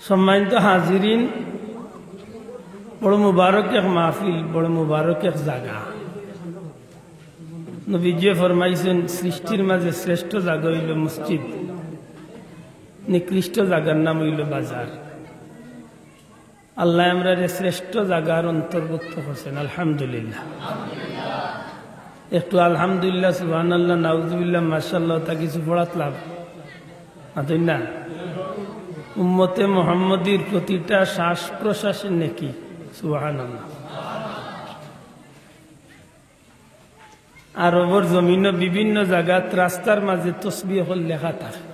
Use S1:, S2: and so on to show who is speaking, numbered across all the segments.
S1: সম্মানিত হাজিরিন, বড় মুবারক এক মাহফিল, বড় মুবারক এক জায়গা। নবীজি ফরমাইছেন সৃষ্টির মাঝে শ্রেষ্ঠ জায়গা হইল মসজিদ, নিকৃষ্ট জায়গার নাম হইল বাজার। আল্লাহ আমরা শ্রেষ্ঠ জায়গার অন্তর্ভুক্ত করছেন, আলহামদুলিল্লাহ। একটু আলহামদুলিল্লাহ, সুবহানাল্লাহ, নাউজুবিল্লাহ, মাশাআল্লাহ তা কিছু পড়াত লাভ না। উম্মতে মুহাম্মদীর প্রতিটা শ্বাস প্রশ্বাসের নেকি, সুবহানাল্লাহ। আরবর জমিন বিভিন্ন জায়গাত রাস্তার মাঝে তসবিহ লেখা থাকে,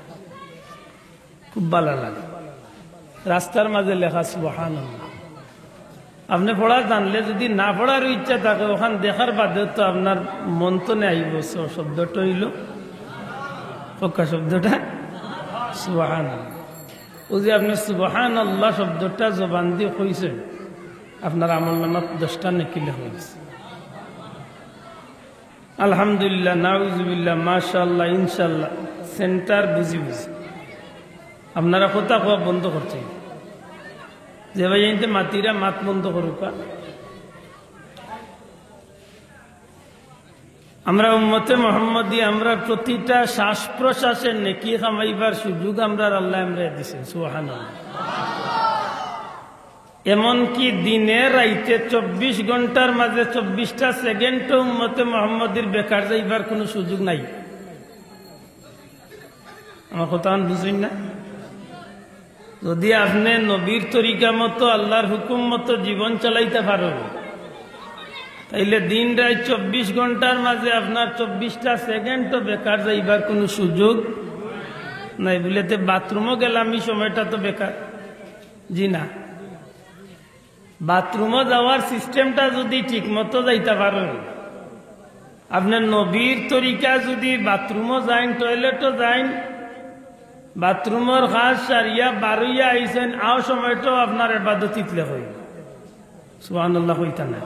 S1: খুব ভালো লাগে। রাস্তার মাঝে লেখা সুবহানাল্লাহ। আপনি পড়া জানলে, যদি না পড়ার ইচ্ছা থাকে, ওখান দেখার বাদে তো আপনার মন তো নেইব। শব্দটা হইল পক্কা, শব্দটা সুবহানাল্লাহ। ও যে আপনি সুবহানাল্লাহ শব্দটা জবান দিয়ে কইছেন, আপনার আমল নামাত 10টা নেকি লেখা হয়েছে। আলহামদুলিল্লাহ, নাউজুবিল্লাহ, মাশাআল্লাহ, ইনশাআল্লাহ সেন্টার বুঝি বুঝি আপনারা কথা কোয়া বন্ধ করছেন। যে ভাই এতে মাতিরা মাত বন্ধ করুক। আমরা উম্মতে মুহাম্মদী, আমরা প্রতিটা শ্বাস প্রশ্বাসের নেকি কামাইবার সুযোগ আমরা আল্লাহ আমরা দিছেন, সুবহানাল্লাহ। এমনকি দিনে রাইতে 24 ঘন্টার মাঝে 24টা সেকেন্ডও উম্মতে মুহাম্মদীর বেকার যাইবার কোনো সুযোগ নাই। আমার কথা বুঝলেন না? যদি আপনি নবীর তরিকা মতো আল্লাহর হুকুম মতো জীবন চালাইতে পারেন, তাইলে দিন রাত 24 ঘন্টার মাঝে আপনার 24টা সেকেন্ডও বেকার যাইবার কোনো সুযোগ নাই। বলেতে বাথরুমও গেলাম এই সময়টা তো বেকার, জি না। বাথরুমও যাওয়ার সিস্টেমটা যদি ঠিক মতো যাইতে পারেন, আপনার নবীর তরিকা যদি বাথরুমও যাইন, টয়লেটও যাইন, বাথরুমের কাজ সারিয়া বারুইয়া আইসেন, আও সময়টাও আপনার ইবাদত হইল, সুবহানাল্লাহ হইতা না।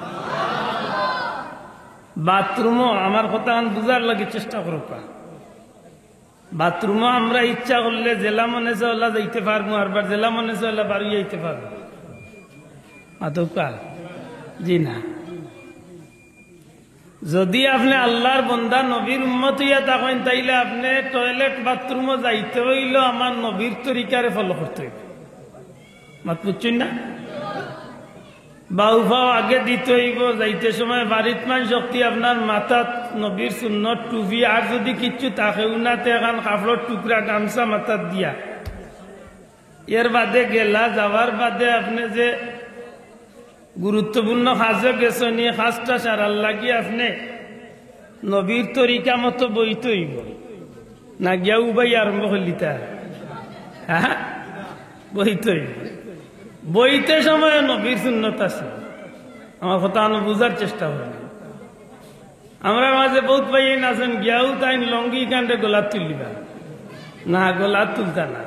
S1: বাথরুমও আমার কথা বুঝার লাগে চেষ্টা করুক। বাথরুমও আমরা ইচ্ছা করলে জেলা মনে চাওলা যাইতে পারবো, আরবার জেলা মনে চাওলা বারুইয়া যাইতে পারবো, আদৌকাল জি না। যদি আপনি আল্লাহর বন্দা নবীর উম্মত হইয়া থাকেন, তাইলে আপনি টয়লেট বাথরুমও যাইতে হইল আমার নবীর তরিকারে ফলো করতে হইব। মাত বুঝছেন না? বাউফাও আগে দিতে হইব, যাইতে সময় বাড়িত মান শক্তি আপনার মাথাত নবীর সুন্নত টুপি, আর যদি কিচ্ছু থাকে উনাতে এখন কাপড়ের টুকরা গামছা মাথাত দিয়া, এর বাদে গেলা যাওয়ার বাদে আপনি যে গুরুত্বপূর্ণ কাজে গেছে নিয়ে কাজটা সারার লাগিয়ে আপনি নবীর তরিকা মতো বইতে হইব না, গিয়া উবাই আরম্ভ করলিতা। হ্যাঁ, বইতে হইব। বইতে সময় নবীর সুন্নত আছে। আমার কথা বুঝার চেষ্টা করি। আমরা মাঝে বহুত পাই আছেন, গিয়াও তাই লঙ্গি কাণ্ডে গোলাপ তুলিবা না, গোলাপ তুলতা না।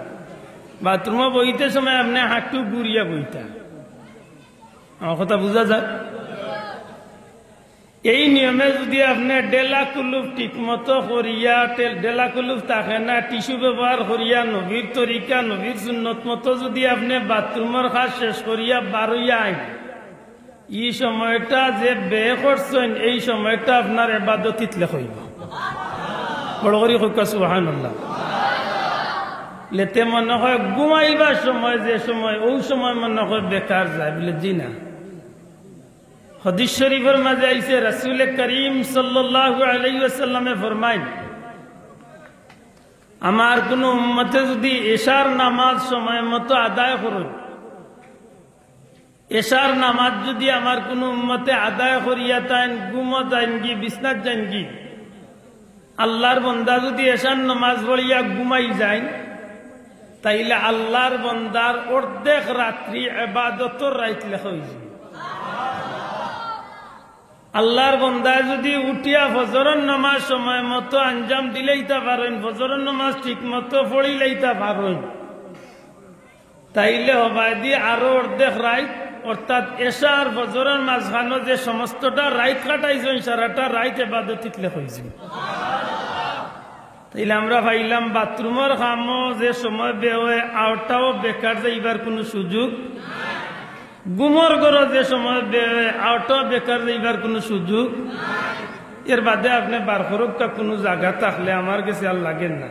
S1: বাথরুমে বইতে সময় আপনি হাঁটু গুড়িয়া বইতা। আমার কথা বুঝা যায়? এই নিয়মে যদি আপনি ডেলা কুলুপ ঠিক মতো করিয়া, ডেলা কুলুপ থাকে না, টিস্যু ব্যবহার করিয়া নবীর তরিকা নবীর সুন্নত মতো যদি আপনি বাথরুমের কাজ শেষ করিয়া বারইয়া আইন, এই সময়টা যে ব্যয় করছেন, এই সময়টা আপনার ইবাদতিত লেখইব। বড় করে কইকা সুবহানাল্লাহ। লেতে মনে হয় ঘুমাইবার সময়, যে সময় ওই সময় মনে হয় বেকার যায়, বলে জি না। হাদিস শরীফের মাঝে আইছে, রাসূল করিম সাল্লাল্লাহু আলাইহি ওয়াসাল্লামে ফরমায়, আমার কোন উম্মতে যদি এশার নামাজ সময় মতো আদায় করুন, এশার নামাজ যদি আমার কোন উম্মতে আদায় করিয়া তাইন, ঘুমো যাইন কি, বিছনাত যাইন কি, আল্লাহর বন্দা যদি এশার নামাজ পড়িয়া ঘুমাই যায়, তাইলে আল্লাহর বন্দার অর্ধেক রাত্রি ইবাদতর রাত লেখা হইছে। আল্লাহর বন্দায় যদি উঠিয়া ফজরের নামাজ সময় মতো আঞ্জাম দিলেইতে পারেন, ফজরের নামাজ ঠিক মতো পড়িলেইতে পারেন, তাইলে হবাই দিয়ে আরো অর্ধেক রাত, অর্থাৎ এশার ফজরের মাঝখানে যে সমস্তটা রাত কাটাইছেন, সারাটা রাত ইবাদতিত লেখা হইছে। তাইলে আমরা ভাইলাম বাথরুমের কামও যে সময় বে হয় আওটাও বেকার যাইবার কোনো সুযোগ, গুমর গড় যে সময় বে হয় আওটাও বেকার যাইবার কোনো সুযোগ। এর বাদে আপনি বার করুকা কোনো জায়গা থাকলে আমার কাছে আর লাগেন না।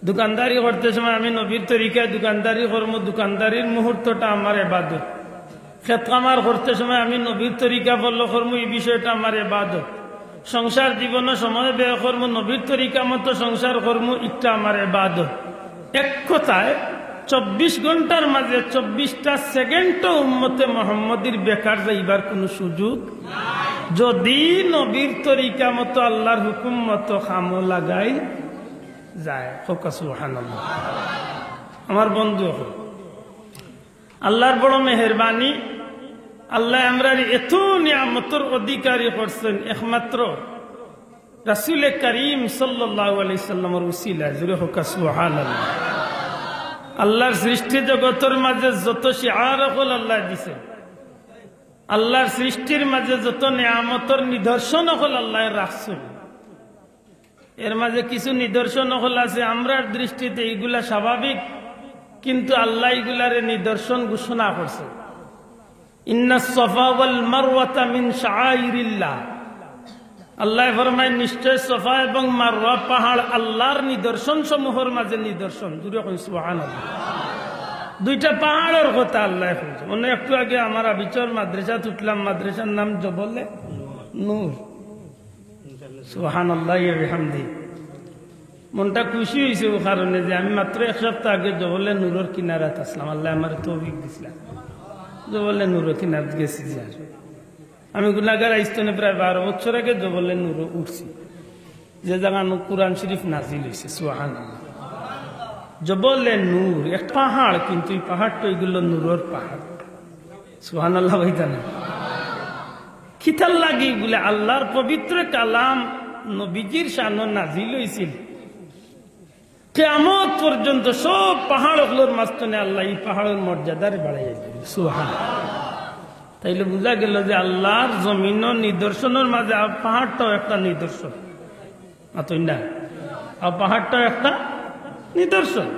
S1: দোকানদারি করতে সময় আমি নবীর তরিকায় দোকানদারি করব, দোকানদারির মুহূর্তটা আমার ইবাদত। খেত কামার করতে সময় আমি নবীর তরিকা ফলো করবো, এই বিষয়টা আমার ইবাদত। সংসার জীবনে সময় ব্যয় করবো, নবীর তরিকা মতো সংসার করবো, এটা আমার ইবাদত। এক কথায় 24 ঘন্টার মাঝে 24টা সেকেন্ডও উম্মতে মুহাম্মদীর বেকার যাইবার কোনো সুযোগ যদি নবীর তরিকা মতো আল্লাহর হুকুম মতো খামো লাগাই যায়। সুবহানাল্লাহ। আমার বন্ধু, আল্লাহর বড় মেহেরবানি, আল্লাহ আমরার এত নিয়ামতের অধিকারী করছেন একমাত্র রাসূল করিম সাল্লাল্লাহু আলাইহি সাল্লামের উসিলা। জুরে হোক সুবহানাল্লাহ। আল্লাহর সৃষ্টি জগতের মাঝে যত শিআর হল আল্লাহ দিছেন, আল্লাহর সৃষ্টির মাঝে যত নিয়ামতের নিদর্শন হল আল্লাহ রাখছেন। এর মাঝে কিছু নিদর্শন হল আছে আমরার দৃষ্টিতে এইগুলা স্বাভাবিক, কিন্তু আল্লাহ এগুলারে নিদর্শন ঘোষণা করছে। ইন্নাস সফা ওয়াল মারওয়াতা মিন শাআইরিল্লাহ। আল্লাহ ফরমায় নিশ্চয় সফা এবং মারওয়া পাহাড় আল্লাহর নিদর্শন সমূহের মাঝে নিদর্শন। জুড়ে কই সুবহানাল্লাহ। দুইটা পাহাড়ের কথা আল্লাহ বলছে। মনে একটু আগে আমার আবিচর মাদ্রাসা উঠলাম, মাদ্রাসার নাম জবলে নূর। সুবহানাল্লাহ ওয়া বিহামদি। মনটা খুশি হয়েছে ও কারণে যে আমি মাত্র এক সপ্তাহ আগে জবলে নূরের কিনারাত আসলাম। আল্লাহ আমার তৌফিক দিছিলাম, জবলে নূরের কিনারাত গেছি। যে আমি গুনাহগার আইস্তনে প্রায় 12 বছর আগে জবলে নূর উঠছি, যে জায়গা কুরআন শরীফ নাজিল হয়েছে। সুবহানাল্লাহ। জবলে নূর এক পাহাড়, কিন্তু এই পাহাড়টা এগুলো নূরের পাহাড়। সুবহানাল্লাহ। ভাইজানা খিতাল লাগি বলে আল্লাহর পবিত্র কালাম নবীজির শানে নাজিল হয়েছিল। কিয়ামত পর্যন্ত সব পাহাড়গুলোর মাঝখানে আল্লাহ এই পাহাড়ের মর্যাদারে বাড়াইয়া দিল। সুবহানাল্লাহ। তাইলে বোঝা গেল যে আল্লাহর জমিন নিদর্শনের মাঝে পাহাড়টাও একটা নিদর্শন। না, পাহাড়টাও একটা নিদর্শন।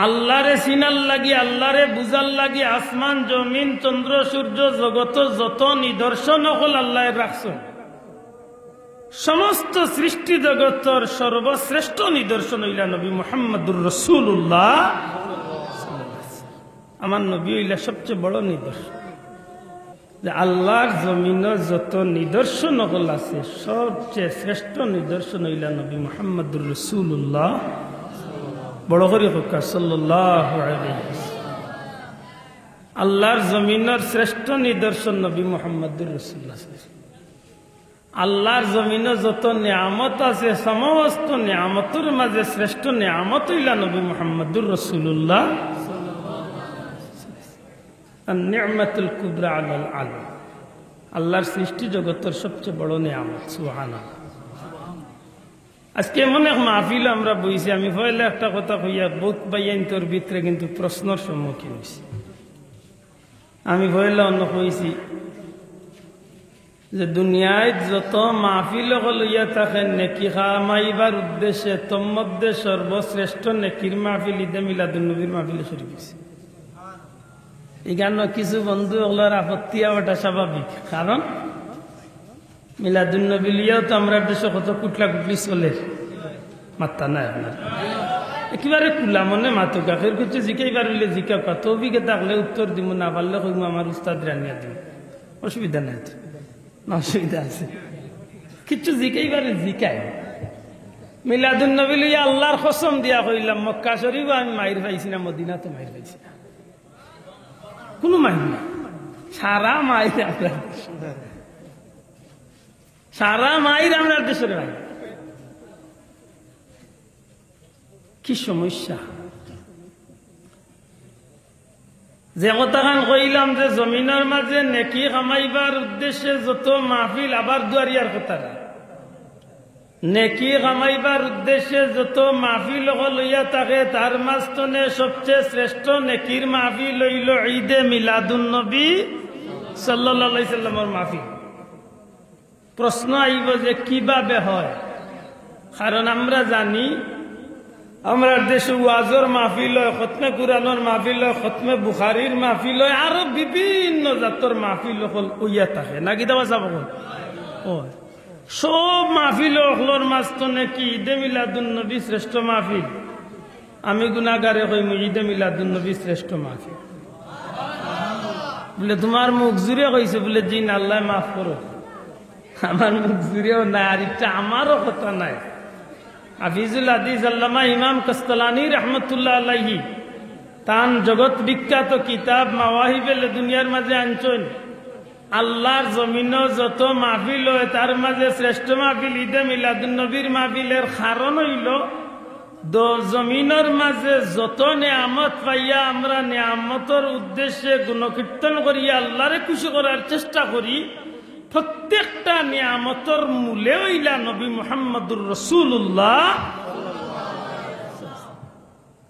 S1: আল্লাহরে চিনার লাগি, আল্লাহরে বুঝার লাগি আসমান জমিন চন্দ্র সূর্য জগত যত নিদর্শন হল আল্লাহ রাখছেন। সমস্ত সৃষ্টি জগতের সর্বশ্রেষ্ঠ নিদর্শন হইলা নবী মুহাম্মদুর রাসূলুল্লাহ। আমার নবী হইলা সবচেয়ে বড় নিদর্শন। যে আল্লাহর জমিনের যত নিদর্শন হল আছে সবচেয়ে শ্রেষ্ঠ নিদর্শন হইলা নবী মুহাম্মদুর রাসূলুল্লাহ। বড় করে হোক সাল্লাল্লাহু আলাইহি ওয়াসাল্লাম। আল্লাহর জমিনের শ্রেষ্ঠ নিদর্শন নবী মুহাম্মদুর রাসূলুল্লাহ। আল্লাহর জমিনে যত নিয়ামত আছে সমস্ত নিয়ামতের মাঝে শ্রেষ্ঠ নিয়ামত হইলা নবী মুহাম্মদুর রাসূলুল্লাহ। নি'মাতুল কুবরা আলাল আলম, আল্লাহর সৃষ্টি জগতের সবচেয়ে বড় নিয়ামত। সুবহানাল্লাহ। আজকে এমন এক মাহফিল আমরা বইছি, আমি পয়লা একটা কথা কইয়া বহুত বাইয়ান্তর ভিতরে কিন্তু প্রশ্নের সম্মুখীন হয়েছি। আমি পয়লা অন্য কইছি যে দুনিয়ায় যত মাহফিল লইয়া থাকেন নেকি কামাইবার উদ্দেশ্যে তন্মধ্যে সর্বশ্রেষ্ঠ নেকির মাহফিল ঈদে মিলাদুন্নবীর মাহফিলে শরীক হয়েছে। এখানে কিছু বন্ধু ওগুলোর আপত্তি হওয়াটা স্বাভাবিক, কারণ মিলাদুন্নবী লিয়াও তো আমরা দেশে কত কুটলা কুটলি চলে মাত্তা নাই আপনার একেবারে কুলা মনে মাতো কাকের কিছু জিকাইবার হইলে জিকা কত অভিজ্ঞতা হলে উত্তর দিব, না পারলে কইব আমার উস্তাদ রানিয়া দিব, অসুবিধা নাই তো, না অসুবিধা আছে। কিছু জিকাইবারে জিকায়। মিলাদুন্নবী লইয়া আল্লাহর কসম দিয়া কইলাম মক্কা শরীফ আমি মাইর পাইছি না, মদিনা তো মাইর পাইছি না, কোনো মাইর না, সারা মাইর আপনার সারা মাইর আমরা দেশের ভাই। কি সমস্যা যে কথাখান কইলাম যে জমিনের মাঝে নেকি কামাইবার উদ্দেশ্যে যত মাহফিল, আবার দুয়ারিয়ার কথা নেকি কামাইবার উদ্দেশ্যে যত মাহফিল লইয়া থাকে তার মাঝখানে সবচেয়ে শ্রেষ্ঠ নেকির মাহফিল হইল ঈদে মিলাদুন্নবী সাল্লাল্লাহু আলাইহি সাল্লামের মাহফিল। প্রশ্ন আইব যে কিভাবে হয়? কারণ আমরা জানি আমরা দেশে ওয়াজর মাহফিল হয়, খতমে কুরআনের মাহফিল হয়, খতমে বুখারীর মাহফিল হয়, আরো বিভিন্ন জাতর মাহফিল হল ওইয়া থাকে নাকি দেওয়া যাব সব মাহফিল হলর মাঝখানে কি ঈদে মিলাদুন নবী শ্রেষ্ঠ মাহফিল? আমি গুনাহগারে কইমু ঈদে মিলাদুন নবী শ্রেষ্ঠ মাহফিল। বলে তোমার মুখ জুড়ে কইছে, বলে জি না, আল্লাহ মাফ করো, আমার মুখ জুড়েও নাই, আর এটা আমারও কথা নাই। হাফিজুল হাদিস আল্লামা ইমাম কাস্তালানি রহমতুল্লাহ আলাইহি তান জগৎ বিখ্যাত কিতাব মাওয়াহিবে দুনিয়ার মাঝে আনছেন, আল্লাহর জমিন যত মাহফিল হয় তার মাঝে শ্রেষ্ঠ মাহফিল ঈদে মিলাদুন নবীর মাহফিলের কারণ হইল জমিনের মাঝে যত নিয়ামত পাইয়া আমরা নিয়ামতের উদ্দেশ্যে গুণকীর্তন করিয়া আল্লাহরে খুশি করার চেষ্টা করি, প্রত্যেকটা নিয়ামতের মূলে হইলা নবী মুহাম্মদুর রাসূলুল্লাহ।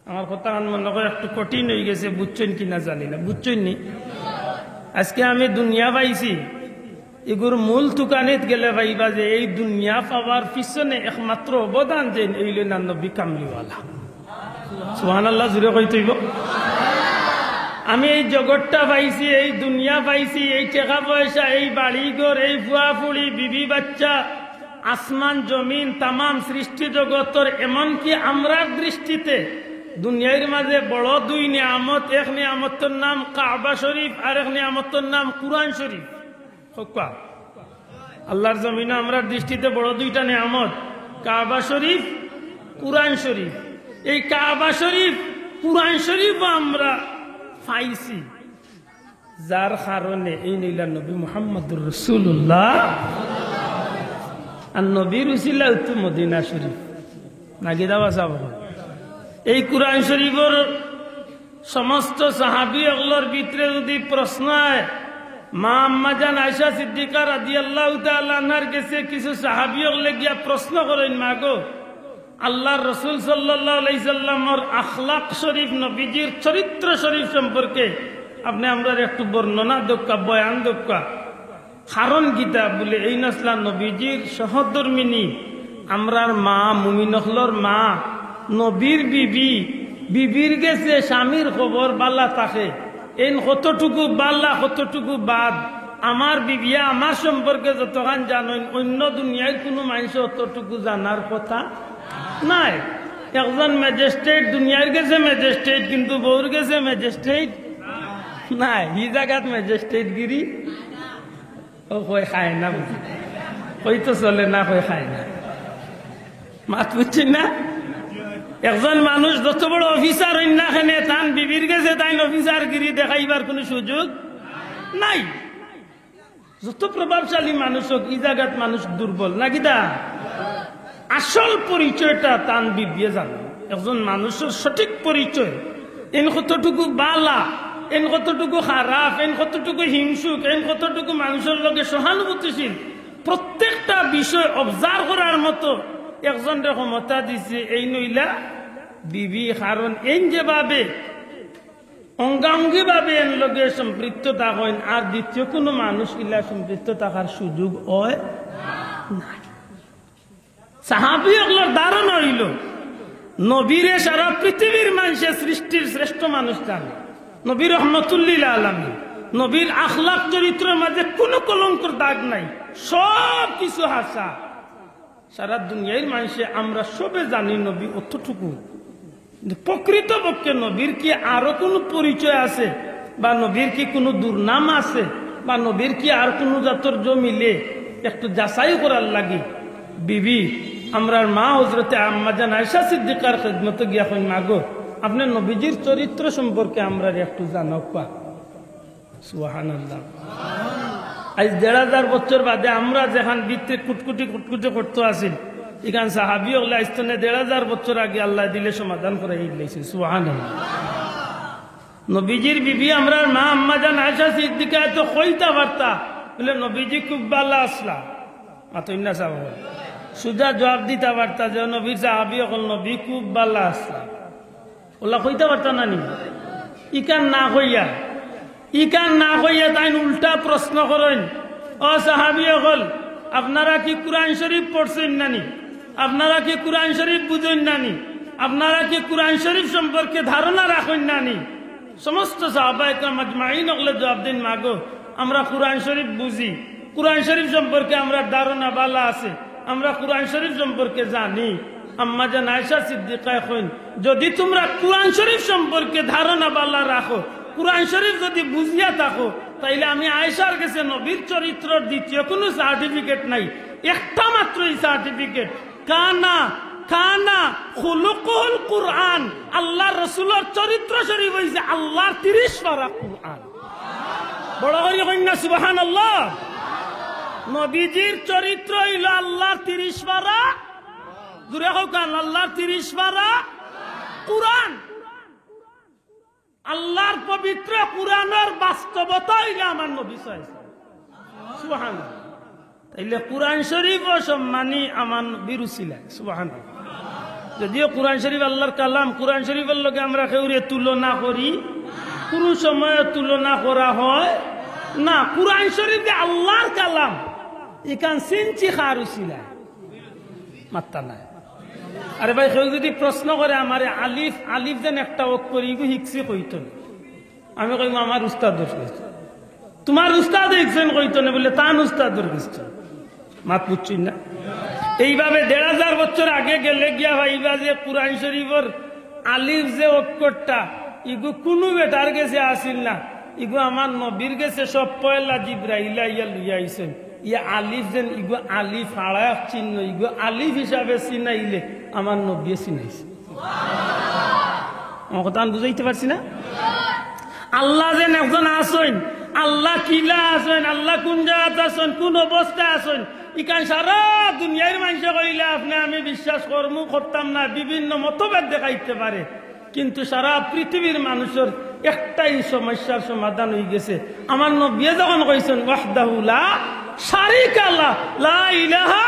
S1: আমার কথা মনে করে একটু কঠিন হয়ে গেছে, বুঝছেন কিনা জানি না, বুঝছেন নি? আজকে আমি দুনিয়া পাইছি, এগুর মূল দোকানিত গেলে ভাইবা যে এই দুনিয়া পাওয়ার পিছনে একমাত্র অবদান যে এইল না নবী কামলিওয়ালা। সুবহানাল্লাহ, জুড়ে কইতেইব। আমি এই জগৎটা পাইছি, এই দুনিয়া পাইছি, এই টাকা পয়সা, এই বাড়িঘর, এই ফুয়া ফুড়ি, বিবি বাচ্চা, আসমান জমিন, তামাম সৃষ্টি জগতের, এমনকি আমরা দৃষ্টিতে দুনিয়ার মাঝে বড় দুই নিয়ামত, এক নিয়ামতের নাম কাবা শরীফ আর এক নিয়ামতের নাম কুরআন শরীফ। আল্লাহর জমিনে আমরা দৃষ্টিতে বড় দুইটা নিয়ামত, কাবা শরীফ, কুরআন শরীফ। এই কাবা শরীফ, কুরআন শরীফ আমরা পাইছি যার কারণে এই নিলা নবী মুহাম্মদুর রাসূলুল্লাহ। আর নবীর উসিলা তো মদিনা শরীফ নাকি দাওয়া যাব। এই কুরআন শরীফের সমস্ত সাহাবী ওগুলোর ভিতরে যদি প্রশ্ন হয়, মা আম্মা জান আয়েশা সিদ্দিকা রাদিয়াল্লাহু তাআলা আনহার কাছে কিছু সাহাবী ওগুলো গিয়া প্রশ্ন করেন, মা গো আল্লাহর রাসূল সাল্লাল্লাহু আলাইহি সাল্লামের আখলাক শরীফ, নবীজির চরিত্র শরীফ সম্পর্কে আপনি আমরা একটু বর্ণনা দক্কা, বয়ান দক্কা। কারণ গীতা বলে এই নসলা নবীজির সহধর্মিনী, আমরার মা, মুমিনহলর মা, নবীর বিবি, বিবির গেছে স্বামীর খবর বালা থাকে, এই কতটুকু বালা কতটুকু বাদ, আমার বিবিয়া আমার সম্পর্কে যতখান জানেন অন্য দুনিয়ার কোনো মানুষ অতটুকু জানার কথা নাই। একজন ম্যাজিস্ট্রেট দুনিয়ার গেছে ম্যাজিস্ট্রেট, কিন্তু বউর গেছে ম্যাজিস্ট্রেট নাই। হি জায়গাত ম্যাজিস্ট্রেট গিরি ও কই খায় না, বুঝি কই তো চলে না, কই খায় না, মাত বুঝছেন না? একজন মানুষ যত বড় অফিসার হইন না কেন, তান বিবির গেছে তাই অফিসার গিরি দেখাইবার কোনো সুযোগ নাই। যত প্রভাবশালী মানুষ হোক, এই জায়গাত মানুষ দুর্বল নাকি দা? আসল পরিচয়টা তান বিবিয়ে জানো। একজন মানুষের সঠিক পরিচয়, এন কতটুকু বালা, এন কতটুকু খারাপ, এন কতটুকু হিংসুক, এন কতটুকু মানুষের লগে সহানুভূতিশীল, প্রত্যেকটা বিষয় অবজার্ভ করার মতো একজন ক্ষমতা দিছে এই নইলা বিবি। কারণ এন যেভাবে অঙ্গাঙ্গি ভাবে এর লগে সম্পৃক্ত থাকেন, আর দ্বিতীয় কোনো মানুষ ইলা সম্পৃক্ত থাকার সুযোগ হয় না। সাহাবী ওগুলোর ধারণা হইল নবীরে সারা পৃথিবীর মানুষের সৃষ্টির শ্রেষ্ঠ মানুষ জানে, নবী রহমতুল্লিল আলামিন, নবীর আখলাক চরিত্রের মাঝে কোনো কলঙ্কর দাগ নাই, সব কিছু হাসা। সারা দুনিয়ার মানুষে আমরা সবে জানি নবী অতটুকু। প্রকৃতপক্ষে নবীর কি আরো কোনো পরিচয় আছে, বা নবীর কি কোনো দুর্নাম আছে, বা নবীর কি আর কোনো জাতর জমিলে একটু যাচাই করার লাগে। বিবি আমরার মা হযরতে আম্মা জান আয়েশা সিদ্দিকার খিদমতে গিয়া কই, মাগো আপনি নবীজির চরিত্র সম্পর্কে আমরা একটু জানাও পা। সুবহানাল্লাহ। আজ ১,৫০০ বছর বাদে আমরা যেখান ভিতরে কুটকুটি কুটকুটি করতে আসি, এখান সাহাবী ওগুলা ইস্তনে ১,৫০০ বছর আগে আল্লাহ দিলে সমাধান করে দিয়েছে। সুবহানাল্লাহ। নবীজির বিবি আমরার মা আম্মা জান আয়েশা সিদ্দিকা তো কইতা পারতা, বলে নবীজি খুব ভালো আসলা, মাতই না সাহেব সুজা জবাব দিতে পারতা যে নবীর সাহাবী হল নবী খুব ভালো আসলা, ওলা কইতে পারতা না নি? ইকান না কইয়া তাই উল্টা প্রশ্ন করেন, ও সাহাবী হল আপনারা কি কুরআন শরীফ পড়ছেন নানি? আপনারা কি কুরআন শরীফ বুঝেন নানি? আপনারা কি কুরআন শরীফ সম্পর্কে ধারণা রাখেন নানি? সমস্ত সাহাবায়ে কেরাম আজমাইন ওগুলো জবাব দিন, মাগো আমরা কুরআন শরীফ বুঝি, কুরআন শরীফ সম্পর্কে আমরা ধারণা বালা আছে, আমরা কুরআন শরীফ সম্পর্কে জানি। আম্মা জান আয়েশা সিদ্দিকা কইন, যদি তোমরা কুরআন শরীফ সম্পর্কে ধারণা বালা রাখো, কুরআন শরীফ যদি বুঝিয়া থাকো, তাইলে আমি আয়েশার কাছে নবীর চরিত্রের দ্বিতীয় কোনো সার্টিফিকেট নাই, একটা মাত্রই সার্টিফিকেট, কানা কানা খুলুকুল কুরআন। আল্লাহর রাসূলের চরিত্র শরীফ হইছে আল্লাহর 30 পারা কুরআন। বড় করে কইন না সুবহানাল্লাহ। নবীজির চরিত্র হইল আল্লাহর 30 পারা, জুরে হোক আল্লাহর 30 পারা কুরআন। আল্লাহর পবিত্র কুরআনের বাস্তবতা হইল আমার নবী সুবহানাল্লাহ। তাইলে কুরআন শরীফ ও সম্মানী আমার নবীর উসিলা সুবহানাল্লাহ। যদিও কুরআন শরীফ আল্লাহর কালাম, কুরআন শরীফের লগে আমরা কেউরে তুলনা করি, কোন সময় তুলনা করা হয় না। কুরআন শরীফ যে আল্লাহর কালাম, এখান সিনচি খার উসিলা মাত্তা নাই। আরে ভাই কেউ যদি প্রশ্ন করে আমারে আলিফ আলিফ যেন একটা অক্ষর ইগু হিকসি কইত, আমি কইব আমার উস্তাদ কইছে, তোমার উস্তাদ হিকছেন কইত না বলে তান উস্তাদ কইছে, মাত বুঝছেন না? এইভাবে 1500 বছর আগে গেলে গিয়া ভাইবা যে কুরআন শরীফের আলিফ যে অক্ষরটা ইগু কোনো বেটার গেছে আসিল না, ইগু আমার নবীর গেছে সব পয়লা জিবরাইল ইয়া লইয়া আইছেন। ইয়া আলিফ যেন ইগু আলিফ হাড়া চিহ্ন, ইগু আলিফ হিসাবে চিনাইলে আমার নবী চিনাইছে। আমার কথা বুঝাইতে পারছি না? আল্লাহ যেন একজন আসেন, আল্লাহ কিলা আসেন, আল্লাহ কোন জায়গাতে আসেন, কোন অবস্থায় আসেন, ইকান সারা দুনিয়ার মানুষ কইলে আপনি আমি বিশ্বাস করমু করতাম না, বিভিন্ন মতভেদ দেখাইতে পারে, কিন্তু সারা পৃথিবীর মানুষের একটাই সমস্যার সমাধান হয়ে গেছে। আমার নবী যখন কইছেন ওয়াহদাহু লা শারিকা লাহ লা ইলাহা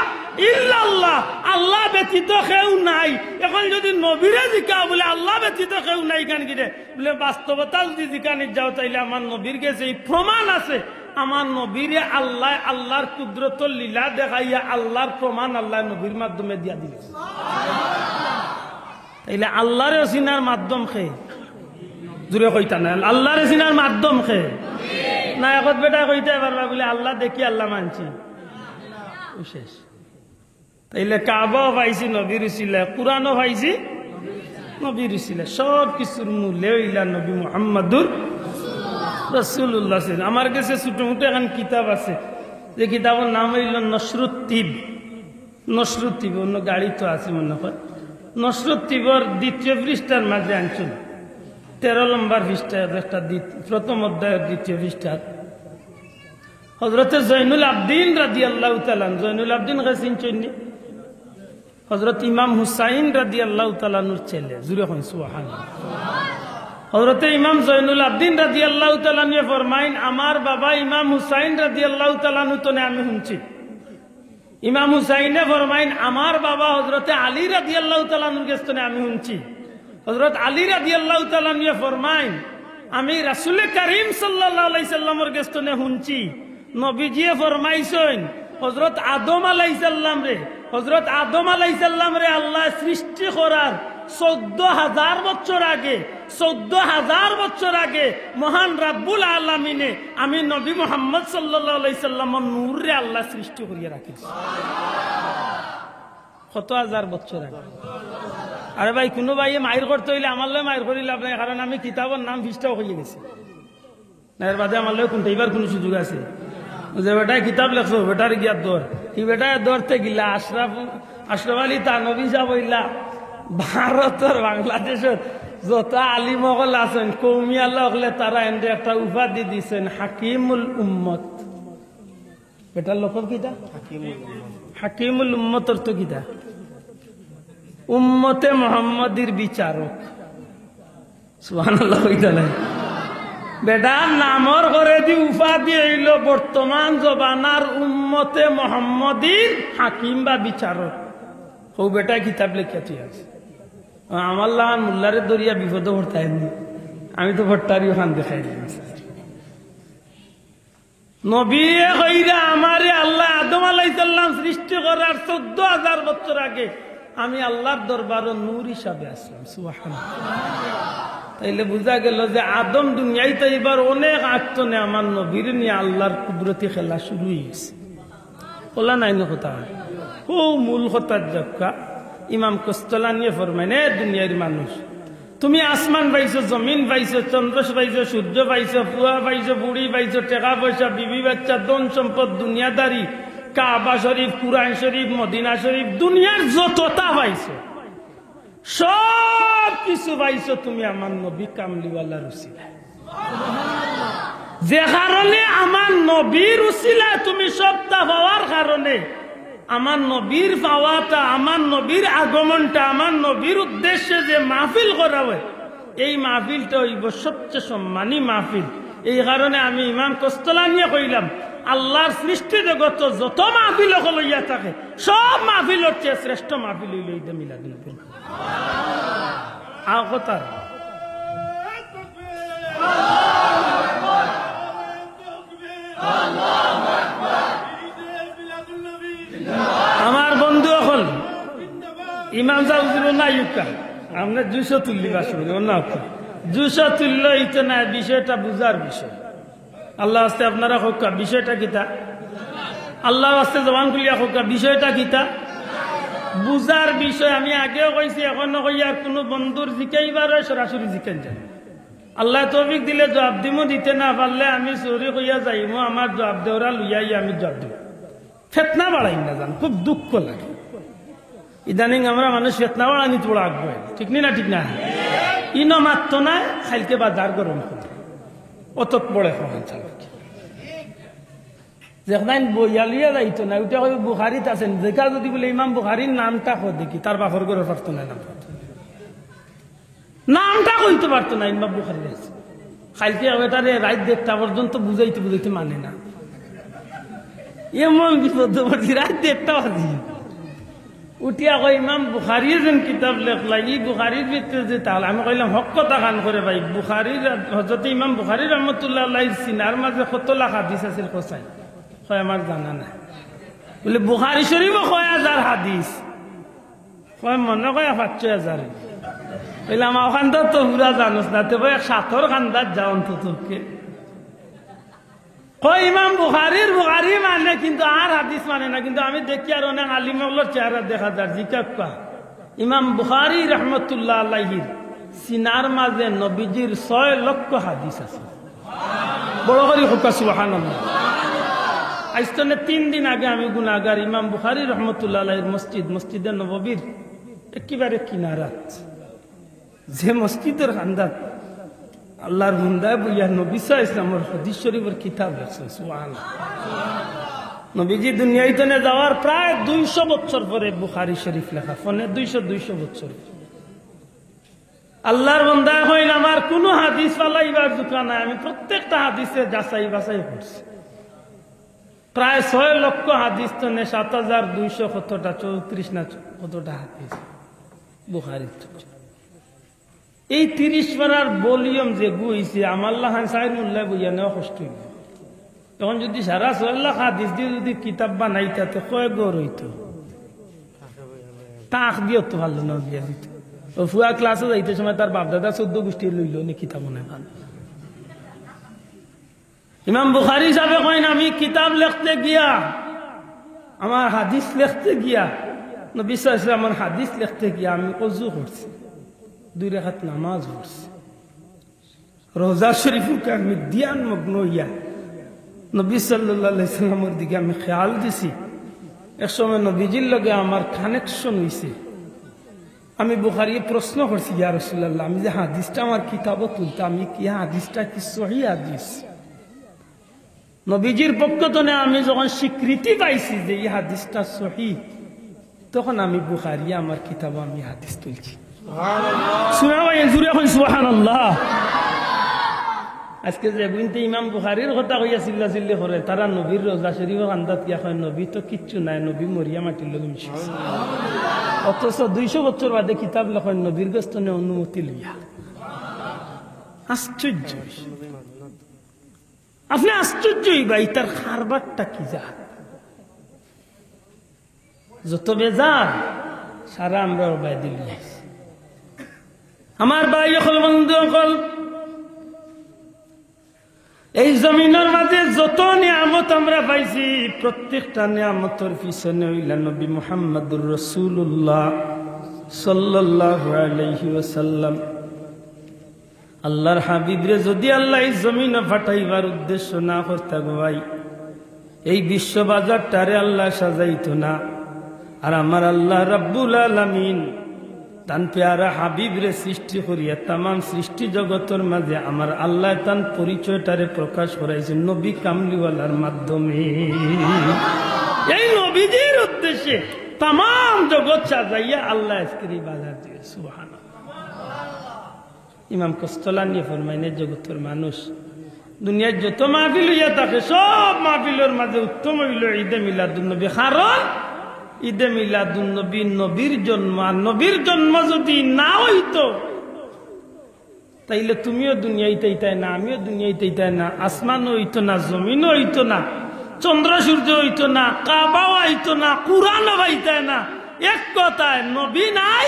S1: ইল্লাল্লাহ, আল্লাহ ব্যতীত কেউ নাই। এখন যদি নবীরে জিকা বলে আল্লাহ ব্যতীত কেউ নাই, কেন কি বলে বাস্তবতা যদি জিকানি যাও, তাইলে আমার নবীর কাছে এই প্রমাণ আছে। আমার নবীরে আল্লাহ আল্লাহর কুদরত লীলা দেখাইয়া আল্লাহর প্রমাণ আল্লাহ নবীর মাধ্যমে দিয়া দিল। তাইলে আল্লাহর চিনার মাধ্যম খেয়ে জুড়ে কইতা না, আল্লাহর চিনার মাধ্যম খেয়ে না। এখন বেটা কইতে পারবা বলে আল্লাহ দেখি আল্লাহ মানছি শেষ। তাইলে কাবাও পাইছি নবীর উসিলা, কুরআনও পাইছি নবীর উসিলা, সব কিছুর মূলে হইলা নবী মুহাম্মদুর রাসূলুল্লাহ। আমার কাছে ছোট মোটো এখন কিতাব আছে, যে কিতাবের নাম হইল নসরুত্তিব। নসরুত্তিব অন্য গাড়ি তো আছে মনে হয়। নসরুত্তিবর 2য় পৃষ্ঠার মাঝে আনছেন 13 নম্বর পৃষ্ঠা, একটা প্রথম অধ্যায়ের 2য় পৃষ্ঠা। হযরতে জয়নুল আবদিন রাদিয়াল্লাহু তাআলা, জয়নুল আবদিন গাছিন চন্নি হযরত ইমাম হুসাইন রাদিয়াল্লাহু তাআলা নুর ছেলে, জুরে হন সুবহানাল্লাহ। হযরতে ইমাম জয়নুল আবদিন রাদিয়াল্লাহু তাআলা নিয়ে ফরমাইন, আমার বাবা ইমাম হুসাইন রাদিয়াল্লাহু তাআলা নু তো আমি শুনছি। ইমাম হুসাইনে ফরমাইন, আমার বাবা হযরতে আলী রাদিয়াল্লাহু তাআলা নুর কাছে আমি শুনছি। হযরত আলী রাদিয়াল্লাহু তাআলা নিয়ে ফরমাইন, আমি রাসূল করিম সাল্লাল্লাহু আলাইহি সাল্লামের কাছে শুনছি, নবীজিয়ে ফরমাইছেন হযরত আদম আলাইহিস সালাম রে, হযরত আদম আলাইহিস সালাম রে আল্লাহ সৃষ্টি করার 14,000 বছর আগে, 14,000 বছর আগে মহান রাব্বুল আলামিনে আমি নবী মুহাম্মদ সাল্লাল্লাহু আলাইহি সাল্লামের নূর রে আল্লাহ সৃষ্টি করিয়া রাখিছে। কত হাজার বছর আগে। আরে ভাই কোনো ভাই মায়ের করতে হইলে আমার লয় মায়ের করি লাভ নাই, কারণ আমি কিতাবের নাম ফিসটাও হয়ে গেছি না, এর বাদে আমার লয় কোনটা এবার কোনো সুযোগ আছে যে বেটায় কিতাব লেখছো বেটার গিয়া দৌড়, এই বেটায় দৌড়তে গিলা আশরাফ আলী তানবী সাহেব হইলা ভারতের বাংলাদেশের যত আলিম সকল আছেন কৌমিয়াল্লাহ হলে তারা এনে একটা উপাধি দিচ্ছেন হাকিমুল উম্মত। বেটার লোক কিতা হাকিমুল উম্মতর তো কিতা উম্মতে মোহাম্মদীর বিচারক। সুবহানাল্লাহ কইতা নাই বেটার নামর করে দি উপাধি হইল বর্তমান জবানার উম্মতে মোহাম্মদীর হাকিম বা বিচারক। ও বেটা কিতাব লেখা তুই আছে আমার লাহান মোল্লারে দরিয়া বিপদ ভর্তায়নি, আমি তো ভট্টারিও খান দেখাই দিয়েছি। নবী কইরা আমারে আল্লাহ আদম আলাইহিস সালাম সৃষ্টি করার 14,000 বছর আগে আমি আল্লাহর দরবারে নূর হিসাবে আসলাম। সুবহানাল্লাহ। তাইলে বোঝা গেল যে আদম দুনিয়াতে এবার অনেক আটনে আমার নবীর নিয়ে আল্লাহর কুদরতি খেলা শুরু হয়েছে। বলা নাই না কথা, ও মূল কথার জক্কা ইমাম কস্তলানিয়ে ফরমাইন, দুনিয়ার মানুষ তুমি আসমান পাইছো, জমিন পাইছো, চন্দ্র পাইছো, সূর্য পাইছো, পুয়া পাইছো, বুড়ি পাইছো, টাকা পয়সা, বিবি বাচ্চা, ধন সম্পদ, দুনিয়াদারি, কাবা শরীফ, কুরআন শরীফ, মদিনা শরীফ, দুনিয়ার যতটা পাইছো সব কিছু পাইছো তুমি আমার নবী কামলিওয়ালার উসিলায়। যে কারণে আমার নবীর উসিলায় তুমি সবটা পাওয়ার কারণে আমার নবীর পাওয়াটা, আমার নবীর আগমনটা, আমার নবীর উদ্দেশ্যে যে মাহফিল করা হয়, এই মাহফিলটা হইব সবচেয়ে সম্মানী মাহফিল। এই কারণে আমি ইমাম কস্তলানিয়ে কইলাম, আল্লাহর সৃষ্টি জগত যত মাহফিল লইয়া থাকে সব মাহফিলের চেয়ে শ্রেষ্ঠ মাহফিল হইল ঈদে মিলাদুল নবী। আও কথা আমার বন্ধু এখন ইমাম সাহুজুর নাইকা আমরা 200 তুললি বাস না 200 তুলল ইতো না, বিষয়টা বুঝার বিষয়। আল্লাহ আস্তে আপনারা হোক বিষয়টা কিতা, আল্লাহ আস্তে জবান খুলিয়া হোক বিষয়টা কিতা বুঝার বিষয়। আমি আগেও কইছি, এখনো কই আর কোনো বন্ধুর জিকাইবার সরাসরি জিকেন যান। আল্লাহ তৌফিক দিলে জবাব দিমো, দিতে না পারলে আমি চুরি কইয়া যাইমো, আমার জবাব দেওরা লইয়াই আমি জবাব দিব। ফেতনা বাড়াই না যান, খুব দুঃখ লাগে। ইদানিং আমরা মানুষ ফেতনা বাড়ানি তোড়া আগ্রহ, ঠিক না ঠিক না? ইনো মাত্র না খাইলকে বাজার গরম করে অত পড়ে খাওয়ান চালকে যেখানে বইয়ালিয়া যাইতো না, ওইটা কই বুখারিত আছেন, দেখা যদি বলে ইমাম বুখারির নামটা কো দেখি, তার বাপর করে পারতো না, নামটা কইতে পারতো না ইমাম বুখারি আছে। খাইলকে ওটারে রাত 1টা পর্যন্ত বুঝাইতে বুঝাইতে মানে না, এমন বিপদ পড়ছি। রাত 1টা বাজি উঠিয়া কই ইমাম বুখারি যেন কিতাব লেখলা, ই বুখারির ভিতরে যে তাহলে আমি কইলাম হক কথা কান করে ভাই, বুখারির হযরত ইমাম বুখারি রহমতুল্লাহ আলাইহির সিনার মাঝে কত লাখ হাদিস আছে কোসাই কয় আমার জানা নাই। বলে বুখারি শরীফও 1000 হাদিস, কয় মনে কয় 5000। বললাম ওখানটা তো পুরা জানোস না, তো ভাই 7 খান্দার যাও অন্তত। কয় ইমাম বুখারি মানে কিন্তু আর হাদিস মানে না, কিন্তু আমি দেখি আর অনেক আলিমের চেহারা দেখা যায়। জিজ্ঞাসা ইমাম বুখারি রহমতুল্লাহ আলাইহির সিনার মাঝে নবীজির 6 লক্ষ হাদিস আছে। বড় করে হুকা সুবহানাল্লাহ। আইস্তনে 3 দিন আগে আমি গুনাহগার ইমাম বুখারি রহমতুল্লাহ আলাইহির মসজিদে নববীর একেবারে কিনারাত, যে মসজিদের খান্দাত আল্লাহর বান্দা বইয়া নবী সাল্লাল্লাহু আলাইহি ওয়াসাল্লামের হাদিস শরীফের কিতাব লেখছেন। সুবহানাল্লাহ। নবীজি দুনিয়াতে যাওয়ার প্রায় 200 বছর পরে বুখারী শরীফ লেখা, ফোনে 200 বছর। আল্লাহর বান্দা কইল আমার কোনো হাদিস ফালাইবার দোকান নাই, আমি প্রত্যেকটা হাদিসে যাচাই বাছাই করছি। প্রায় 6 লক্ষ হাদিস, তো 7200 কতটা 34 না কতটা হাদিস বুখারীর। এই 30 পারার ভলিউম যে গুইছে আমাল্লাহ সাইনুল্লাহ বইয়া নেওয়া কষ্ট হইল। তখন যদি সারা 6 লাখ হাদিস দিয়ে যদি কিতাব বানাইতা তো কয় গড় হইতো, টাক দিও তো ভালো না দিয়া দিত। ও ফুয়া ক্লাসে যাইতে সময় তার বাপদাদা 14 গোষ্ঠীর লইল নি কিতাব মনে হয়। ইমাম বুখারী সাহেব কইন আমি কিতাব লিখতে গিয়া, আমার হাদিস লিখতে গিয়া, নবী সাল্লাল্লাহু আলাইহি ওয়াসাল্লামের হাদিস লিখতে গিয়া আমি ওযু করছি, 2 রাকাত নামাজ পড়ছি, রোজা শরীফকে আমি ধ্যান মগ্ন হইয়া নবী সাল্লাল্লাহু আলাইহি ওয়াসাল্লামের দিকে আমি খেয়াল দিছি। এক সময় নবীজির লগে আমার কানেকশন হইছে। আমি বুখারী প্রশ্ন করছি, ইয়া রাসূলুল্লাহ আমি যে হাদিসটা আমার কিতাবে তুলতাম, আমি কি হাদিসটা কি সহিহ হাদিস? নবীজির পক্ষ থেকে আমি যখন স্বীকৃতি পাইছি যে এই হাদিসটা সহিহ, তখন আমি বুখারী আমার কিতাবে আমি হাদিস তুলছি। সুবহানাল্লাহ। আজকে যে বুনতে ইমাম বুখারীর কথা কইয়া চিল্লা করে, তারা নবীর রোজা শরীফ আন্দাত গিয়া কয় নবী তো কিচ্ছু নাই, নবী মরিয়া মাটির লগে মিশছে। অথচ 200 বছর বাদে কিতাব লেখেন নবীর গস্তনে অনুমতি লইয়া। আশ্চর্য, আপনি আশ্চর্য হইবা তার কারবারটা কি যা। যত বেজার সারা আমরা বাই দিল। আমার ভাই হল বন্ধু হল, এই জমিনের মাঝে যত নিয়ামত আমরা পাইছি প্রত্যেকটা নিয়ামতের পিছনে হইলা নবী মুহাম্মদুর রাসূলুল্লাহ সাল্লাল্লাহু আলাইহি ওয়াসাল্লাম। আল্লাহর হাবিবরে যদি আল্লাহ এই জমিনে পাঠাইবার উদ্দেশ্য না করতে ভাই, এই বিশ্ব বাজারটারে আল্লাহ সাজাইতো না। আর আমার আল্লাহ রাব্বুল আলামিন তান পেয়ারা হাবিবরে সৃষ্টি করিয়া তাম সৃষ্টি জগতের মাঝে আমার আল্লাহ তান পরিচয়টারে প্রকাশ করাইছে নবী কামলিওয়ালার মাধ্যমে। এই নবীজির উদ্দেশ্যে তাম জগৎ সাজাইয়া আল্লাহ আজকের এই বাজার দিয়ে। সুবহানাল্লাহ। ইমাম কস্তলানি ফরমাইনে জগতের মানুষ দুনিয়ার যত মাহফিল হইয়া থাকে সব মাহফিলের মাঝে উত্তম হইল ঈদে মিলাদুন্নবী। কারণ ঈদে মিলাদুন্নবী নবীর জন্ম, আর নবীর জন্ম যদি না হইতো তাইলে তুমিও দুনিয়াইতে ইতাই না, আমিও দুনিয়াইতে ইতাই না, আসমানও হইতো না, জমিনও হইতো না, চন্দ্র সূর্য হইতো না, কাবাও হইতো না, কুরআনও হইতাই না। এক কথায় নবী নাই,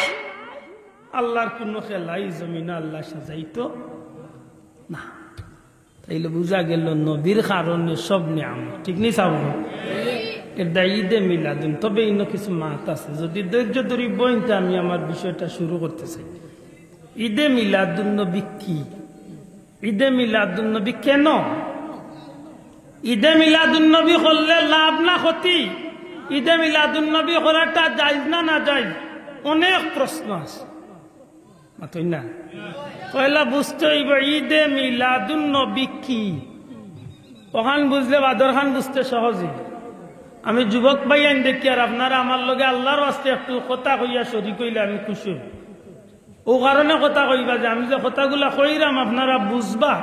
S1: আল্লাহর কোন খেলাই জমিনে আল্লাহ সাজাইতো না। তাইলে বুঝা গেল নবীর কারণে সব নিয়ামত। ঠিক নেই চাব এটা ঈদে মিলাদুন। তবে ইন্য কিছু মাত আছে, যদি ধৈর্য ধরি বইতে আমি আমার বিষয়টা শুরু করতে চাই। ঈদে মিলাদুন নবী কি? ঈদে মিলাদুন নবী কেন? ঈদে মিলাদুন নবী করলে লাভ না ক্ষতি? ঈদে মিলাদুন নবী করাটা জায়েজ না না জায়েজ? অনেক প্রশ্ন আছে। মাতই না পয়লা বুঝতে হইব ঈদে মিলাদুন নবী কি। ওখান বুঝলে বাদর খান বুঝতে সহজে। আমি যুবক ভাই আইন দেখি আর আপনারা আমার লগে আল্লাহর আস্তে একটু কথা কইয়া শরীক হইলে আমি খুশি। ও কারণে কথা কইবা যে আমি যে কথাগুলা কইরাম আপনারা বুঝবা,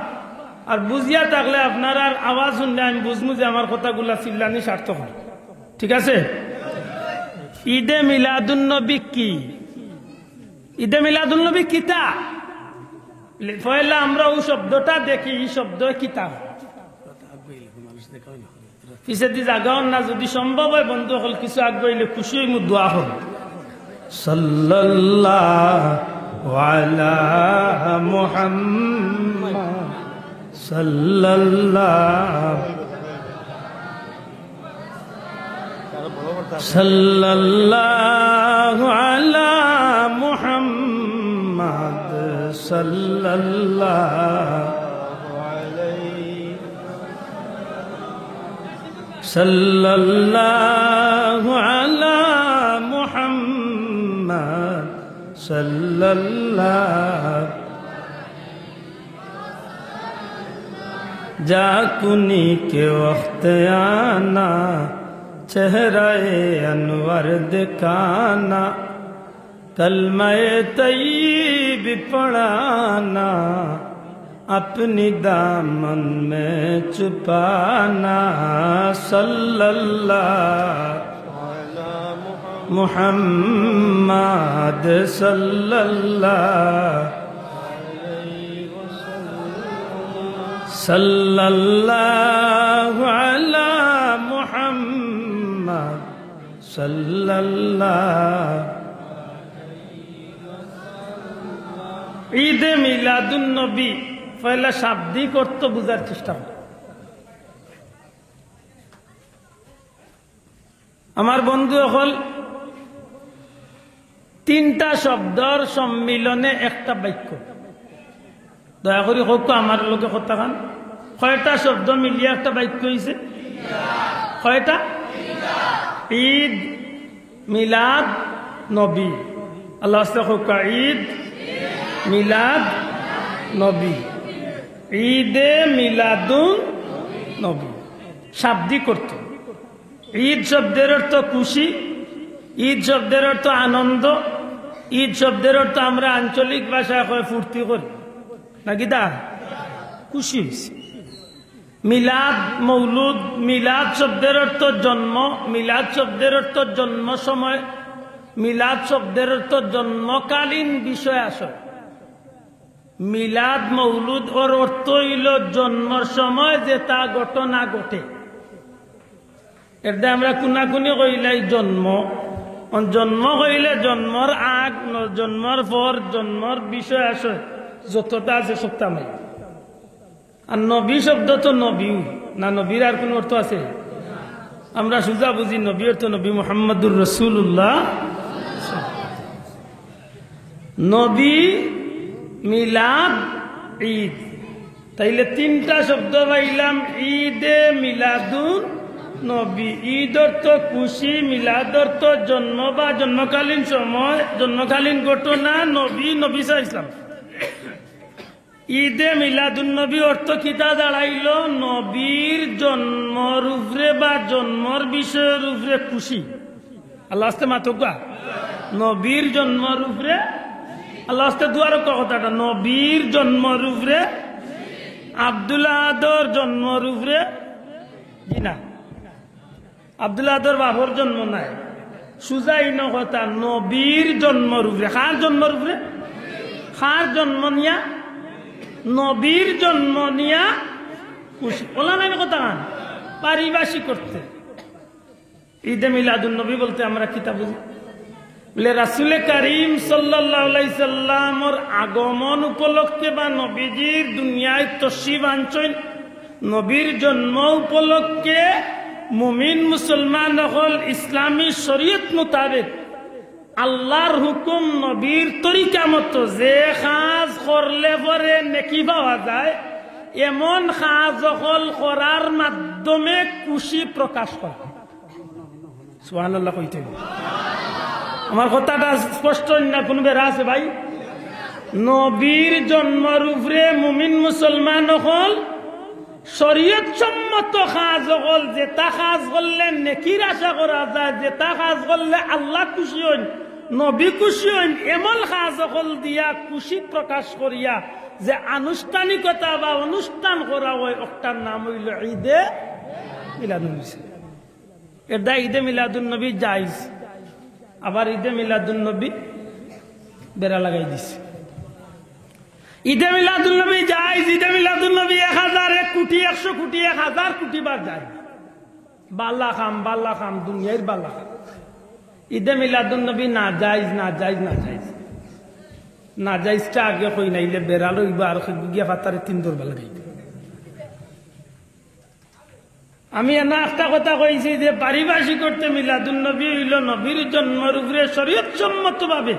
S1: আর বুঝিয়া থাকলে আপনারা আওয়াজ শুনলে আমি বুঝবো যে আমার কথাগুলা চিল্লানি সার্থক হয়। ঠিক আছে? ঈদে মিলাদুন নবী কি? ঈদে মিলাদুন নবী কিতা? পয়লা আমরা ও শব্দটা দেখি, এই শব্দ কিতাব পিছে দি জাগাও না। যদি সম্ভব হয় বন্ধু হল কিছু আগাইলে খুশি হই মু দোয়া হল। সাল্লাল্লাহু আলা মুহাম্মাদ সাল্লাল্লাহু আলা মুহাম্মাদ সাল্লাল্লাহু সাল্লাল্লাহু আলা মুহাম্মাদ সাল্লাল্লাহু जाकुनी के वक्त आना चेहराए अनवर दिखाना कलमाए तय्यब पढ़ाना अपनी दामन में छुपाना सल्लल्लाहु मुहम्मद सल्लल्लाहु अला मुहम्मद सल्लल्लाहु। ঈদে মিলাদুন নবী পয়লা শাব্দিক অর্থ বুঝার চেষ্টা করি। আমার বন্ধু হল তিনটা শব্দর সম্মিলনে একটা বাক্য। দয়া করি হোক আমার লোকে কথা খান, কয়টা শব্দ মিলিয়ে একটা বাক্য হয়েছে? কয়টা? ঈদ মিলাদ নবী। আল্লাহ হোক ঈদ মিলাদ নবী, ঈদে মিলাদুন নবী শাব্দিক অর্থ। ঈদ শব্দের অর্থ খুশি, ঈদ শব্দের অর্থ আনন্দ, ঈদ শব্দের অর্থ আমরা আঞ্চলিক ভাষায় কয় ফুর্তি করি নাকি দা খুশি হয়েছি। মিলাদ মৌলুদ, মিলাদ শব্দের অর্থ জন্ম, মিলাদ শব্দের অর্থ জন্ম সময়, মিলাদ শব্দের অর্থ জন্মকালীন বিষয় আসে। মিলাদ মৌলুদ ওর অর্থ হইল জন্মের সময় যে তা ঘটনা ঘটে। এটা আমরা কুনাকুনি কইলাই জন্ম, জন্ম হইলে জন্মর আগ জন্মর পর জন্মর বিষয় আছে যতটা আছে সবটা নাই। আর নবী শব্দ তো নবী না, নবীর আর কোন অর্থ আছে? আমরা সুজা বুঝি নবী অর্থ নবী মুহাম্মদুর রাসূলুল্লাহ। নবী, মিলাদ, ঈদ, তাইলে তিনটা শব্দ পাইলাম। ঈদে মিলাদুন নবী, ঈদ অর্থ খুশি, মিলাদ অর্থ জন্ম বা জন্মকালীন সময়, জন্মকালীন ঘটনা, নবী নবী ইসলাম। ঈদে মিলাদুন নবী অর্থ কিতা দাঁড়াইল? নবীর জন্মর উপরে বা জন্মর বিষয়ের উপরে খুশি। আল্লাহ আস্তে মাতকা নবীর জন্মর উপরে, আল্লাহ আস্তে দুয়ার কথাটা নবীর জন্মর উপরে, আব্দুল আদর জন্মর উপরে। জি না, আব্দুল আদর বাবর জন্ম নাই, সুজাই ন কথা নবীর জন্মর উপরে। কার জন্মর উপরে? কার জন্ম নিয়া? নবীর জন্ম নিয়া খুশি। বলা নাই কথা পারিভাষিক করতে। ঈদে মিলাদুন নবী বলতে আমরা কিতাব বুঝি বলে রাসূল করিম সাল্লাল্লাহু আলাইহি সাল্লামর আগমন উপলক্ষে বা নবীজির দুনিয়ায় তশরিফ আনছেন, নবীর জন্ম উপলক্ষে মুমিন মুসলমান হল ইসলামী শরীয়ত মোতাবেক আল্লাহর হুকুম নবীর তরিকা মতো যে কাজ করলে পরে নেকি পাওয়া যায়, এমন কাজ হল করার মাধ্যমে খুশি প্রকাশ করা। সুবহানাল্লাহ কইতে আমার কথাটা স্পষ্ট না? কোন বেড়া আছে ভাই? নবীর জন্মের উপরে মুমিন মুসলমান হল শরীয়ত সম্মত কাজ হল, যেটা কাজ করলে নেকির আশা করা যায়, যেটা কাজ করলে আল্লাহ খুশি হন, নবী খুশি হন, এমন কাজ হল দিয়া খুশি প্রকাশ করিয়া যে আনুষ্ঠানিকতা বা অনুষ্ঠান করা হয়, ওটার নাম হইল ঈদে মিলাদুন নবী। এটা ঈদে মিলাদুন নবী জায়েজ, আবার ঈদে মিলাদুন নবী বেড়া লাগাই দিছে। ঈদে মিলাদুন নবী জায়েজ, ঈদে মিলাদুন নবী 1000, 1 কোটি, 100 কোটি, 1000 কোটি বার যায়। বাল্লা খাম দুনিয়ার বাল্লা খাম। ঈদে মিলাদুন নবী না জায়েজ, না জায়েজ, না জায়েজ। না জায়েজটা আগে কই নাইলে বেড়া লইব আর গিয়া ফাতারে 3 দর বালা গাইতে। আমি একটা কথা কইছি যে পারিভাষিক করতে মিলাদুন নবী হইল নবীর জন্মের উপরে শরীয়ত সম্মত ভাবে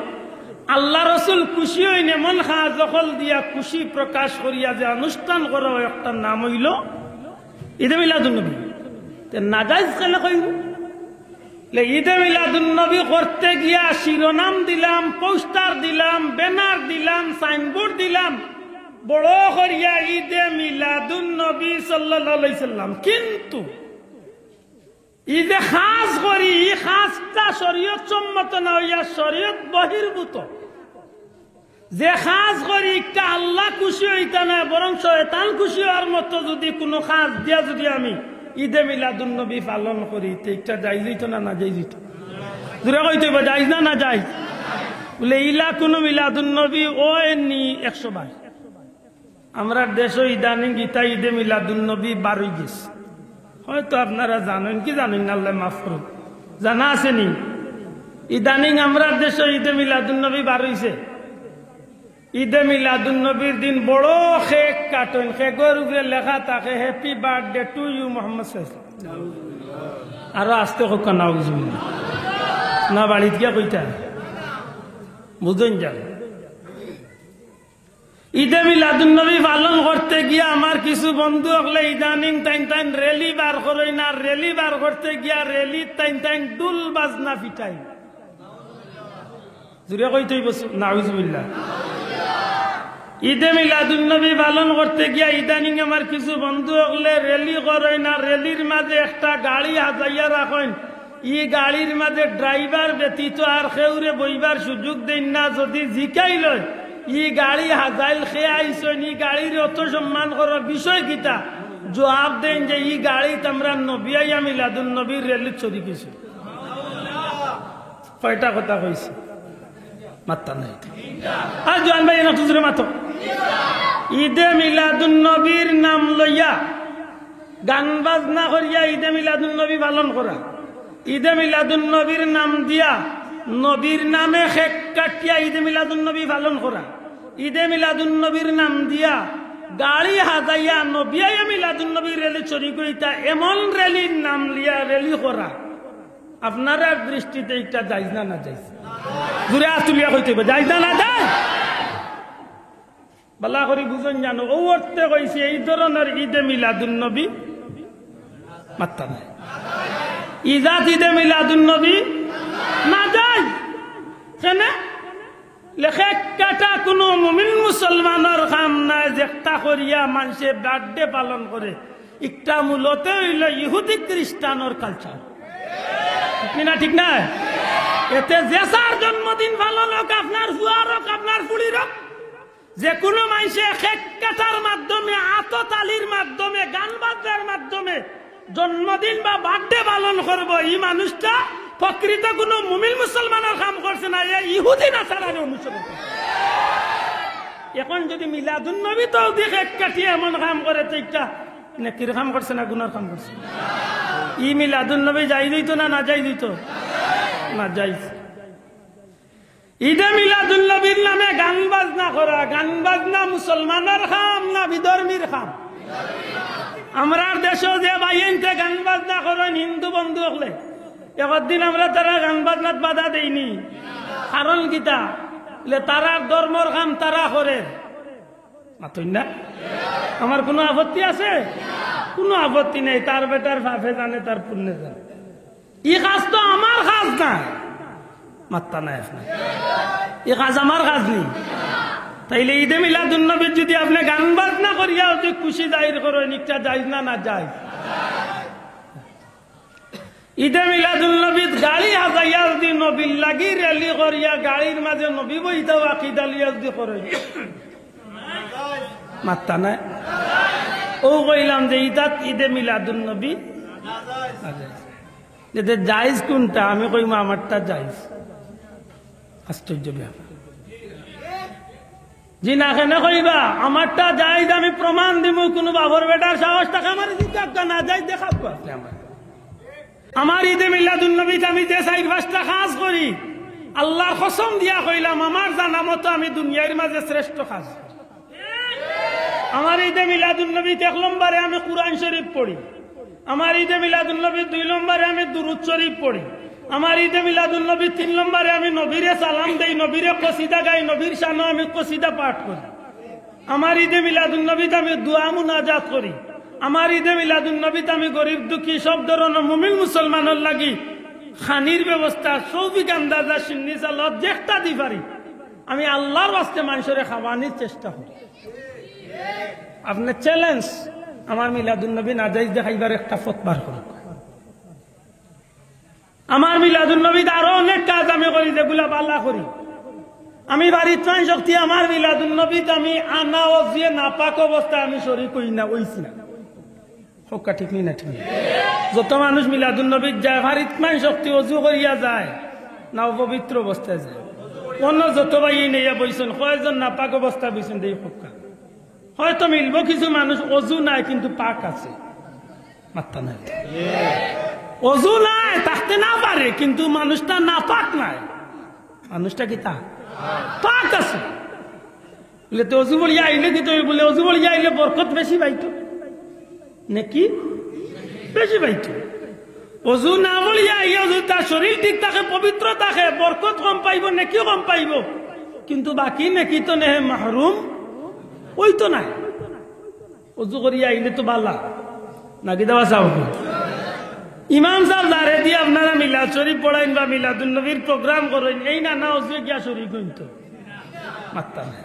S1: আল্লাহ রসুল খুশি হইন এমন কাজ দখল দিয়া খুশি প্রকাশ করিয়া যে অনুষ্ঠান করা হয়, একটা নাম হইল ঈদে মিলাদুন নবী। নাজাইজ কেন কইব? ঈদে মিলাদুন নবী করতে গিয়া শিরোনাম দিলাম, পোস্টার দিলাম, ব্যানার দিলাম, সাইনবোর্ড দিলাম, বড় করিয়া ঈদে মিলাদুন নবী সাল্লাল্লাহু আলাইহি সাল্লাম, কিন্তু ঈদে খাস করি খাসটা শরীয়ত সম্মত না হইয়া শরীয়ত বহির্ভূত। যে খাস করি একটা আল্লাহ খুশি হইতা না, বরং শয়তান খুশি হওয়ার মতো যদি কোনো খাস দিয়া যদি আমি ঈদে মিলাদুন নবী পালন করি, এটা যাইজ হইতো না? না যাইজ হইতো? দূরে কইতে যাইজ না? না যাইজ? বলে ইলা কোনো মিলাদুন নবী ও এমনি 100 বার। আমরা দেশে ইদানিং গীতা ঈদে মিলাদুন নবী 12 গেছে। হয়তো আপনারা জানেন কি জানেন না, আল্লাহ মাফ করুন, জানা আসেনি? ইদানিং আমরা দেশে ঈদে মিলাদুন নবী 12 হইছে। ঈদে মিলাদুন নবীর দিন বড় কেক কাটেন, কেকের উপরে লেখা থাকে happy birthday to you Muhammad সাল্লাল্লাহু। আরো আসতে হোক নাউজুবিল্লাহ না, বাড়িতে গিয়া কইতা বুঝেন যান। ঈদে মিলাদুন নবী পালন করতে গিয়া আমার কিছু বন্ধু হলে ইদানিং তাইন রেলি বার করে না, রেলি বার করতে গিয়া রেলি তাইন দুল বাজনা পিটাই। জুড়ে কইতেই বসু নাউজুবিল্লাহ। ঈদে মিলাদুন নবী পালন করতে গিয়া ইদানিং আমার কিছু বন্ধু হলে রেলি করে না, রেলির মাঝে একটা গাড়ি হাজাইয়া রাখেন, ই গাড়ির মাঝে ড্রাইভার ব্যতীত আর কেউরে বইবার সুযোগ দেন না। যদি জিকাই লয় ই গাড়ি হাজাইল খেয়ে আইসন, ই গাড়ির অত সম্মান করার বিষয় কিতা? জবাব দেন যে ই গাড়িতে আমরা নবী আইয়া মিলাদুন নবীর রেলির ছড়ি কিছু। কয়টা কথা কইছে? মাত্তা নাই। আর জোয়ান ভাই না তুজরে মাতো। ঈদে মিলাদুন নবীর নাম লইয়া গান বাজনা করিয়া ঈদে মিলাদুন নবী পালন করা, ঈদে মিলাদুন নবীর নাম দিয়া নবীর নামে খেক কাটিয়া ঈদে মিলাদুন নবী পালন করা, ঈদে মিলাদুন নবীর নাম দিয়া গাড়ি হাজাইয়া নবী মিলাদুন নবী রেলি চুরি করিতা, এমন রেলির নাম লিয়া রেলি করা আপনার দৃষ্টিতে এটা যাইজ না যাইজ? ঘুরে তুলিয়া কইতে যাইজ না যায়? বালা করে বুঝুন জানো, ও অর্থে কইছে এই ধরনের ঈদে মিলাদুন নবী মাত্তা নাই। ইজাত ঈদে মিলাদুন নবী না যায় কেন? লেখে কাটা কোনো মুমিন মুসলমানের কাম নাই যেটা করিয়া মানুষে বার্থডে পালন করে। একটা মূলত হইল ইহুদি খ্রিস্টানের কালচার, ঠিক না? এতে যে সার জন্মদিন পালন হোক, আপনার হুয়ার হোক, আপনার ফুলির হোক, যে কোনো মানুষে খেক কাটার মাধ্যমে, আততালির মাধ্যমে, গান বাজনার মাধ্যমে জন্মদিন বা বার্থডে পালন করবো, এই মানুষটা প্রকৃত কোন মুমিন মুসলমানের কাম করছে না, ইহুদি নাসারার অনুসরণ করছে। এখন যদি মিলাদুন নবী তো খেক কাটিয়ে এমন কাম করে, তো একটা নেকির কাম করছে না গুনার কাম করছে? ই মিলাদুন নবী যাই দিত না না যাই দিত? না যাইছে। ঈদে মিলাদুন নবীর নামে গান বাজনা করা, গান বাজনা মুসলমানের খাম না বিধর্মীর খাম? আমরা দেশে যে বাইনতে গান বাজনা করেন হিন্দু বন্ধু হলে, একদিন আমরা তারা গান বাজনাত বাধা দেইনি। কারণ কিতা? তারা ধর্মর কাম তারা করে, না? আমার কোনো আপত্তি আছে? কোনো আপত্তি নেই। তার বেটার ভাবে জানে, তার পুণ্যে জানে। ই কাজ তো আমার কাজ না, মাত্তা নাই আপনার। এই কাজ আমার কাজ নেই। তাইলে ঈদে মিলাদুন নবীর যদি আপনি গান বাজনা করিয়া যদি খুশি জাহির করেন, একটা যাইজ না না যায়? ঈদে মিলাদুন নবীর গাড়ি হাজাইয়া যদি নবীর লাগি রেলি করিয়া গাড়ির মাঝে নবী বইতাও আকিদা লিয়া যদি করে, মাত্তা নাই? ও কইলাম যে ঈদাত ঈদে মিলাদুন নবী যেতে জায়েজ কোনটা? আমি কইম আমারটা জায়েজ। আশ্চর্য ব্যাপার। জি না কেন কইবা আমারটা জায়েজ? আমি প্রমাণ দিব। কোন বাবর বেটার সাহস থাকে আমার জিজ্ঞাসা না যাই দেখাবো আপনি আমার ঈদে মিলাদুন নবীতে আমি যে 4-5টা কাজ করি, আল্লাহর কসম দিয়া কইলাম আমার জানা মতো আমি দুনিয়ার মাঝে শ্রেষ্ঠ কাজ। আমার ঈদে মিলাদুন নবীতে 1 নম্বরে আমি কুরআন শরীফ পড়ি। আমার ঈদে মিলাদুন নবী 2 নম্বরে আমি দুরূদ শরীফ পড়ি। আমার ঈদে মিলাদুন নবী 3 নম্বরে আমি নবীরে সালাম দেই, নবীরে কসিদা গাই, নবীর শানে আমি কসিদা পাঠ করি। আমার ঈদে মিলাদুন নবীতে আমি দোয়া মুনাজাত করি। আমার ঈদে মিলাদুন নবীতে আমি গরিব দুঃখী সব ধরনের মুমিন মুসলমানের লাগি খানির ব্যবস্থা সৌভিক আন্দাজা সুন্নি সালাত যেটা দি পারি আমি আল্লাহর ওয়াস্তে মানুষের খাওয়ানোর চেষ্টা করি। আপনার চ্যালেঞ্জ, আমার মিলাদুন নবী নাজাইজ দেখাইবার একটা ফতবার করুন। আমার মিলাদুন নবীতে আরো অনেক কাজ আমি করি যেগুলা বাল্লা করি। আমি বাড়ির ত্রাণ শক্তি আমার মিলাদুন নবীতে আমি আনা ও যে নাপাক অবস্থায় আমি শরীক হই না, ওইছি না। হকা ঠিক না? ঠিক। যত মানুষ মিলাদুন নবীত যায় বাড়ির ত্রাণ শক্তি অজু করিয়া যায় না পবিত্র অবস্থায় যায়। অন্য যত ভাই নেইয়া বইছেন, কয়েকজন নাপাক অবস্থায় বইছেন দেই হকা। হয়তো মিলব কিছু মানুষ অজু নাই কিন্তু পাক আছে, মাত্তা নাই। অজু নাই থাকতে না পারে কিন্তু মানুষটা না পাক নাই। মানুষটা কি তা পাক আছে? অজু বলিয়া আইলে কি তুমি বলে অজু বলিয়া আইলে বরকত বেশি পাইতো নাকি? বেশি পাইতো। অজু না বলিয়া আইয়া যদি তার শরীর ঠিক থাকে, পবিত্র থাকে, বরকত কম পাইব, নেকিও কম পাইব, কিন্তু বাকি নেকি তো নেহে মাহরুম ওই তো নাই। অজু করিয়া আইলে তো বালা নাকি দেওয়া চাও? ইমাম সাহেব দাঁড়ে দিয়ে আপনারা মিলাদ শরীফ পড়াইন বা মিলাদুন নবীর প্রোগ্রাম করেন, এই না না অজু গিয়া শরীফ হইন তো মাত্তা নাই।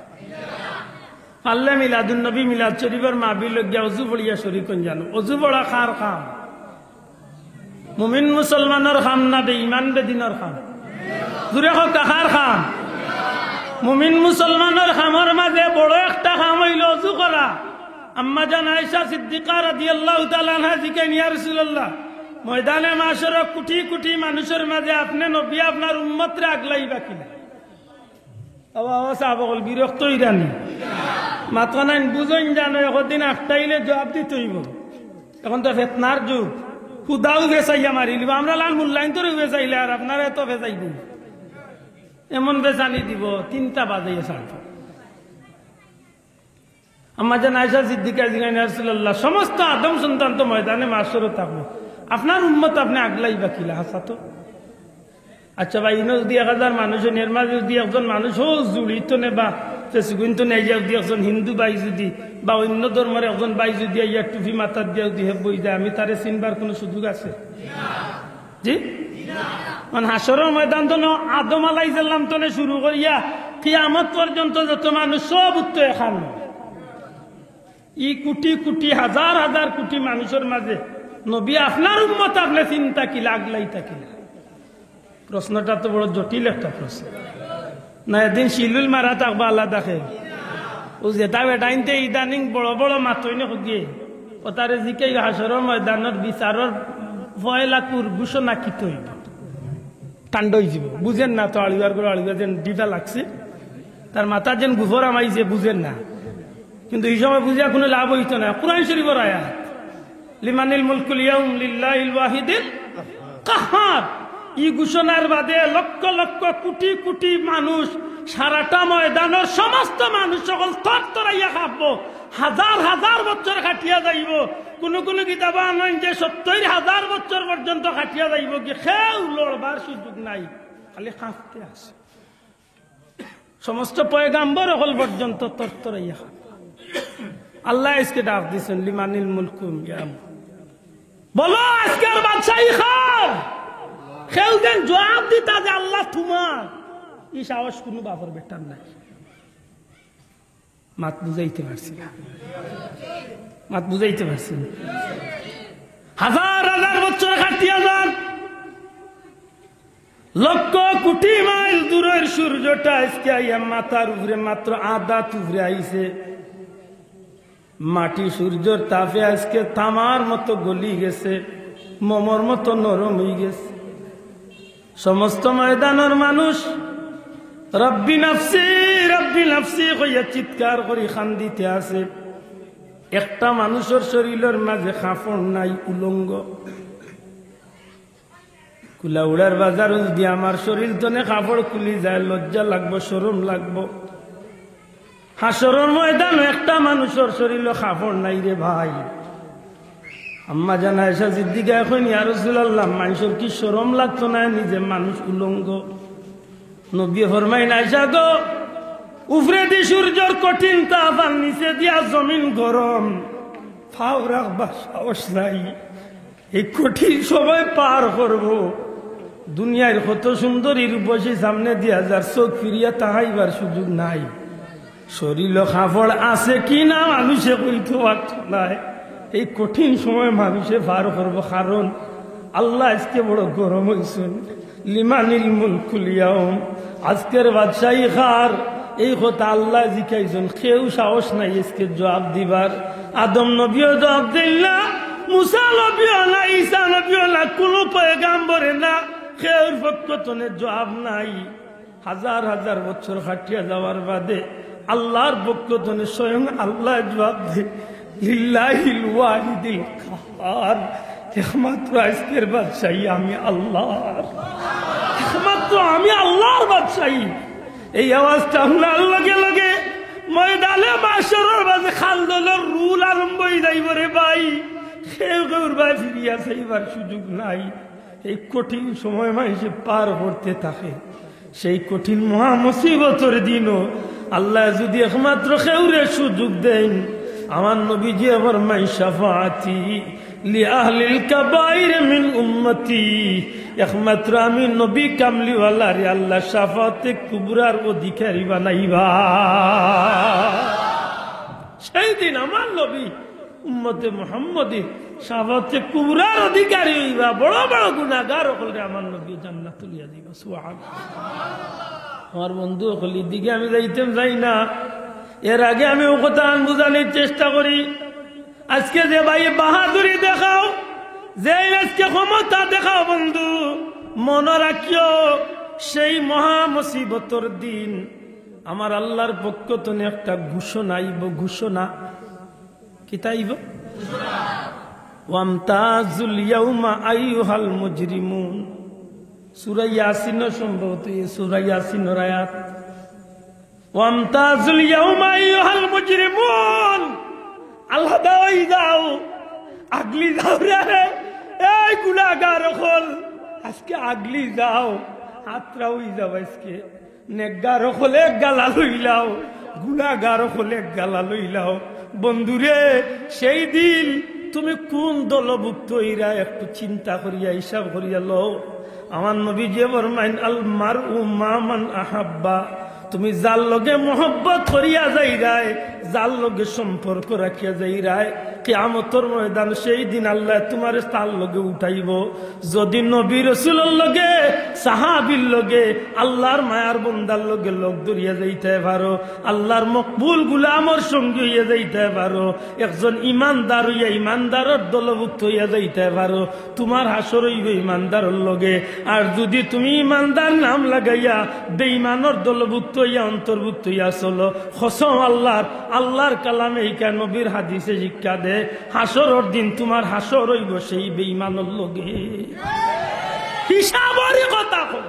S1: পারলে মিলাদুন নবী মিলাদ শরীফের মাহফিল গিয়া অজু পড়িয়া শরীফ হইন। জানো অজু পড়া কার কাম? মুমিন মুসলমানের খাম না বেঈমান বেদিনের খাম? জুড়ে হোক কার খাম? মুমিন মুসলমানের খামের মাঝে বড় একটা খাম হইল অজু করা। আম্মা জান আয়েশা সিদ্দিকা রাদিয়াল্লাহু তাআলা আনহা জিজ্ঞেস ইয়া রাসূলুল্লাহ, ময়দানে মাশরে কোটি কোটি মানুষের মাঝে আপনি নবী আপনার উম্মতরে আগলাইবা কিনা? সাহাবাগণ বিরক্ত হইরানি মাত্র নাই বুঝইন জানো একদিন আটটাইলে জবাব দিতে হইব। এখন তো ফেতনার যুগ, খুদাও ভেসাইয়া মারি লিব। আমরা লাল মূল্যায়ন তো ভেসাইলে আর আপনারা এত ভেসাইব এমন বেচানি দিব 3টা বাজে ছাড়ব। আম্মা জান আয়েশা সিদ্দিকা জিজ্ঞাসা রাসূলুল্লাহ, সমস্ত আদম সন্তান তো ময়দানে মাশরে থাকবো, আপনার উম্মত আপনি আগলাই বা কিলা হাসা তো? আচ্ছা ভাই, ইনো যদি 1000 মানুষ এর মাঝে যদি একজন মানুষ জুড়িত নে বা কিন্তু নেই যদি একজন হিন্দু ভাই যদি বা অন্য ধর্মের একজন ভাই যদি ইয়ার টুপি মাথার দিয়ে যদি বই যায়, আমি তারে চিনবার কোনো সুযোগ আছে? জি, মানে হাসরের ময়দান তো আদম আলাইহিস সালাম তো শুরু করিয়া কিয়ামত পর্যন্ত যত মানুষ সব উত্তর এখান, ই কোটি কোটি হাজার হাজার কোটি মানুষের মাঝে নবী আপনার উম্মত আপনি চিন্তা কিলা আগলাই থাকিলা? প্রশ্নটা তো বড় জটিল একটা প্রশ্ন না। এদিন শিলুল মারা থাকবা আল্লাহ দেখে ও যেটা বেটাইনতে ইদানিং বড় বড় মাতই না গিয়ে ও তারে জিকে হাসরের ময়দানের বিচারের ফয়লাকুর ঘোষণা কি তৈব কাণ্ড হয়েছিল বুঝেন না তো? আলিবার করে আলিবার যেন ডিটা লাগছে, তার মাথা যেন গুফর আমাইছে, বুঝেন না। কিন্তু এই সময় বুঝিয়া কোনো লাভ হইত না। কুরআন শরীফের আয়াত, লিমানিল মুলকুল ইয়াউম লিল্লাহিল ওয়াহিদিল কাহ্হার, এই ঘোষণার বাদে লক্ষ লক্ষ কোটি কোটি মানুষ, সারাটা ময়দানের সমস্ত মানুষ সকল তরতরাইয়া খাবো, হাজার হাজার বছর খাটিয়া যাইব। কোন কোন কিতাব আনেন যে 70,000 বছর পর্যন্ত খাটিয়া যাইব, কি খেউ লড়বার সুযোগ নাই, খালি কাঁপতে আছে। সমস্ত পয়গাম্বর হল পর্যন্ত তরতরাইয়া খাব। আল্লাহ আজকে ডাক দিচ্ছেন, লিমানিল মুলকুল ইয়াউম, বলো আজকের বাদশাহী খার। কেউ যেন জবাব দিতা যে আল্লাহ তোমার, এই সাহস কোনো বাপর বেটার নাই। মাত বুঝাইতে পারছি না, মাত বুঝাইতে পারছি না। হাজার হাজার বছর খাটিয়া যান, লক্ষ কোটি মাইল দূরের সূর্যটা আজকে আইয়া মাথার উপরে মাত্র আধা তুফরে আইছে। মাটি সূর্যর তাপে আজকে তামার মতো গলি গেছে, মোমর মতো নরম হয়ে গেছে। সমস্ত ময়দানের মানুষ রব্বি নাফসি কইয়া চিৎকার করে খান্দিতে আছে। একটা মানুষের শরীরের মাঝে কাপড় নাই, উলঙ্গ। কুলাউড়ার বাজার যদি আমার শরীর তনে কাপড় খুলি যায়, লজ্জা লাগবো, শরম লাগবো। হাসরের ময়দান একটা মানুষের শরীরে কাপড় নাই রে ভাই। আম্মা জান আয়েশা সিদ্দিকা এখন ইয়া রাসূলুল্লাহ, মানুষের কি শরম লাগতো না নিজে মানুষ উলঙ্গ? নবী ফরমাইন, আয়েশা গো, উপরে দি সূর্যের কঠিন তাপ আর নিচে দিয়া জমিন গরম, ফাও রাখবার সাহস নাই। এই কঠিন সময় পার করব, দুনিয়ার কত সুন্দরী রূপসী সামনে দিয়া যার চোখ ফিরিয়া তাহাইবার সুযোগ নাই। শরীর কাপড় আছে কি না মানুষে কইতে পারত নাই। এই কঠিন সময় মানুষে পার করবো, কারণ আল্লাহ আজকে বড় গরম হয়েছেন। লিমানিল মুলকুল ইয়াউম, আজকের বাদশাহী খার, এই কথা আল্লাহ জিকাইছেন। কেউ সাহস নাই আজকে জবাব দিবার। আদম নবীও জবাব দিল না, মুসা নবীও না, ঈসা নবীও না, কোনো পয়গাম্বরে না, কেউর পক্ষ তনে জবাব নাই। হাজার হাজার বছর খাটিয়া যাওয়ার বাদে আল্লাহর পক্ষ তনে স্বয়ং আল্লাহ জবাব দেয়, লিল্লাহিল ওয়াহিদিল কাহ্হার, একমাত্র আজকের বাদশাহী আমি আল্লাহর, একমাত্র আমি আল্লাহর বাদশাহী। এই আওয়াজটা শোনার লগে লগে ময়দানে মাশরের মাঝে খালদলের রুল আরম্ভ হয়ে যাইব রে ভাই। কেউ কেউর ভাই ফিরিয়া যাইবার সুযোগ নাই। এই কঠিন সময় মানুষে পার করতে থাকে। সেই কঠিন মহা মুসিবতের দিনও আল্লাহ যদি একমাত্র কেউরে সুযোগ দেন, আমার নবীজি ফরমায়, শাফাআতি লিআহলিল কাবাইর মিন উম্মতি, একমাত্র আমি নবী কামলিওয়ালা রে আল্লাহ শাফাতে কুবরার অধিকারী বানাইবা। সেই দিন আমার নবী উম্মতে মুহাম্মদী শাফাতে কুবরার অধিকারী হইবা। বড় বড় গুনাহগার হলে আমার নবী জান্নাত তুলিয়া দিবা। সুবহানাল্লাহ। আমার বন্ধু হলি দিকে আমি যাইতেম যাই না, এর আগে আমি ও কথা বুঝানোর চেষ্টা করি। আজকে যে ভাই বাহাদুরি দেখাও, যে আজকে ক্ষমতা দেখাও, বন্ধু মনে রাখিও, সেই মহা মুসিবতর দিন আমার আল্লাহর পক্ষ থেকে একটা ঘোষণা আইব। ঘোষণা কি তাইব? ওয়ামতাজুল ইয়াউমা আইয়ুহাল মুজরিমুন, সূরা ইয়াসিন সম্ভবত এই সূরা ইয়াসিনের আয়াত ওয়ামতাজুল ইয়াউমা আইয়ুহাল মুজরিমুন আল্লাহ দাওয়াই দাও আগলি যাও রে এই গুনাহগার হল আজকে আগলি যাও হাতরা হই যাও আজকে নেকগার হলে গালা লইলাও গুনাহগার হলে গালা লইলাও বন্ধুরে সেই দিন তুমি কোন দলভুক্ত হইরা একটু চিন্তা করিয়া হিসাব করিয়া লও আমার নবী যে ফরমাইন আল মারউ মা মান আহাব্বা তুমি যার লগে মোহব্বত করিয়া যাইরায় যার লগে সম্পর্ক রাখিয়া যাইরায় কিয়ামতের ময়দান সেই দিন আল্লাহ তোমার তার লগে উঠাইব যদি নবী রাসূলের লগে সাহাবীর লগে আল্লাহর মায়ার বান্দার লগে লোক ধরিয়া যাইতে পারো আল্লাহর মকবুল গোলামের সঙ্গে হইয়া যাইতে পারো একজন ইমানদার হইয়া ইমানদারের দলভুক্ত হইয়া যাইতে পারো তোমার হাসর হইবে ইমানদারের লগে আর যদি তুমি ইমানদার নাম লাগাইয়া বেঈমানের দলভুক্ত হইয়া অন্তর্ভুক্ত হইয়া চলো কসম আল্লাহর কালামে এইকা নবীর হাদিসে শিক্ষা দে হাসরের দিন তোমার হাসর হইব সেই বেঈমানের লগে হিসাবরি কথা কই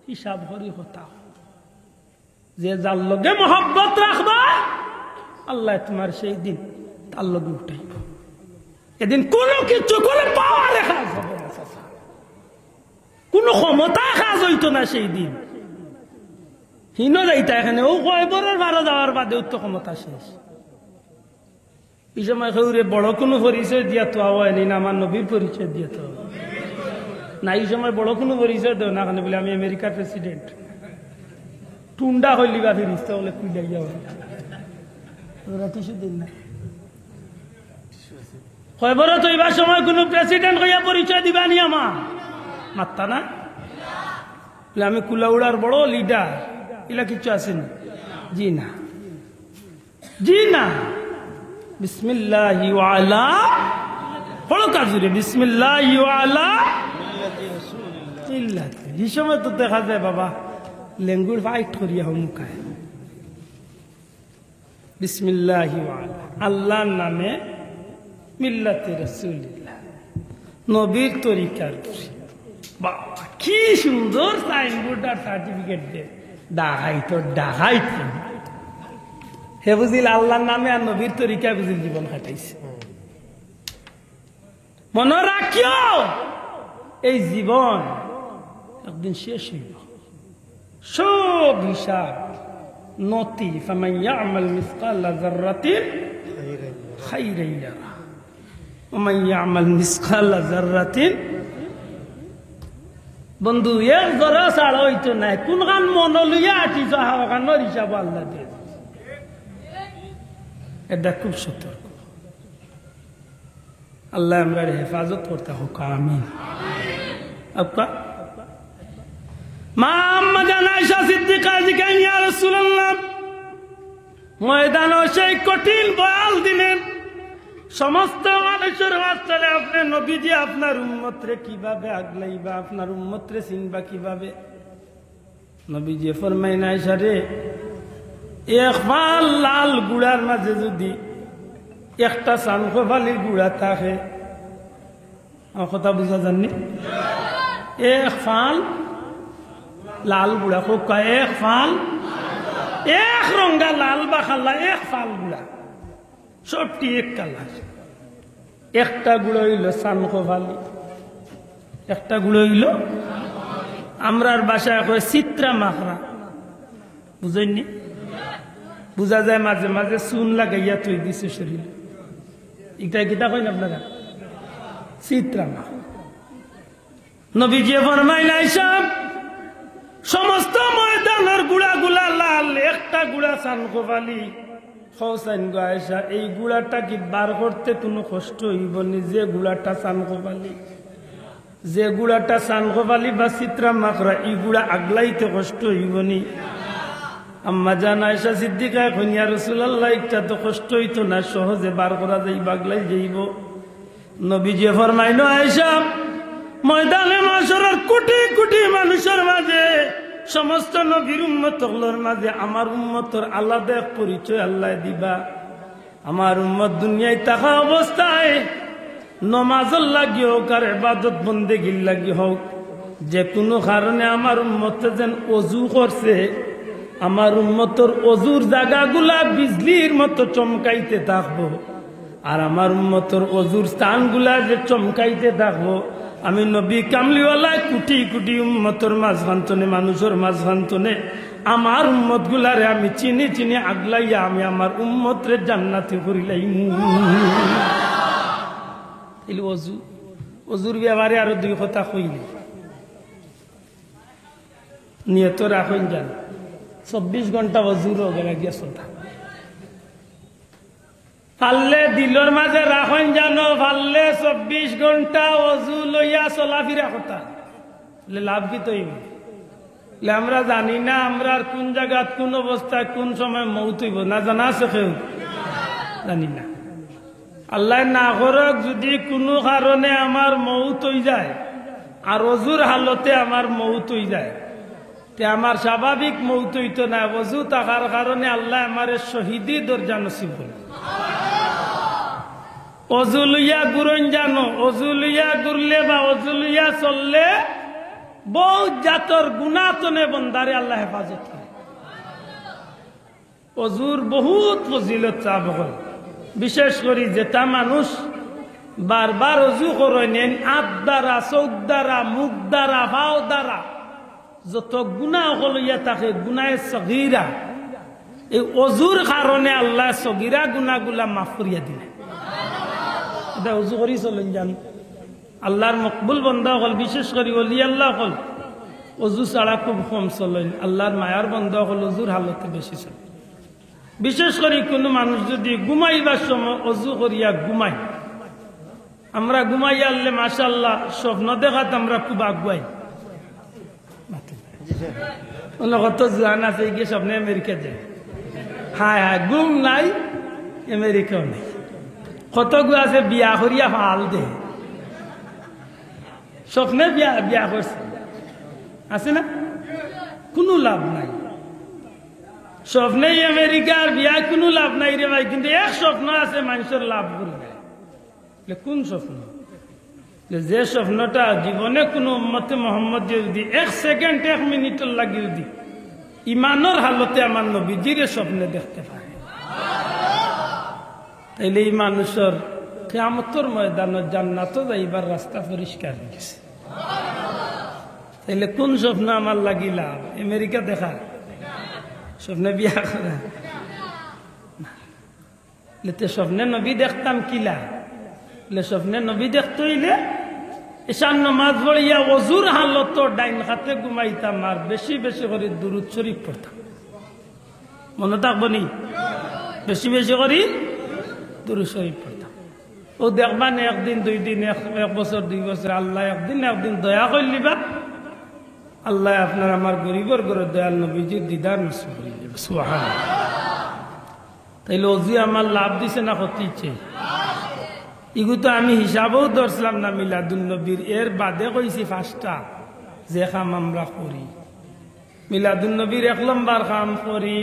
S1: হিসাবরি কথা যে যার লগে মহব্বত রাখবা আল্লাহ তোমার সেই দিন তার লগে উঠাইব এদিন কোনো কিছু করে পাওয়া রেখা যাবে না কোনো ক্ষমতা কাজ হইতো না সেই দিন হিনো যাইতা এখানে ও কয়বরের 12 যাওয়ার বাদে উত্তর ক্ষমতা শেষ এই সময় কেউরে বড় কোনো পরিচয় দিয়া তো হয়নি না আমার নবীর পরিচয় দিয়ে তো না এই সময় বড় কোনো পরিচয় দেও না কেন বলে আমি আমেরিকার প্রেসিডেন্ট টুন্ডা হইলি বা ফিরিস্তা বলে কুইলাইয়া ওরা কিছু দিন না কয়বর তো এবার সময় কোনো প্রেসিডেন্ট হইয়া পরিচয় দিবানি আমার মাত্তা না আমি কুলাউড়ার বড় লিডার এলা কিছু আছে না জি না জি না বিসমিল্লাহি ওয়া আলা বড় কাজুরে বিসমিল্লাহি ওয়া আলা মিল্লাতি এই সময় তো দেখা যায় বাবা লেঙ্গুর ফাইট করিয়া মুখায় বিসমিল্লাহি ওয়া আলা আল্লাহর নামে মিল্লাতে রাসূলিল্লাহ নবীর তরিকার বাবা কি সুন্দর সাইনবোর্ড আর সার্টিফিকেট দে ডাকাইত হে বুঝিল আল্লাহর নামে আর নবীর তরিকা বুঝিল জীবন কাটাইছে মনে রাখিও এই জীবন একদিন শেষ হইব সব হিসাব নতি ফামান ইয়ামাল মিসকালা যাররাতিন খাইরান ইয়ারা ওয়া মান ইয়ামাল মিসকালা যাররাতিন বন্ধু এক জরা ছাড়া হইতো নাই কোন গান মন লইয়া আটিছ হাওয়ার হিসাব আল্লাহ দিয়ে এটা খুব সতর্ক আল্লাহ আমরা হেফাজত করতে হোক আমিন আপকা মা আম্মা জান আয়েশা সিদ্দিকা জিজ্ঞাসা ইয়া রাসূলুল্লাহ ময়দানে সেই কঠিন বয়াল দিলেন সমস্ত মানুষের মাঝখানে আপনি নবীজি আপনার উম্মতরে কিভাবে আগলাইবা আপনার উম্মতরে চিনবা কিভাবে নবীজি ফরমাইন আয়েশা রে এক ফাল লাল গুড়ার মাঝে যদি একটা সানখোফালির গুড়া থাকে আমার কথা বুঝা যাননি এক ফাল লাল গুড়া খুব কয় এক ফাল এক রঙা লাল বা খাল্লা এক ফাল গুড়া সবটি এক কালার একটা গুঁড়ো হইল সানখোফালি একটা গুঁড়ো হইল আমরার বাসায় কয় চিত্রা মাখরা বুঝেননি বুঝা যায় মাঝে মাঝে চুন লাগাইয়া তুই দিছে শরীর এটা কিতা কইন আপনারা চিত্রা মাখ নবীজি ফরমাইলেন আয়েশা সমস্ত ময়দানের গুড়াগুলা লাল একটা গুড়া সানখোফালি খৌসাইন গো আয়েশা এই গুড়াটা কি বার করতে কোনো কষ্ট হইব নি যে গুড়াটা সানখোফালি যে গুড়াটা সানখোফালি বা চিত্রা মাখরা এই গুড়া আগলাইতে কষ্ট হইব নি আম্মা জান আয়েশা সিদ্দিকা কইন ইয়া রাসূলুল্লাহ এটা তো কষ্ট হইতো না সহজে বার করা যাই বাগলাই যাইব নবীজি ফরমাইলো আয়েশা ময়দানে মাশরার কোটি কোটি মানুষের মাঝে সমস্ত নবীর উম্মতগুলোর মাঝে আমার উম্মতর আলাদা এক পরিচয় আল্লাহ দিবা আমার উম্মত দুনিয়ায় থাকা অবস্থায় নমাজের লাগি হোক আর ইবাদত বন্দেগীর লাগি হোক যে কোনো কারণে আমার উম্মতে যেন অজু করছে, আমার উম্মতর অজুর জায়গাগুলা বিজলির মতো চমকাইতে থাকবো, আর আমার উম্মতর অজুর স্থানগুলা যে চমকাইতে থাকবো। আমি নবী কামলিওয়ালা কোটি কোটি উম্মতর মাঝখান্তনে, মানুষের মাঝখান্তনে আমার উম্মত গুলারে আমি চিনি চিনি আগলাইয়া আমি আমার উম্মতরে জান্নাতে করিলাম। অজু, অজুর ব্যাপারে আরো দুই কথা কইলি নিয়ত রাখুন যান। 24 ঘন্টা অজুর গেলা গিয়া চলতা পারলে দিলর মাঝে রাখুন জানো, পারলে 24 ঘন্টা অজু লইয়া চলাফিরা কথা লাভ কি তৈব। আমরা জানি না আমরা কোন জায়গাত কোন অবস্থায় কোন সময় মৌত হইব, না জানা আছে কেউ জানি না। আল্লাহ না করক যদি কোনো কারণে আমার মৌত হয়ে যায় আর অজুর হালতে আমার মৌত হয়ে যায়, তে আমার স্বাভাবিক মৌত হইতো না, অজু থাকার কারণে আল্লাহ আমার শহীদি দরজা নসিব করে। অজু লইয়া গুরন জানো, অজু লইয়া ঘুরলে বা অজু লইয়া চললে বহুত জাতর গুণাতনে বন্দারে আল্লাহ হেফাজত করে। অজুর বহুত ফজিলত চাব হয়, বিশেষ করে যেটা মানুষ বারবার অজু করেন, আট দ্বারা, চোখ দ্বারা, মুখ দ্বারা, ভাও দ্বারা যত গুণা হইয়া থাকে, গুনায় সগীরা, এই অজুর কারণে আল্লাহ সগীরা গুনাগুলা মাফ করিয়া দিলেন। এটা অজু করি চলেন যান। আল্লাহর মকবুল বন্দা হল, বিশেষ করে ওলি আল্লাহ হল অজু ছাড়া খুব কম চলেন। আল্লাহর মায়ার বন্দা হল অজুর হালতে বেশি চলে। বিশেষ করে কোনো মানুষ যদি ঘুমাইবার সময় অজু করিয়া ঘুমাই, আমরা ঘুমাই আনলে মাশাআল্লাহ স্বপ্ন দেখাত আমরা খুব আগুয়াই। কত জান আছে গিয়ে স্বপ্নে আমেরিকা যায়, হায় হায় ঘুম নাই, আমেরিকাও নেই। কত গু আছে বিয়া করিয়া ভাল দে, স্বপ্নে বিয়া করছে, আছে না? কোনো লাভ নাই স্বপ্নে আমেরিকার বিয়া, কোনো লাভ নাই রে ভাই। কিন্তু এক স্বপ্ন আছে মানুষের লাভ করবে। কোন স্বপ্ন? যে স্বপ্নটা জীবনে কোনো উম্মতে মোহাম্মদ যদি 1 সেকেন্ড 1 মিনিটের লাগে যদি ইমানের হালতে আমার নবীজির স্বপ্নে দেখতে পারে, তাইলে এই মানুষের কিয়ামতের ময়দানে জান্নাতে যাইবার রাস্তা পরিষ্কার হয়ে গেছে। তাইলে কোন স্বপ্ন আমার লাগিলা? আমেরিকা দেখা, স্বপ্নে বিয়া করা, স্বপ্নে নবী দেখতাম কিলা? স্বপ্নে নবী দেখতে হইলে ঈশান নামাজ পড়িয়া অজুর হালত ডাইন হাতে ঘুমাইতাম আর বেশি বেশি করে দুরূদ শরীফ পড়তাম। মনে থাকবো নি? বেশি বেশি করে দুরূদ শরীফ পড়তাম। ও দেখবান একদিন 2 দিন, 1 বছর 2 বছর আল্লাহ একদিন দয়া করলিবা, আল্লাহ আপনার আমার গরিবর ঘরে দয়াল নবীজির দিদার নসিব করে দেবে। সুবহানাল্লাহ। তাইলে অজু আমার লাভ দিছে না ক্ষতি ইচ্ছে? ইগু তো আমি হিসাবেও ধরছিলাম না মিলাদুন নবীর। এর বাদে কইছি 5টা যে কাম আমরা করি। মিলাদুন নবীর 1 নম্বর কাম করি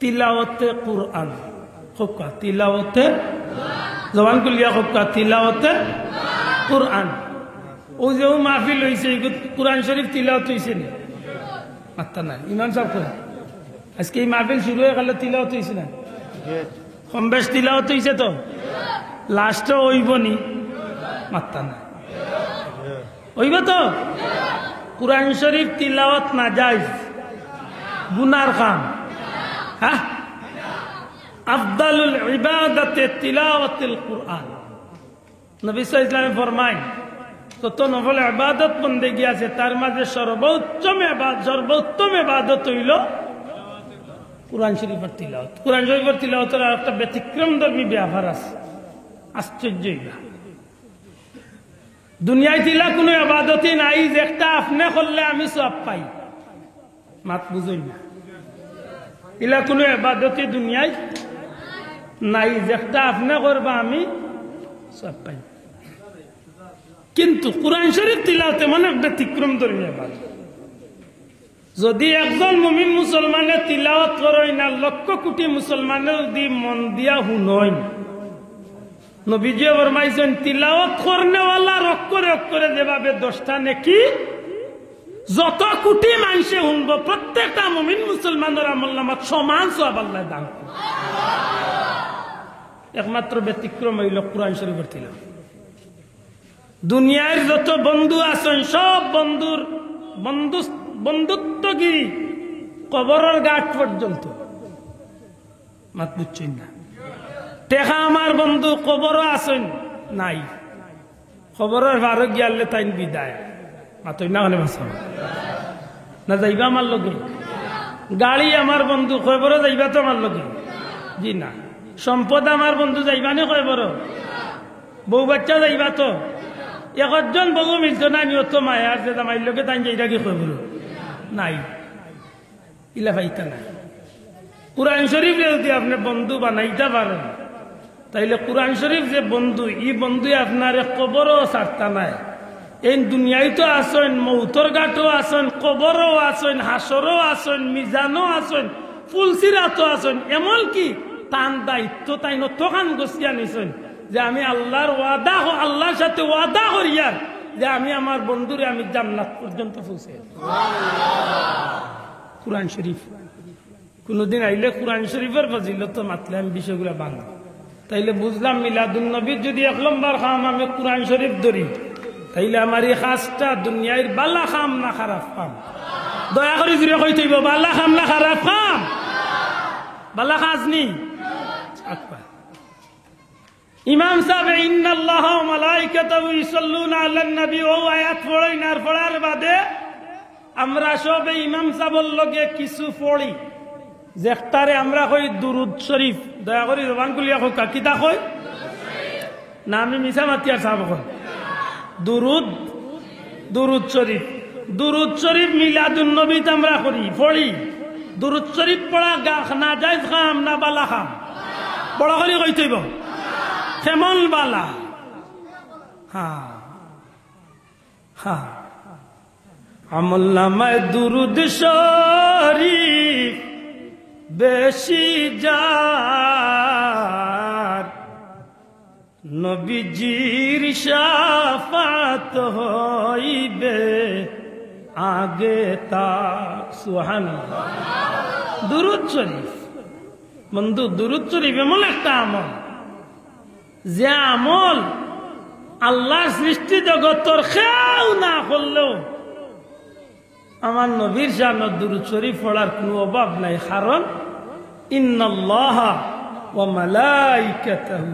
S1: তিলাওয়াতে কুরআন। খুবকা তিলাওয়াতে জবান কুলিয়া, খুবকা তিলাওয়াতে কুরআন। ও যে মাহফিল হয়েছে কুরআন শরীফ তিলাওয়াত হয়েছে না? মাত্তা নাই ইমাম সাহেব কই আজকে এই মাহফিল শুরু হয়ে গেল, তিলাওয়াত হয়েছে না? কম বেশ তিলাওয়াত হয়েছে তো, লাস্টে হইব নি? মাত্তা না হইব তো। কুরআন শরীফ তিলাওয়াত না জায়েজ, গুনার কাম। হ্যাঁ, আফদালুল ইবাদাতে তিলাওয়াতুল কুরআন। নবী সাল্লাল্লাহু আলাইহি ওয়াসাল্লাম ফরমায় তত নফল ইবাদত বন্দেগী আছে, তার মাঝে সর্বোত্তম ইবাদত হইল কুরআন শরীফের তিলাওয়াত। কুরআন শরীফের তিলাওয়াতের একটা ব্যতিক্রমধর্মী ব্যাপার আছে, আশ্চর্য। দুনিয়ায় তিলা কোনো ইবাদতই নাই যেটা আপনি করলে আমি সওয়াব পাই। মাত বুঝই না, ইলা কোনো ইবাদতই দুনিয়ায় নাই যেটা আপনি করবা আমি সওয়াব পাই। কিন্তু কুরআন শরীফ তিলাওয়াতে মানে ব্যতিক্রমধর্মী ইবাদত। যদি একজন মুমিন মুসলমানে তিলাওয়াত করেন না, 1,00,000 কোটি মুসলমানের যদি মন দিয়া শুনয়, নবীজি ফরমাইছেন তিলাওয়াত করনেওয়ালা অক্ষরে অক্ষরে যেভাবে 10টা নেকি, যত কোটি মানুষে শুনবো প্রত্যেকটা মুমিন মুসলমানের আমলনামাত সমান সওয়াব আল্লাহ দান করবে। একমাত্র ব্যতিক্রম হইল কুরআন শরীফের তিলাওয়াত। দুনিয়ার যত বন্ধু আছেন সব বন্ধুর বন্ধুত্বগিরি কবরের গাঠ পর্যন্ত। মাত বুঝছেন না? টেকা আমার বন্ধু কবরও আছেন নাই, খবরের ভারত গিয়ালে তাই বিদায় মাতই না, না যাইবা আমার লগে। গাড়ি আমার বন্ধু খবরও যাইবা তো আমার লগে, জি না। সম্পদ আমার বন্ধু যাইবা নে খবর, বউ বাচ্চা যাইবা তো। একজন বউ মিলতো না নিয়ত মায়ার যে আমার লোকে তাই যাইটা কি খবর নাই, ইলা ভাইতা নাই। কুরআন শরীফ যদি আপনি বন্ধু বানাইতে পারেন তাইলে কুরআন শরীফ যে বন্ধু, ই বন্ধু আপনার কবরও ছাড়তা নাই। এই দুনিয়ায় তো আসেন, মৌতর ঘাটও আসেন, কবরও আসেন, হাসরও আসেন, মিজানও আসেন, ফুলসিরাতও আসেন। এমনকি তান দায়িত্ব তাই নতখান গছিয়া নিছেন যে আমি আল্লাহর ওয়াদা, আল্লাহর সাথে ওয়াদা করিয়ার যে আমি আমার বন্ধুরে আমি জান্নাত পর্যন্ত পৌঁছে। কুরআন শরীফ কোনদিন আইলে কুরআন শরীফের ফজিলত মাতলে আমি বিষয়গুলো বাংলা তাইলে বুঝলাম মিলাদুন নবীর যদি 1 নম্বর খাম আমি কুরআন শরীফ ধরি তাইলে আমার এই খাসটা দুনিয়ার বালা খাম না খারাপ খাম? দয়া করে জুড়ে কইতে হইব, বালা খাম না খারাপ খাম? বালা খাজনি। ইমাম সাহেব ইন্নাল্লাহ ওয়া মালাইকাতাহু ইউসাল্লুনা আলান নবী ও আয়াত পড়েন, আর পড়ার বাদে আমরা সবে ইমাম সাহেবের লগে কিছু পড়ি যেটারে আমরা কই দুরুদ শরীফ। দয়া করে জবান খুলিয়া কই কিতা কই না, আমি মিছা মাতিয়ার সাহেব কই দুরুদ শরীফ। দুরুদ শরীফ মিলাদুন নবীতে আমরা করি পড়ি। দুরুদ শরীফ পড়া না জায়েজ খাম না বালা খাম? বড় করে কইতে হইব কেমন বালা। হ্যাঁ হ্যাঁ, আমল নামায় দুরুদ শরীফ বেশি যার, নবীজির শাফাত হইবে আগে তার। সুবহানাল্লাহ। দুরুদ শরীফ বন্ধু, দুরুদ শরীফ এমন একটা আমল যে আমল আল্লাহ সৃষ্টি জগতের কেউ না করলেও আমার নবীর শানত দুরূদ শরীফ পড়ার কোনো অভাব নাই। কারণ ইন্নাল্লাহা ওয়া মালাইকাতাহু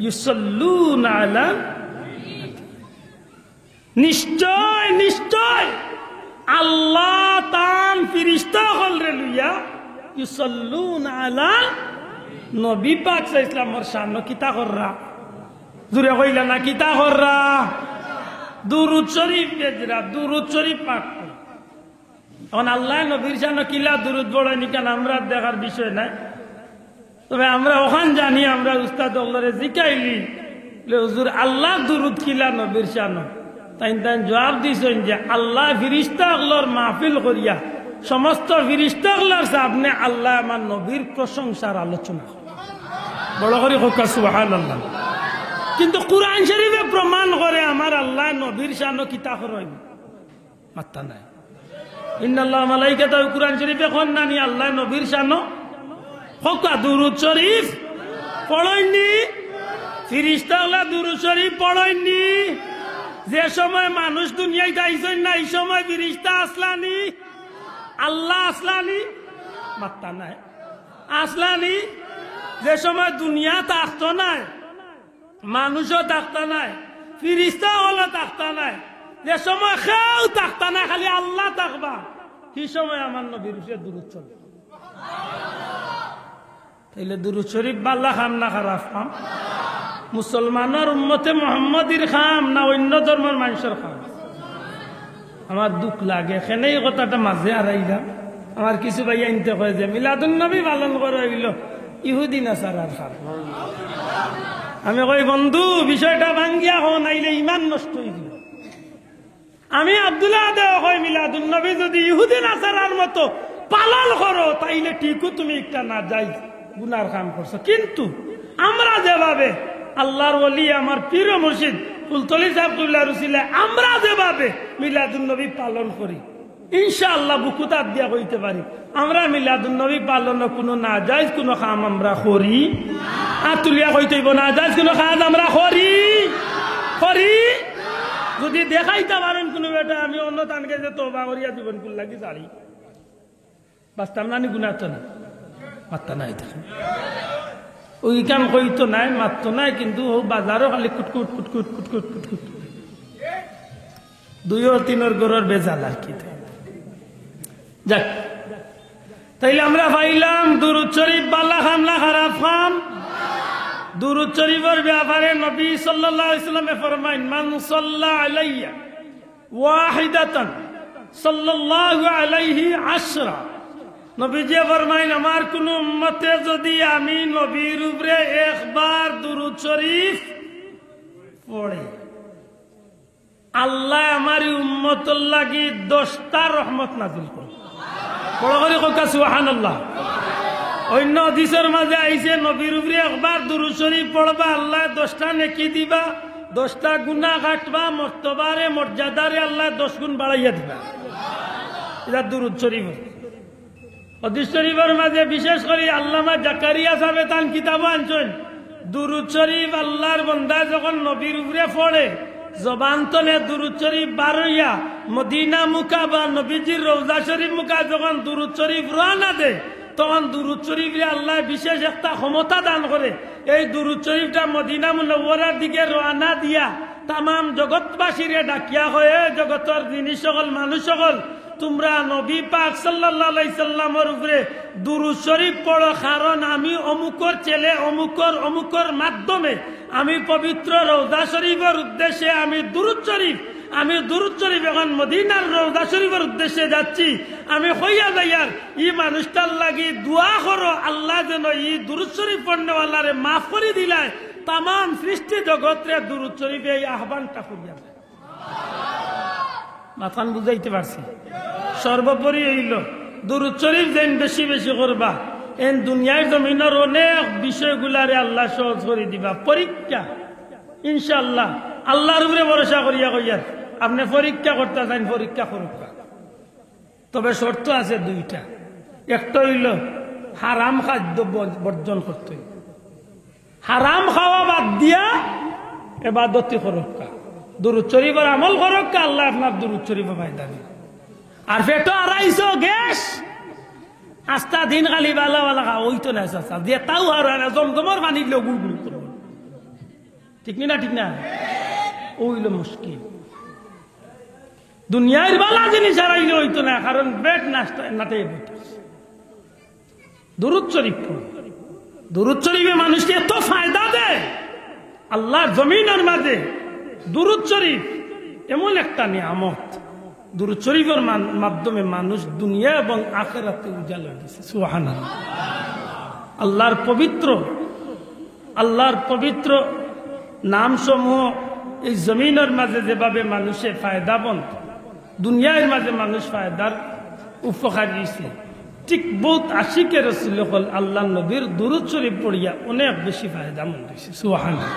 S1: ইউসাল্লুনা আলা, নিশ্চয় নিশ্চয় আল্লাহ তান ফেরেশতা হলরে লইয়া ইউসাল্লুনা আলা নবী পাক সাল্লাল্লাহু আলাইহি ওয়াসাল্লামের শান কিতা কররা? জুরে কইলা না কিতা কররা? দুরূদ শরীফ বেজরা, দুরূদ শরীফ পাঠ। এখন আল্লাহ নবীর শান কিলা দুরূদ পড়েনি কেন আমরা দেখার বিষয় নাই। তবে আমরা ওখান জানি, আমরা উস্তাদ আল্লাহরে জিকাইলি হুজুর আল্লাহ দুরূদ কিলা নবীর শান, তাই জবাব দিছেন যে আল্লাহ ফেরেশতা আল্লাহর মাহফিল করিয়া সমস্ত ফেরেশতা আল্লাহর সামনে আল্লাহ আমার নবীর প্রশংসার আলোচনা। বড় করে হোক সুবহানাল্লাহ। কিন্তু কুরআন শরীফে প্রমাণ করে আমার আল্লাহ নবীর শান কিতা করই মাত্তা নাই। ইন্নাল্লাহ মালাইকাতাহু কুরআন শরীফে কোন নানি আল্লাহ নবীর শান হক দুরূদ শরীফ পড়েননি? ফেরেশতা আল্লাহ দুরূদ শরীফ পড়েননি? যে সময় মানুষ দুনিয়ায় যাইছেন না এই সময় ফেরেশতা আসলানি, আল্লাহ আসলানি মাত্তা নাই। আসলানি যে সময় দুনিয়া থাকতো নাই, মানুষও থাকতো নাই, ফেরেশতা হলো থাকতো নাই, যে সময় কেউ থাকতো না খালি আল্লাহ থাকবা, সেই সময় আমার নবীর দুরূদ শরীফ। তাইলে দুরূদ শরীফ বাল্লা খাম না খারাপ খাম? মুসলমানের উম্মতে মুহাম্মাদির খাম না অন্য ধর্মের মানুষের খাম? আমার দুঃখ লাগে এখানে এই কথাটা মাঝে হারাইলাম। আমার কিছু ভাই আনতে কয় যে মিলাদুন নবী পালন করা হইল ইহুদি নাসারার খাম। আমি কই বন্ধু বিষয়টা ভাঙ্গিয়া হো নাইলে ইমান নষ্ট হয়ে গেল। আমি আব্দুল্লাহ দেওয়া কই মিলাদুন নবী যদি ইহুদি নাসারার মতো পালন করো তাইলে ঠিকও তুমি একটা না যাই গুনার কাম করছো। কিন্তু আমরা যেভাবে আল্লাহর ওলি আমার পীর ও মুর্শিদ ফুলতলি সাহেব কুল্লা রুসিলে আমরা যেভাবে মিলাদুন নবী পালন করি ইনশাআল্লাহ বুকুতাত দিয়া কইতে পারি আমরা মিলাদুন নবী পালনের কোনো নাজায়েজ কোনো কাম আমরা করি আতুলিয়া কইতেইব নাজায়েজ কোনো কাজ আমরা করি যদি দেখাইতে পারেন কোনো বেটা আমি অন্য তানকে যে তওবা করিয়া জীবন কুল লাগি জানি বাস্তাম না নি গুনাহ তো না মাত্তা নাই দেখেন ওই কাম কইতো নাই মাত্র নাই কিন্তু ও বাজারও খালি কুটকুট কুটকুট কুটকুট কুটকুট দুই ও তিনের গরর বেজাল আর কি যাক তাইলে আমরা পাইলাম দুরূদ শরীফ বালা খাম না খারাপ খাম দুরূদ শরীফের ব্যাপারে নবী সাল্লাল্লাহু আলাইহি ওয়াসাল্লাম ফরমাইন মান সাল্লা আলাইয়া ওয়াহিদাতান সাল্লাল্লাহু আলাইহি আশরা নবীজি ফরমাইন আমার কোন উম্মতে যদি আমি নবীর উপরে একবার দুরূদ শরীফ পড়ে আল্লাহ আমার উম্মতের লাগি 10টা রহমত নাযিল করে বড় করে কইতা সুবহানাল্লাহ অন্য হাদিসের মাঝে আইছে নবীর উপরে একবার দুরূদ শরীফ পড়বা আল্লাহ 10টা নেকি দিবা 10টা গুনাহ কাটবা মর্তবারে মর্যাদারে আল্লাহ 10 গুণ বাড়াইয়া দিবা এটা দুরূদ শরীফ হাদিস শরীফের মাঝে বিশেষ করে আল্লামা জাকারিয়া সাহেব তান কিতাব আনছেন দুরূদ শরীফ আল্লাহর বান্দা যখন নবীর উপরে পড়ে জবান তলে দুরূদ শরীফ বারইয়া মদিনা মুকা বা নবীজির রওজা শরীফ মুকা যখন দুরূদ শরীফ রওনা দেয় তখন দুরূদ শরীফে আল্লাহ বিশেষ একটা ক্ষমতা দান করে এই দুরূদ শরীফটা মদিনা মুনাওয়ারার দিকে রওনা দিয়া তামাম জগৎবাসীরে ডাকিয়া হয়ে জগতের জিনিস সকল মানুষ সকল তোমরা নবী পাক সাল্লাল্লাহু আলাইহি সাল্লামের উপরে দুরূদ শরীফ পড়ো কারণ আমি অমুকর ছেলে অমুকর মাধ্যমে আমি পবিত্র রওজা শরীফের উদ্দেশ্যে আমি দুরূদ শরীফ এখন মদিনার রওজা শরীফের উদ্দেশ্যে যাচ্ছি আমি হইয়া যাইয়ার ই মানুষটার লাগি দোয়া করো আল্লাহ যেন ই দুরূদ শরীফ পড়নেওয়ালারে মাফ করে দিলায় তামাম সৃষ্টি জগৎরে দুরূদ শরীফে এই আহ্বানটা করিয়া দেয় মাথান বুঝাইতে পারছি সর্বোপরি হইল দুরূদ শরীফ যেন বেশি বেশি করবা এন দুনিয়ার জমিনের অনেক বিষয়গুলারে আল্লাহ সহজ করে দিবা পরীক্ষা ইনশাআল্লাহ আল্লাহর উপরে ভরসা করিয়া কইয়ার আপনি পরীক্ষা করতে চান পরীক্ষা করুক তবে শর্ত আছে দুইটা একটা হইল হারাম খাদ্য বর্জন করতে হইল হারাম খাওয়া বাদ দিয়া ইবাদতি করুক দুরূদ শরীফের আমল করুক আল্লাহ আপনার দুরূদ শরীফে ফায়দা দিবে আর পেটো আড়াইশো গ্যাস আস্তা দিন খালি বালা বালা খা ওই তো না চাচা দিয়ে তাও আর জমজমর পানি দিলেও গুড়গুড়ি করব ঠিক না ওইল মুশকিল দুনিয়ার বালা জিনিস হারাইলে হইতো না কারণ পেট নাটে দুরূদ শরীফ দুরূদ শরীফে মানুষকে এত ফায়দা দেয় আল্লাহ জমিনের মাঝে দুরূদ শরীফ এমন একটা নিয়ামত দুরূদ শরীফের মাধ্যমে মানুষ দুনিয়া এবং আখিরাতে উজালা দিয়েছে সুবহানাল্লাহ আল্লাহর পবিত্র নাম সমূহ এই জমিনের মাঝে যেভাবে মানুষের ফায়দাবন দুনিয়ার মাঝে মানুষ ফায়দার উপকার দিয়েছে ঠিক বহুত আশিকে রাসূল হল আল্লাহ নবীর দুরূদ শরীফ পড়িয়া অনেক বেশি ফায়দামন্দ হয়েছে সুবহানাল্লাহ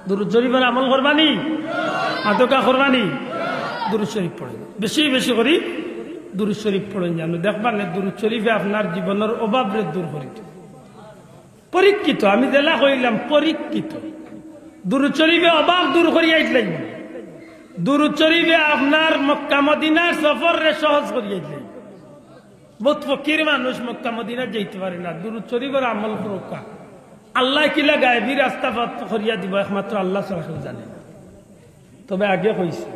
S1: দুরূদ শরীফের আমল করবানি আদকা করবানি দুরূদ শরীফ পড়েন বেশি বেশি করি দুরূদ শরীফ পড়েন জানো দেখবা না দুরূদ শরীফে আপনার জীবনের অভাবরে দূর করে পরীক্ষিত আমি জেলা কইলাম পরীক্ষিত দুরূদ শরীফে অভাব দূর করিয়া দিলেন দুরূদ শরীফে আপনার মক্কা মদিনার সফরে সহজ করিয়া দিলেন বহুত ফকির মানুষ মক্কা মদিনা যাইতে পারে না দুরূদ শরীফের আমল করুকা আল্লাহ কিলা গায়েবী রাস্তা করিয়া দিব একমাত্র আল্লাহ ছাড়া কেউ জানে না তবে আগে কইছে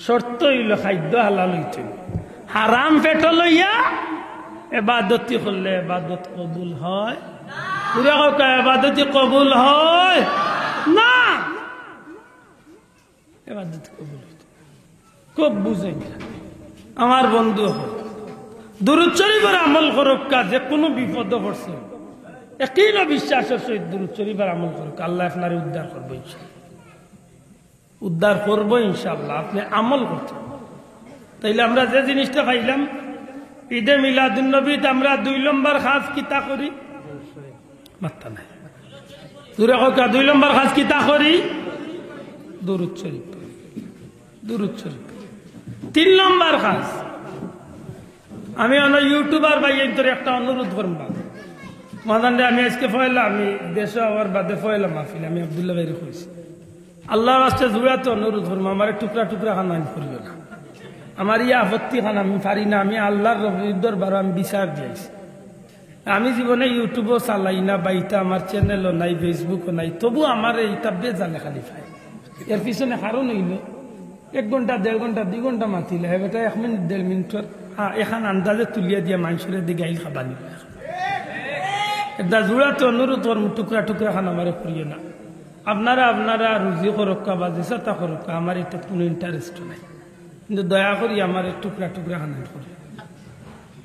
S1: শর্ত হইল খাদ্য হালাল হইতে হারাম পেট লইয়া ইবাদতি করলে ইবাদত কবুল হয় পুরা কা ইবাদতি কবুল হয় না ইবাদত কবুল হইতে খুব বুঝেন আমার বন্ধু দুরূদ শরীফের আমল করুক যে কোনো বিপদ পড়ছে একই বিশ্বাসের সহিত দুরূদ শরীফের আমল করুক আল্লাহ আপনার উদ্ধার করবো উদ্ধার করবো ইনশাআল্লাহ আপনি আমল করছেন তাইলে আমরা যে জিনিসটা পাইলাম ঈদে মিলাদুন নবীতে আমরা 2 নম্বর খাস কিতা করি মাত্তা নাই দূরে হোকা 2 নম্বর কাজ কিতা করি দুরূদ শরীফ দুরূদ শরীফ 3 নম্বর কাজ আমি অন্য ইউটিউবার ভাই এর একটা অনুরোধ করব মাদান আমি আজকে ফয়লা আমি দেশে আবার বাদে ফয়লা মাহফিল আমি আব্দুল্লাহ ভাইরে কইছি আল্লাহর রাস্তায় জুড়াতে অনুরোধ করব আমার টুকরা টুকরা খানা আমি করিও না আমার ইয়া আপত্তি খানা আমি পারি না আমি আল্লাহর রবির দরবার আমি বিচার দিয়েছি আমি জীবনে ইউটিউবও চালাই না বা ইটা আমার চ্যানেলও নাই ফেসবুকও নাই তবু আমার এইটা বেজালে খালি পাই এর পিছনে কারণ হইল 1 ঘন্টা 1.5 ঘন্টা 2 ঘন্টা মাতিলে এটা 1 মিনিট 1.5 মিনিটের এখন আন্দাজে তুলিয়া দিয়া মানুষের দিকে গাইল খাবানি এটা জোড়াতে অনুরোধ করুন টুকরা টুকরা খান আমার করিও না আপনারা রুজি করক্কা বা যেসা করক্কা আমার এটা কোনো ইন্টারেস্ট নাই কিন্তু দয়া করি আমার টুকরা টুকরা খান করি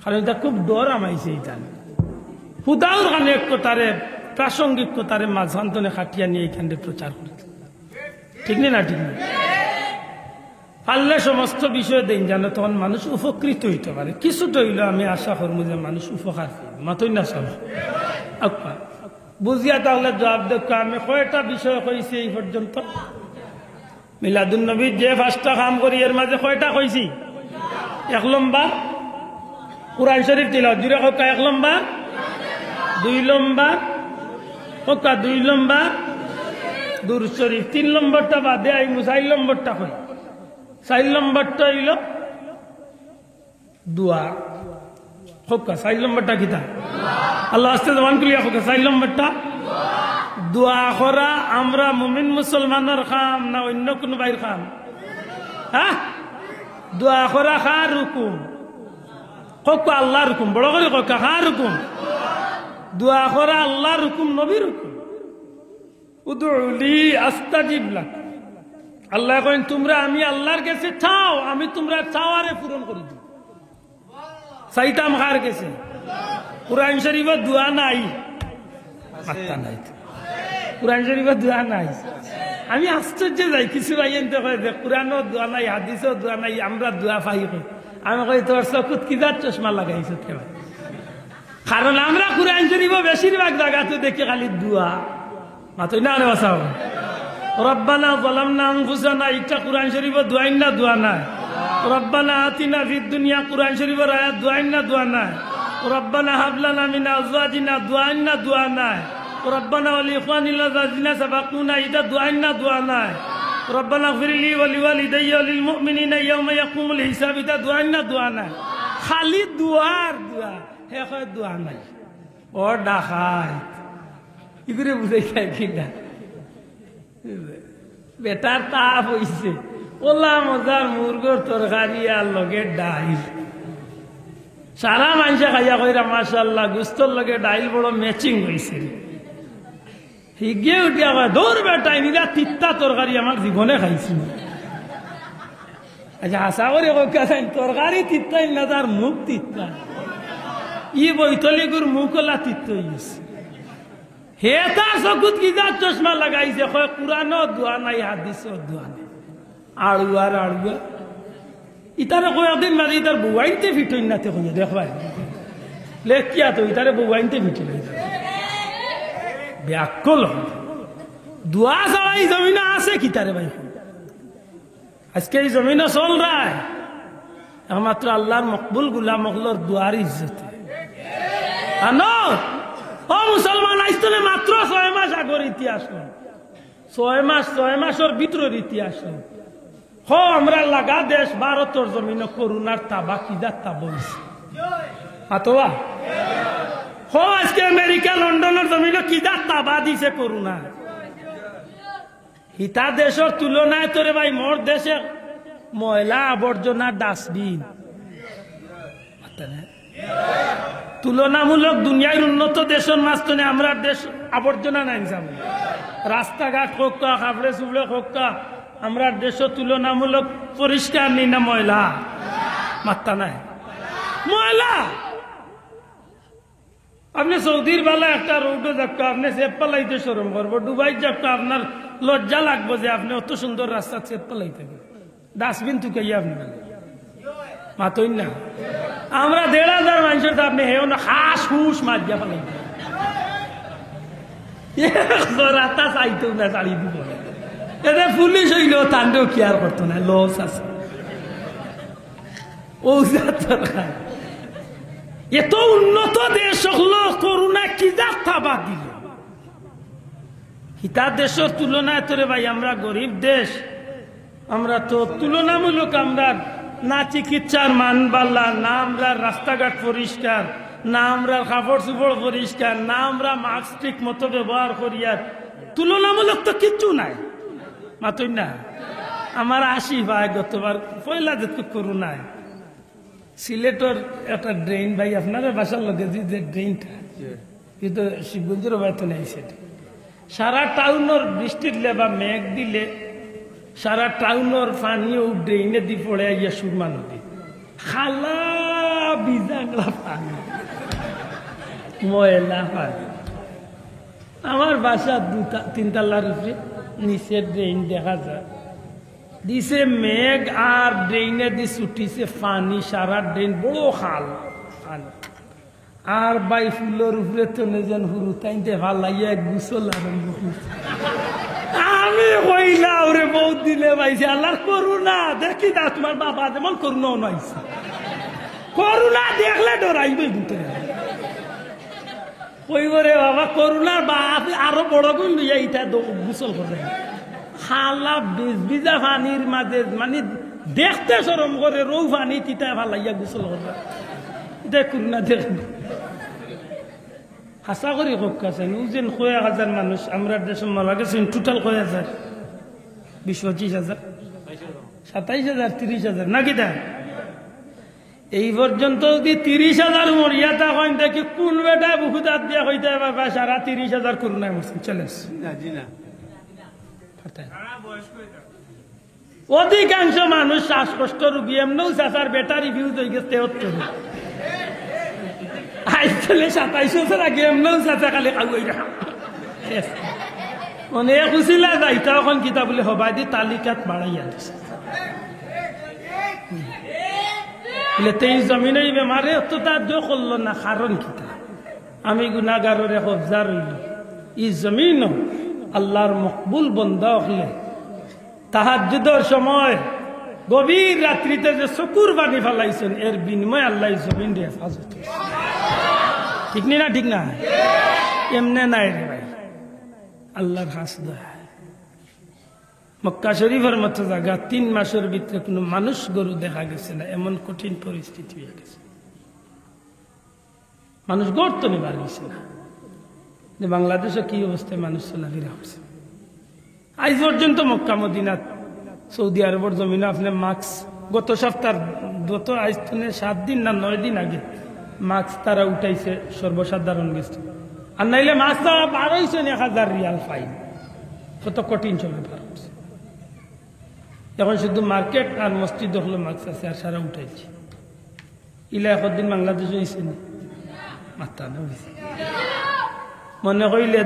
S1: কারণ এটা খুব ডর আমাইছে এইটা হুদাউর খানে এক তারে প্রাসঙ্গিক তারে মাঝান্তনে খাটিয়া নিয়ে এইখানে প্রচার করি ঠিক না ঠিক না পারলে সমস্ত বিষয় দেন জানো তখন মানুষ উপকৃত হইতে পারে কিছুটা হইলে আমি আশা করবো যে মানুষ উপকার মাতই না সব আপা বুঝিয়া তাহলে জবাব দেখো আমি কয়টা বিষয় কইছি এই পর্যন্ত মিলাদুন নবীর যে 5টা কাম করি এর মাঝে কয়টা কইছি 1 নম্বর কুরআন শরীফ তিলাওয়াত জুড়ে হোক 1 নম্বর 2 নম্বর হোক 2 নম্বর দুরূদ শরীফ 3 নম্বরটা বাদে আই 4 নম্বরটা কই 4 নম্বরটা হইল দোয়া হোক 4 নম্বরটা কিতা আল্লাহ আস্তে জবান খুলিয়া হোক 4 নম্বরটা দোয়া করা আমরা মুমিন মুসলমানের কাম না অন্য কোন বাইর কাম হ্যাঁ দোয়া করা কার হুকুম হোক আল্লাহর হুকুম বড় করে হোক কার হুকুম দোয়া করা আল্লাহর হুকুম নবীর হুকুম উদউলি আস্তাজিব লাক আল্লাহ কইন তোমরা আমি আল্লাহর কাছে চাও আমি তোমরা চাওয়ারে পূরণ করে দিই চাইতাম কার কাছে কুরআন শরীফে দোয়া নাই মাত্তা নাই কুরআন শরীফে দোয়া নাই আমি আশ্চর্য যাই কিছু ভাইয়েনতে কয় যে কুরআনও দোয়া নাই হাদিসও দোয়া নাই আমরা দোয়া পাই কই আমি কই তোর চকুত কিদার চশমা লাগাইছ কেন কারণ আমরা কুরআন শরীফে বেশিরভাগ জায়গাতে দেখি খালি দোয়া মাতই না বাসাও রব্বানা যালামনা আনফুসানা এটা কুরআন শরীফে দোয়াই না দোয়া নাই রব্বানা আতিনা ফিদ দুনিয়া কুরআন শরীফের আয়াত দোয়াই না দোয়া নাই রব্বানা হাব লানা মিন আজওয়াজিনা দোয়াই না দোয়া নাই রব্বানা ওয়া লিইখওয়ানিনা আল্লাযিনা সাবাকুনা এটা দোয়াই না দোয়া নাই রব্বানা ইগফির লি ওয়া লিওয়ালিদাইয়া ওয়া লিল মুমিনিনা ইয়াওমা ইয়াকুমুল হিসাব এটা দোয়াই না দোয়া নাই খালি দোয়ার দোয়া হে কয় দোয়া নাই ও ডাকাই ইগুরে বুঝাই খাই কিনা বেটার তাপ হইছে ওলা মজার মুরগোর তরকারি আর লগে ডাইল সারা মানুষে খাইয়া কইরা মাশাআল্লাহ গুস্তর লগে ডাইল বড় ম্যাচিং হইছে হিগে উঠিয়া কয় দৌড় বেটা ইনিরা তিত্তা তরকারি আমার জীবনে খাইছি আচ্ছা আশা করে কইছেন তরকারি তিত্তা না তার মুখ তিত্তা ই বৈতলিগুর মুখ ওলা তিত্ত হইছে হে তার চকুত কিজার চশমা লাগাইছে কয় কুরআনও দোয়া নাই হাদিসও দোয়া নাই আড়ুয়া ইতারে কয় একদিন মাঝে ইতার বউয়াইনতে ফিটই নাতে কই দেখবাই লেখিয়া তো ইতারে বউয়াইনতে ফিটই ব্যাকল দোয়া ছাড়া এই জমিনে আছে কি তারে ভাই আজকে এই জমিনে চল রায় একমাত্র আল্লাহর মকবুল গুলাম হলোর দোয়ার ইজ্জতে আনো ও মুসলমান আইস্তলে মাত্র 6 মাস আগর ইতিহাস 6 মাসের ভিতরের ইতিহাস আমরা লাগা দেশ ভারতের জমিনে করুণার তাবা কিদার তাবা হইছে আতোয়া আজকে আমেরিকা লন্ডনের জমিনে কিদার তাবা দিছে করুণা হিতা দেশের তুলনায় তোরে ভাই মোর দেশে ময়লা আবর্জনা ডাস্টবিন তুলনামূলক দুনিয়ার উন্নত দেশের মাঝখানে আমরা দেশ আবর্জনা নাই যাবো রাস্তাঘাট হোক খাবড়ে চুবড়ে হোক আমরা দেশ তুলনামূলক পরিষ্কার নি না ময়লা মাত্তা নাই ময়লা আপনি সৌদির বেলা একটা রোডে যাক আপনি সেপ পালাইতে সরম করবো ডুবাই যাক আপনার লজ্জা লাগবো যে আপনি অত সুন্দর রাস্তা সেপ পালাইতে ডাস্টবিন তুকাইয়া আপনি মাতই না আমরা 1,500 মানুষের আপনি হেও না হাঁস হুস মাছ দিয়া পালাইতে রাতা চাইতো না চালি দিব এতে পুলিশ হইল তান্ডেও কেয়ার করতো না লস আছে ও এত উন্নত দেশ হলো করোনা কি যাত্রা দিল হিতা দেশের তুলনায় তোরে ভাই আমরা গরিব দেশ আমরা তো তুলনামূলক আমরা না চিকিৎসার মান বাল্লা না আমরা রাস্তাঘাট পরিষ্কার না আমরা কাপড় চোপড় পরিষ্কার না আমরা মাস্ক ঠিক মতো ব্যবহার করি আর তুলনামূলক তো কিচ্ছু নাই মাতই না আমার 80 ভাই গতবার পয়লা যেতে করোনায় সিলেটের একটা ড্রেন ভাই আপনারা বাসার লগে যে ড্রেনটা কিন্তু শিবগঞ্জের বাড়িতে নেই সেটা সারা টাউনের বৃষ্টির বা মেঘ দিলে সারা টাউনের পানিও ড্রেনে দি পড়ে আইয়া সুরমা নদী খালা বিজাংলা পানি ময়লা পানি আমার বাসা 2-3 তলার উপরে নিচের ড্রেন দেখা যায় দিছে মেঘ আর ড্রেনে দি ছুটিছে পানি সারা ড্রেন বড় খাল পানি আর বাই ফুলের উপরে তো যেন হুরু তাইতে ভাল লাগিয়া গুছল আরম্ভ করছে আমি কইলা ওরে বহুত দিলে পাইছে আল্লাহ করুণা দেখি না তোমার বাবা যেমন করুণা নাইছে করুণা দেখলে ডরাইবে কিন্তু কইবরে বাবা করুণার বাপ আরো বড় গুণ লইয়া ইটা গুছল করে খালা ভিজা পানির মাঝে মানে দেখতে শরম করে রৌ পানি তিতা ভাল লাগিয়া গুছল করে এটা করুণা দেখ আশা করি হোক আছেন যেন 1,000 মানুষ আমরা দেশে মারা গেছেন টোটাল 1,000 20-25,000 27,000 30,000 নাকি দা এই পর্যন্ত যদি 30,000 মরিয়া থাকেন দেখি কোন বেটা বুকু দাঁত দিয়া হইতে বাবা সারা 30,000 করোনা মরছেন চলে অধিকাংশ মানুষ শ্বাসকষ্ট রোগী এমনও চাচার বেটা রিভিউ হয়ে গেছে 73 আইসলে 27 বছর আগে এমনও চাচা খালি খাওয়াই না মানে খুশিলা যাইতা এখন কিতা বলে হবাই দি তালিকাত বাড়াইয়া দিছে জমিনে বেমারে তো তার জো করল না কারণ কিতা আমি গুনাগারের কবজা রইল ই জমিন আল্লাহর মকবুল বন্দা হলে তাহাজ্জুদের সময় গভীর রাত্রিতে যে চকুর পানি ফেলাইছেন এর বিনিময়ে আল্লাহ জমিন রে হেফাজত ঠিক না ঠিক না এমনে নাই রে ভাই আল্লাহর খাস দয়া মক্কা শরীফের মতো জায়গা 3 মাসের ভিতরে কোনো মানুষ গরু দেখা গেছে না এমন কঠিন পরিস্থিতি হয়ে গেছে মানুষ গড় তো নিবার গেছে না যে বাংলাদেশে কি অবস্থায় মানুষ চলাফেরা হচ্ছে আজ পর্যন্ত মক্কা মদিনা সৌদি আরবের জমিনে আপনি মাস্ক গত সপ্তাহ গত আজ 7 দিন না 9 দিন আগে মাস্ক তারা উঠাইছে সর্বসাধারণ গেছে আর নাইলে মাস্ক তারা 12,000 রিয়াল ফাইন কত কঠিন সময় পার হচ্ছে এখন শুধু মার্কেট আর মসজিদ হলো মাস্ক আছে আর সারা উঠাইছে ইলা একদিন বাংলাদেশ হয়েছে না মাথা না হয়েছে মনে কইলে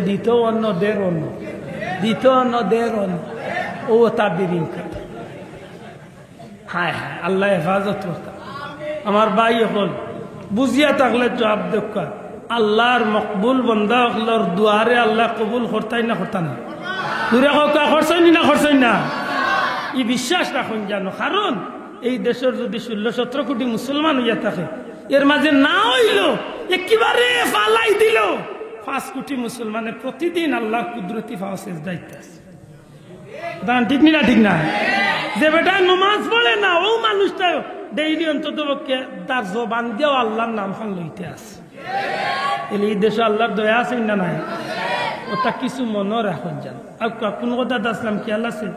S1: দিত অন্য দের অন্য দিত অন্য দের অন্য ও তা বিরিং হায় হায় আল্লাহ হেফাজত করতাম আমার ভাই হল বুঝিয়া থাকলে জবাব দেখা আল্লাহর মকবুল বন্দা হকলর দুয়ারে আল্লাহ কবুল করতাই না করতা না দূরে কা করছই না করছই না ই বিশ্বাস রাখুন জানো কারণ এই দেশের যদি 16-17 কোটি মুসলমান হইয়া থাকে এর মাঝে না হইল একেবারে ফালাই দিল 5 কোটি মুসলমানের প্রতিদিন আল্লাহ কুদরতি ফাওয়াসের দায়িত্ব আছে দান ঠিক না ঠিক না যে বেটা নামাজ পড়ে না ও মানুষটা ডেইলি অন্তত তার জবান দিয়েও আল্লাহর নাম খান লইতে আছে এই দেশে আল্লাহর দয়া আছে না নাই ওটা কিছু মনে রাখুন জান আর কোন কথা আসলাম কি আল্লাহ আছে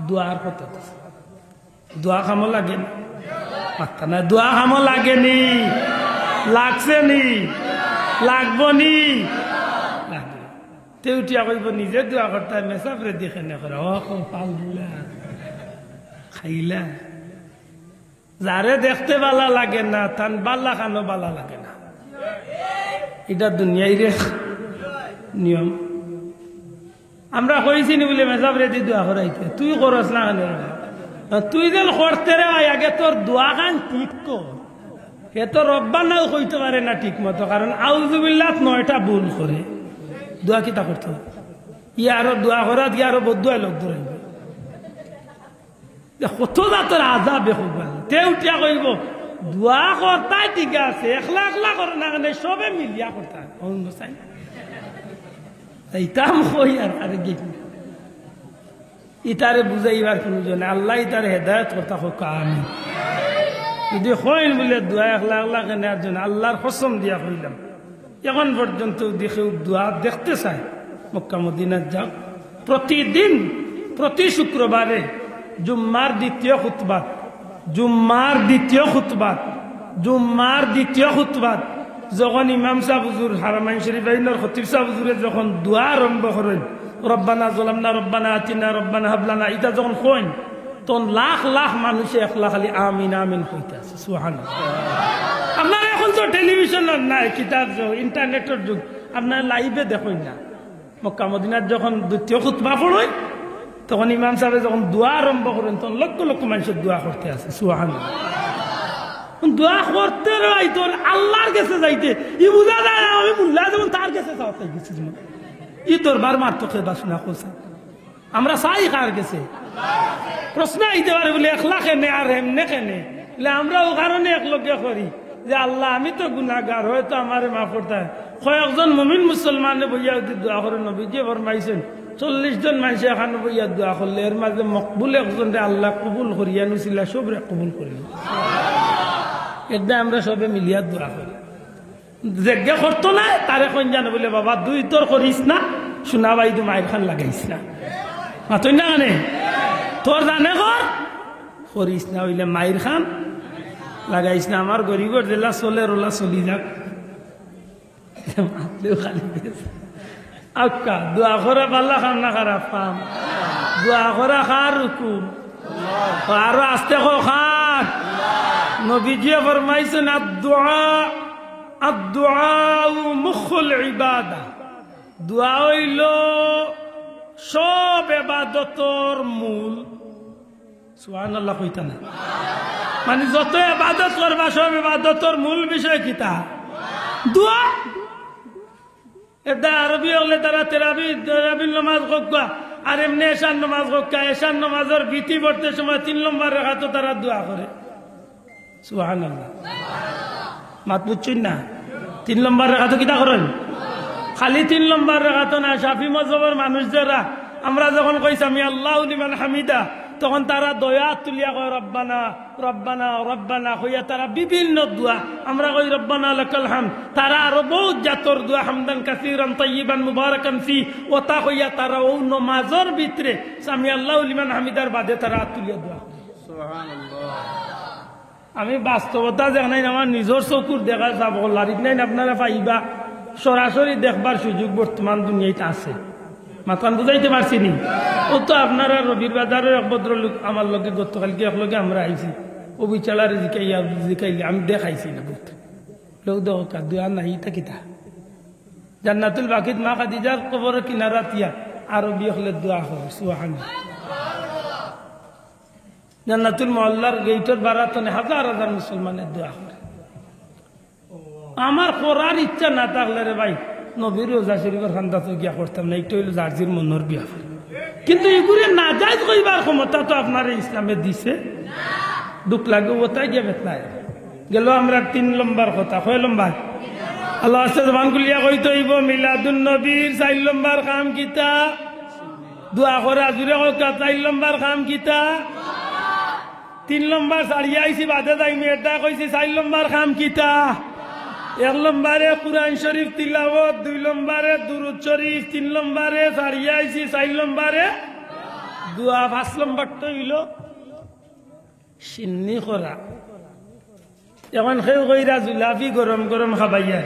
S1: দোয়ার কথা দোয়া খামো লাগে মাথা না দোয়া খামো লাগেনি লাগছে নি লাগবো নি তেউটিয়া কইব নিজে দোয়া করতে মেসাফরে দেখে না করে ও পাল্লা খাইলা যারে দেখতে বালা লাগে না তান বাল্লা খানো বালা লাগে না এটা দুনিয়াই রে নিয়ম আমরা কইছি নি বলে মেসাফরে দি দোয়া করাইতে তুই করস না তুই যেন করতে রে আগে তোর দোয়া খান ঠিক কর এ তো রব্বানাও কইতে পারে না ঠিক মতো কারণ আউযুবিল্লাহ 9টা ভুল করে দোয়া কিতা করতে হবে ইয়া আরো দোয়া করা দিয়ে আরো বদুয়া লোক ধরাইবে কত জাতের আজাব তে উঠিয়া কইব দোয়া করতাই ঠিক আছে একলা একলা করে না কেন সবে মিলিয়া করতা অন্য চাই এইটাম কই আর কি ইতারে বুঝাইবার প্রয়োজন আল্লাহ ইতারে হেদায়ত করতা হোক আমিন যদি হইন বলে দোয়া একলা একলা কেন একজন আল্লাহর কসম দিয়া কইলাম এখন পর্যন্ত দেখে দোয়া দেখতে চায় মক্কা মদিনার যাও প্রতিদিন প্রতি শুক্রবারে জুম্মার দ্বিতীয় খুতবাত যখন ইমাম সাহেব হুজুর হারামাইন শরীফ আইনের খতিব সাহেব হুজুরে যখন দোয়া আরম্ভ করেন রব্বানা যালামনা রব্বানা আতিনা রব্বানা হাব লানা এটা যখন কইন তখন লাখ লাখ মানুষে একলা খালি আমিন আমিন কইতে আছে সুবহানাল্লাহ আপনারা এখন তো টেলিভিশনের নাই কিতাব ইন্টারনেটের যুগ আপনারা লাইভে দেখেন না মক্কা মদিনার যখন দ্বিতীয় খুতবা পড়েন তখন ইমাম সাহেব যখন দোয়া আরম্ভ করেন তখন লক্ষ লক্ষ মানুষের দোয়া করতে আছে সুবহানাল্লাহ দোয়া করতে রই তোর আল্লাহর কাছে যাইতে ই বুঝা যায় না আমি মুল্লা যেমন তার কাছে যাওয়াতে গেছি ই দরবার মারতো খেবা শোনা করছে আমরা চাই কার গেছে প্রশ্ন আইতে পারে বলে একলা কেনে আর এমনে কেনে আমরা ও কারণে একলগে করি যে আল্লাহ আমি তো গুনাহগার হয়তো আমার মাফ করতে কয়েকজন মুমিন মুসলমানে বইয়া দোয়া করে নবীজি ফরমাইছেন 40 জন মানুষ এখানে বইয়া দোয়া করলে এর মাঝে মকবুল একজন আল্লাহ কবুল করিয়া নিছিল সবরে কবুল করিল একদম আমরা সবে মিলিয়া দোয়া করি যজ্ঞ করতো না তার এখন জানো বলে বাবা দুই তোর করিস না শোনা ভাই তো মায়ের খান লাগাইস না মাতই না কানে তোর জানে কর করিস না হইলে মায়ের খান লাগাইস না আমার গরিবর জেলা চলে রোলা চলি যাক খালি আক্কা দোয়া করা পাল্লা খাম না খারাপ পাম দোয়া করা খার রুকুম আরো আস্তে খান নবীজি ফরমাইছেন আদ-দুআ মুখুল ইবাদা দোয়া হইল সব ইবাদতর মূল সুবহানাল্লাহ কইতা না মানে যত ইবাদত করবা সব ইবাদতর মূল বিষয় কিতা দোয়া এটা আরবি হলে তারা তেরাবির নামাজ করবা আর এমনি এশার নামাজ করবা এশার নামাজের ভীতি পড়তে সময় 3 নম্বর রাকাত তারা দোয়া করে সুবহানাল্লাহ মাত বুঝছেন না 3 নম্বর রাকাত কিতা করেন খালি 3 নম্বর রাকাত না শাফি মাযহাবের মানুষ যারা আমরা যখন কইছি আমি আল্লাহু লিমান হামিদা তখন তারা দয়া তুলিয়া কয় রব্বানা রব্বানা রব্বানা কইয়া তারা বিভিন্ন দোয়া আমরা কই রব্বানা লাকাল হামদ তারা আরো বহুত জাতর দোয়া হামদান কাসীরান তাইয়িবান মুবারাকান ফি ওতা কইয়া তারা ও নামাজের ভিতরে আমি আল্লাহু লিমান হামিদার বাদে তারা তুলিয়া দোয়া সুবহানাল্লাহ আমি বাস্তবতা জানাই আমার নিজের চকুর দেখা যাব লারিক নাই আপনারা পাইবা সরাসরি দেখবার সুযোগ বর্তমান দুনিয়াতে আছে মাতান বুঝাইতে পারছি নি ও তো আপনারা রবির বাজারের এক ভদ্রলোক আমার লগে গতকালকে একলগে আমরা আইছি ও বিচালারে জিকাইলে আমি দেখাইছি না বলতে লোক দেখা দোয়া নাই থাকিতা জান্নাতুল বাকিত মা খাদিজার কবরের কিনারা তিয়া আরবি হলে দোয়া হয় সুবহানাল্লাহ জান্নাতুল মহল্লার গেইটের বারাতনে হাজার হাজার মুসলমানের দোয়া করে আমার করার ইচ্ছা না থাকলে রে ভাই নবীর রোজা শরীফের খান্দা তো গিয়া করতাম না একটু হইলো জার্জির মনের বিয়া কিন্তু এগুলি না যায় কইবার ক্ষমতা তো আপনার ইসলামে দিছে দুঃখ লাগে ওটাই গিয়ে বেতনায় গেল আমরা 3 নম্বর কথা 6 নম্বর আল্লাহ জবান গুলিয়া কইতে হইব মিলাদুন নবীর 4 নম্বর কাম কিতা দোয়া করা জুড়ে 4 নম্বর কাম কিতা 3 নম্বর সারিয়া আইছি বাদে যাই মেয়েটা কইছি 4 নম্বর কাম কিতা 1 নম্বরে কুরআন শরীফ তিলাওয়াত 2 নম্বরে দুরূদ শরীফ 3 নম্বরে সারিয়া আইছি 4 নম্বরে দোয়া 5 নম্বরটা হইলো সিন্নি করা এখন খেয়ে কইরা জুলাফি গরম গরম খাবাইয়া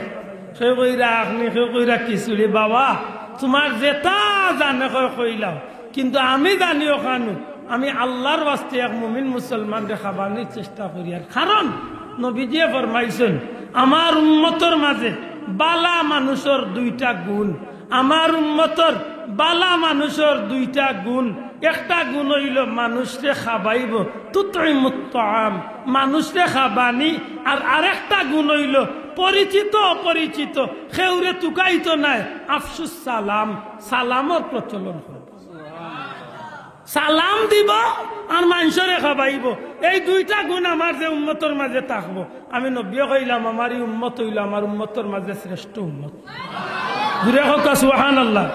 S1: খেয়ে কইরা আপনি খেয়ে কইরা খিচুড়ি বাবা তোমার যেটা জানে কইলাও কিন্তু আমি জানিও খানু আমি আল্লাহর ওয়াস্তে এক মুমিন মুসলমানকে খাবানোর চেষ্টা করি আর কারণ নবীজি ফরমাইছেন আমার উম্মতর মাঝে বালা মানুষের 2টা গুণ আমার উম্মতর বালা মানুষের 2টা গুণ একটা গুণ হইল মানুষকে খাবাইব তুতইমুত তাআম মানুষকে খাবানি আর আরেকটা গুণ হইল পরিচিত অপরিচিত খেউরে তুকাইতো নাই আফসুস সালাম সালামর প্রচলন করব সালাম দিব আর মানুষরে খাবাইব এই দুইটা গুণ আমার যে উম্মতর মাঝে থাকবো আমি নবী কইলাম আমার এই উম্মত হইল আমার উম্মতর মাঝে শ্রেষ্ঠ উম্মত ঘুরে হোক সুবহানাল্লাহ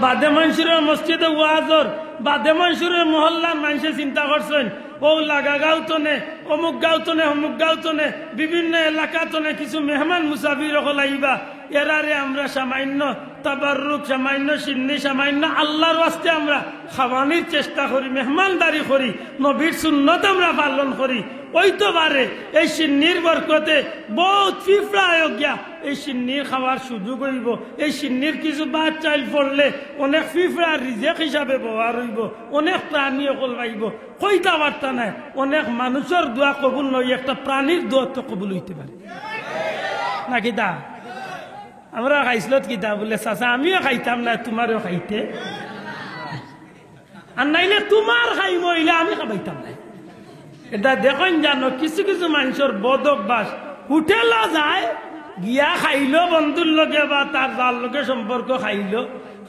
S1: বাদে মানুষের মসজিদে ওয়াজর বাদে মানুষের মহল্লার মানুষে চিন্তা করছেন ও লাগা গাঁওতনে অমুক গাঁওতনে অমুক গাঁওতনে বিভিন্ন এলাকাতনে কিছু মেহমান মুসাফির হলাইবা এরারে আমরা সামান্য তাবাররুক সামান্য সিন্নি সামান্য আল্লাহর ওয়াস্তে আমরা খাওয়ানির চেষ্টা করি মেহমানদারি করি নবীর সুন্নত আমরা পালন করি ওই তো বারে এই সিন্নির বরকতে বহুত ফিফড়া গিয়া এই সিন্নির খাওয়ার সুযোগ হইব এই সিন্নির কিছু বাদ চাইল পড়লে অনেক ফিফড়া রিজেক হিসাবে ব্যবহার হইব অনেক প্রাণী অকল পাইব কইতা বার্তা নাই অনেক মানুষের দোয়া কবুল নয় একটা প্রাণীর দোয়া তো কবুল হইতে পারে নাকি দা আমরা খাইছিলত কিতা বলে চাচা আমিও খাইতাম না তোমারও খাইতে আর নাইলে তোমার খাইব হইলে আমি খাবাইতাম না এটা দেখেন জানো কিছু কিছু মানুষের বদ অভ্যাস হোটেল যায় গিয়া খাইলো বন্ধুর লগে বা তার যার লগে সম্পর্ক খাইলো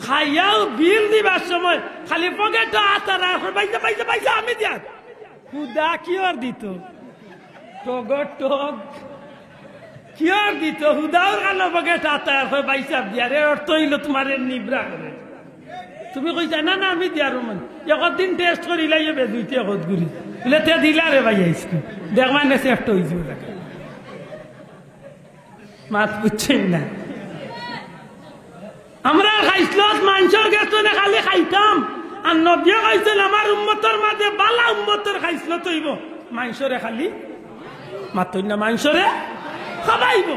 S1: খাইয়াও বিল দিবার সময় খালি পকেট আতারা পাইছে পাইছে পাইছে আমি দিয়া খুদা কি আর দিত টগর টগ কি আর দিত হুদাও কালো পকেট আতার হয় বাইসাব দিয়ারে অর্থ হইল তোমার নিবরা করে তুমি কইছা না না আমি দিয়ার মান একদিন টেস্ট করি লাইয়ে বেজুইতে কত গুলি বলে তে দিলা রে ভাই আইসকি দেখ মানে সেফট হইছে লাগে মাত বুঝছেন না আমরা খাইছলত মানুষের গেছনে খালি খাইতাম আর নবী কইছেন আমার উম্মতের মাঝে বালা উম্মতের খাইছলত হইব মানুষরে খালি মাতই না মানুষরে খাবাইব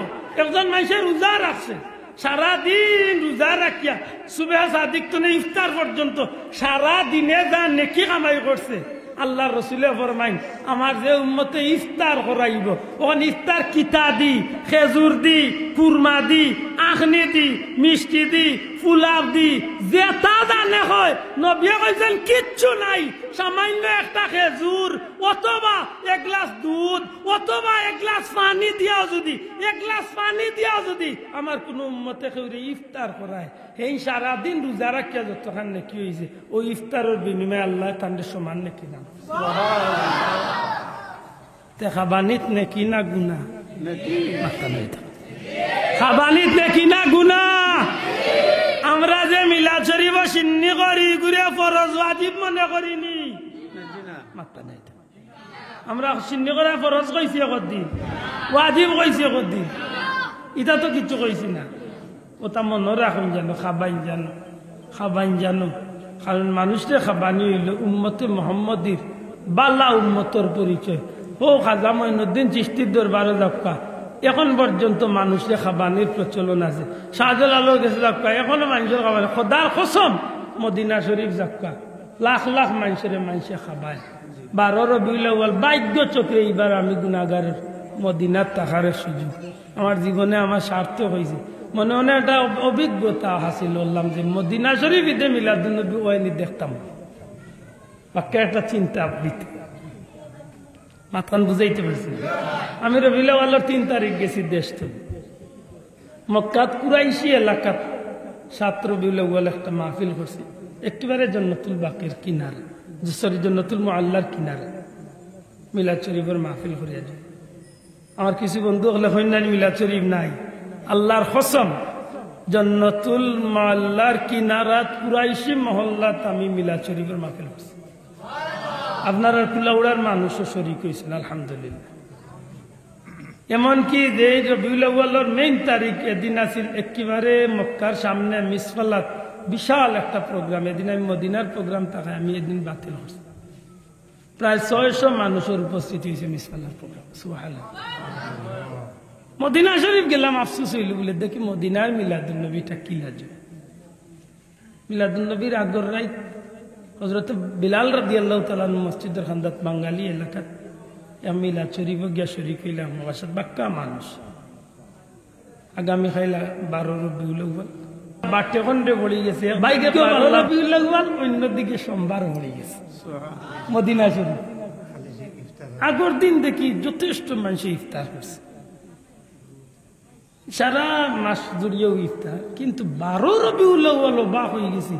S1: একজন মানুষের রোজা রাখছে সারাদিন রোজা রাখিয়া সুবেহ সাদিক তো ইফতার পর্যন্ত সারা দিনে যা নেকি কামাই করছে আল্লাহ রসুলে ফরমাইন আমার যে উম্মতে ইফতার করাইব ওখানে ইফতার কিতা দি খেজুর দি কুরমা দি আখনি দি মিষ্টি দি ফুলাব দি যেটা জানে হয় নবী কইছেন কিচ্ছু নাই সামান্য একটা খেজুর অথবা এক গ্লাস দুধ অথবা এক গ্লাস পানি দিয়াও যদি আমার কোন উম্মতে কেউরে ইফতার করায় এই সারাদিন রোজা রাখিয়া যতখান নাকি হয়েছে ওই ইফতারের বিনিময়ে আল্লাহ তাদের সমান নাকি না খাবানিত নাকি না গুনা খাবানিত নাকি না গুনা আমরা যে মিলাদ শরীফ সিন্নি করি ঘুরে ফরজ ওয়াজিব মনে করিনি মাত্রা নাই আমরা সিন্নি করা ফরজ কইছি কদিন ওয়াজিব কইছি কদিন এটা তো কিছু কইছি না ওটা মনে রাখুন জানো খাবাইন জানো কারণ মানুষের খাবানি হইল উম্মতে মোহাম্মদীর বালা উম্মতর পরিচয় ও খাজা মঈনুদ্দিন চিশতির দরবারে যাক্কা এখন পর্যন্ত মানুষের খাবানির প্রচলন আছে শাহজালালও গেছে যাক্কা এখনো মানুষের খাবানি খোদার কসম মদিনা শরীফ যাক্কা লাখ লাখ মানুষের খাবায় 12 রবিউল আউয়াল ভাগ্য চক্রে এইবার আমি গুনাহগারের মদিনার থাকার সুযোগ আমার জীবনে আমার সার্থক হয়েছে মনে মনে একটা অভিজ্ঞতা হাসিল করলাম যে মদিনা শরীফ ঈদে মিলাদুন্নবী ওয়াইনি দেখতাম বাক্যে একটা চিন্তা আবৃত্তি মাথান বুঝাইতে পারছি আমি রবিউল আউয়ালের 3 তারিখ গেছি দেশ থেকে মক্কাত কুরাইশি এলাকাত 7 রবিউল আউয়াল একটা মাহফিল করছি একেবারে জান্নাতুল বাকির কিনারে জান্নাতুল মুআল্লার কিনারে মিলাদ শরীফের মাহফিল করিয়া যায় আমার কিছু বন্ধু হলে হইনানি মিলাদ শরীফ নাই আল্লাহর কসম জান্নাতুল মুআল্লার কিনারাত কুরাইশি মহল্লাত আমি মিলাদ শরীফের মাহফিল করছি আপনারা কুলাউড়ার মানুষও শরীক হয়েছেন আলহামদুলিল্লাহ এমনকি যে রবিউল আউয়ালের মেইন তারিখ এদিন আছিল একেবারে মক্কার সামনে মিসফালাত বিশাল একটা প্রোগ্রাম এদিন আমি মদিনার প্রোগ্রাম থাকে আমি এদিন বাতিল করছি প্রায় 600 মানুষের উপস্থিতি হয়েছে মিসফালার প্রোগ্রাম সুবহানাল্লাহ মদিনা শরীফ গেলাম আফসোস হইল বলে দেখি মদিনার মিলাদুন্নবীটা কি লাগে মিলাদুন্নবীর আগর রাত হযরত বিলাল রাদিয়াল্লাহু তাআলা মসজিদের খান্দাত বাঙালি এলাকাত মিলাদ শরীফ গিয়া শরীক হইলাম ওয়াসাত বাক্কা মানুষ আগামী খাইলা 12 রবিউল আউয়াল বাটে খন্ডে পড়ে গেছে বাইকে 12 রবিউল আউয়াল অন্যদিকে সোমবার পড়ে গেছে মদিনা শরীফ আগর দিন দেখি যথেষ্ট মানুষ ইফতার করছে সারা মাস জুড়িয়েও ইফতার, কিন্তু 12 রবিউল আউয়াল বা হয়ে গেছি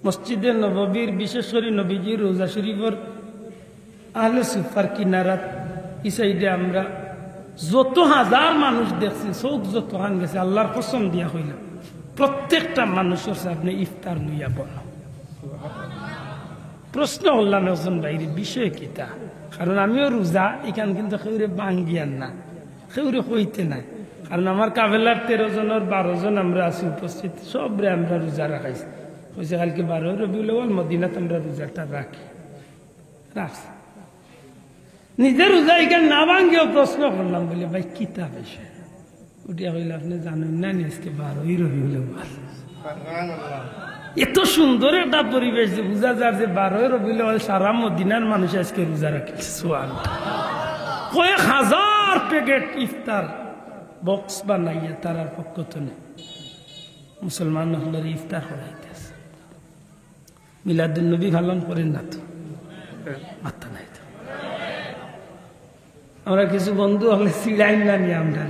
S1: মসজিদে নববীর, বিশেষ করে নবীজির রোজা শরীফের আহলে সুফার কিনারাত এই সাইডে আমরা যত হাজার মানুষ দেখছি, চোখ যত হান গেছে, আল্লাহর কসম দিয়া হইলাম প্রত্যেকটা মানুষের সামনে ইফতার লইয়া বলো। প্রশ্ন করলাম একজন বাইরে, বিষয় কিতা? কারণ আমিও রোজা, এখান কিন্তু কেউরে বাঙ্গিয়ান না, কেউরে হইতে নাই। কারণ আমার কাফেলার 13 জনের 12 জন আমরা আছি উপস্থিত, সবরে আমরা রোজা রাখাইছি। হয়েছে কালকে 12 রবিউল আউয়াল মদিনাতে আমরা রোজাটা রাখি, রাখছি। নিজের রোজা এখানে না ভাঙ্গিও প্রশ্ন করলাম, বলে ভাই কিতা বিষয়? উঠিয়া হইলে আপনি জানেন না আজকে 12 রবিউল আউয়াল। এত সুন্দর একটা পরিবেশ যে বুঝা যায় যে 12 রবিউল আউয়াল সারা মদিনার মানুষ আজকে রোজা রাখে। কয়েক হাজার প্যাকেট ইফতার বক্স বানাইয়া তারার পক্ষ থেকে মুসলমান হলের ইফতার করাইতেছে। মিলাদুন নবী পালন করেন না তো? মাত্রা নাই তো। আমরা কিছু বন্ধু হলে চিড়াই না নিয়ে আমরা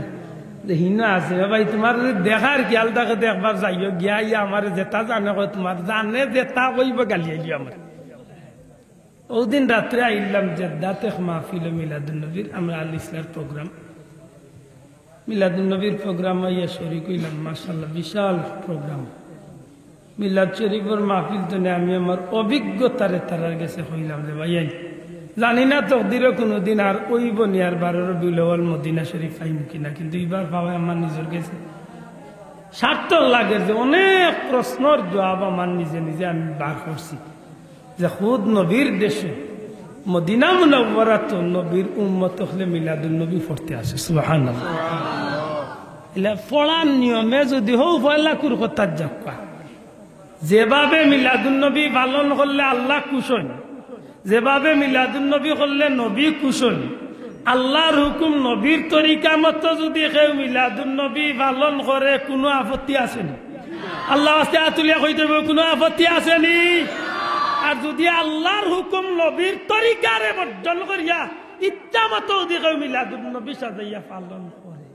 S1: যে হিনা আছে, ভাই তোমার দেখার খেয়াল থাকে, একবার যাইও গিয়া ইয়া আমার যেটা জানে, তোমার জানে যেটা কইব গালি আইলি আমার। ওদিন রাত্রে আইলাম জেদ্দাতে মাহফিল মিলাদুন নবীর, আমরা আল ইসলার প্রোগ্রাম, মিলাদুন নবীর প্রোগ্রাম ইয়া শরীক হইলাম। মাশাআল্লাহ বিশাল প্রোগ্রাম। মিলাদ শরীফের মাহফিল তো আমি আমার অভিজ্ঞতারে তারার গেছে হইলাম যে ভাই জানি না তকদিরে কোনোদিন আর ওইব নি আর 12 রবিউল আউয়াল মদিনা শরীফ পাইম কিনা, কিন্তু এইবার পাওয়া আমার নিজের গেছে সার্থক লাগে যে অনেক প্রশ্নের জবাব আমার নিজে নিজে আমি বার করছি যে খুদ নবীর দেশে মদিনা মুনাওয়ারাত নবীর উম্মত হলে মিলাদুন নবী পড়তে আসে। সুবহানাল্লাহ। এলা পড়ার নিয়মে যদি হও পয়লা কুর কথা যাক্কা, যেভাবে মিলাদুন নবী পালন করলে আল্লাহ খুশ হন, যেভাবে মিলাদুন নবী করলে নবী খুশ হন, আল্লাহর হুকুম নবীর তরিকা মতো যদি কেউ মিলাদুন নবী পালন করে কোনো আপত্তি আসেনি? আল্লাহ আস্তে আতুলিয়া কইতে কোনো আপত্তি আসেনি? আর যদি আল্লাহর হুকুম নবীর তরিকারে বর্জন করিয়া ইচ্ছা মতো যদি কেউ মিলাদুন নবী সাজাইয়া পালন করে,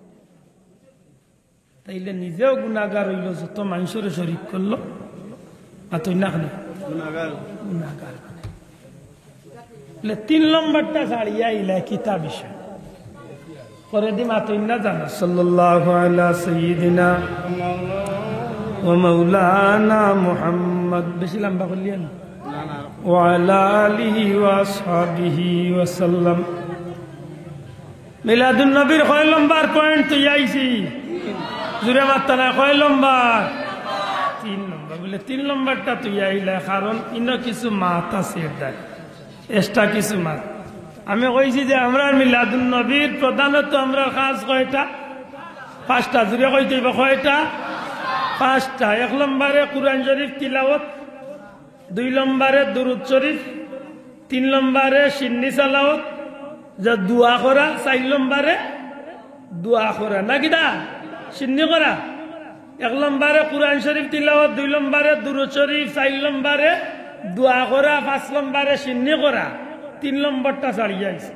S1: তাইলে নিজেও গুনাহগার হইল, যত মানুষের শরীক করলো আতই না গুনাহগার। 3 নম্বরটা ছাড়িয়া ইলা কিতা বিষয় করে দিম আতই না জানা। সাল্লাল্লাহু আলা সাইয়্যিদিনা ওয়া মাওলানা মুহাম্মদ, বেশি লম্বা করলিয়েন, ওয়া আলা আলিহি ওয়া আসহাবিহি ওয়া সাল্লাম। মিলাদুন নবীর কয় নম্বর পয়েন্ট তুই আইছি? জুরে মাত্তা না, কয় নম্বর? 3 নম্বর। বলে 3 নম্বরটা তুই আইলা, কারণ ইনো কিছু মাত আছে, এক্সট্রা কিছু মাত। আমি কইছি যে আমরা মিলাদুন নবীর প্রধানত আমরা কাজ কয়টা? 5টা। জুড়ে কইতে কয়টা? 5টা। 1 নম্বরে কুরআন শরীফ তিলাওয়াত, 2 নম্বরে দুরূদ শরীফ, 3 নম্বরে সিন্নি সালাওয়াত যা দোয়া করা, 4 নম্বরে দোয়া করা নাকি দা সিন্নি করা। 1 নম্বরে কুরআন শরীফ তিলাওয়াত, 2 নম্বরে দুরূদ শরীফ, 4 নম্বরে দোয়া করা, 5 নম্বরে সিন্নি করা, 3 নম্বরটা ছাড়িয়ে আইছে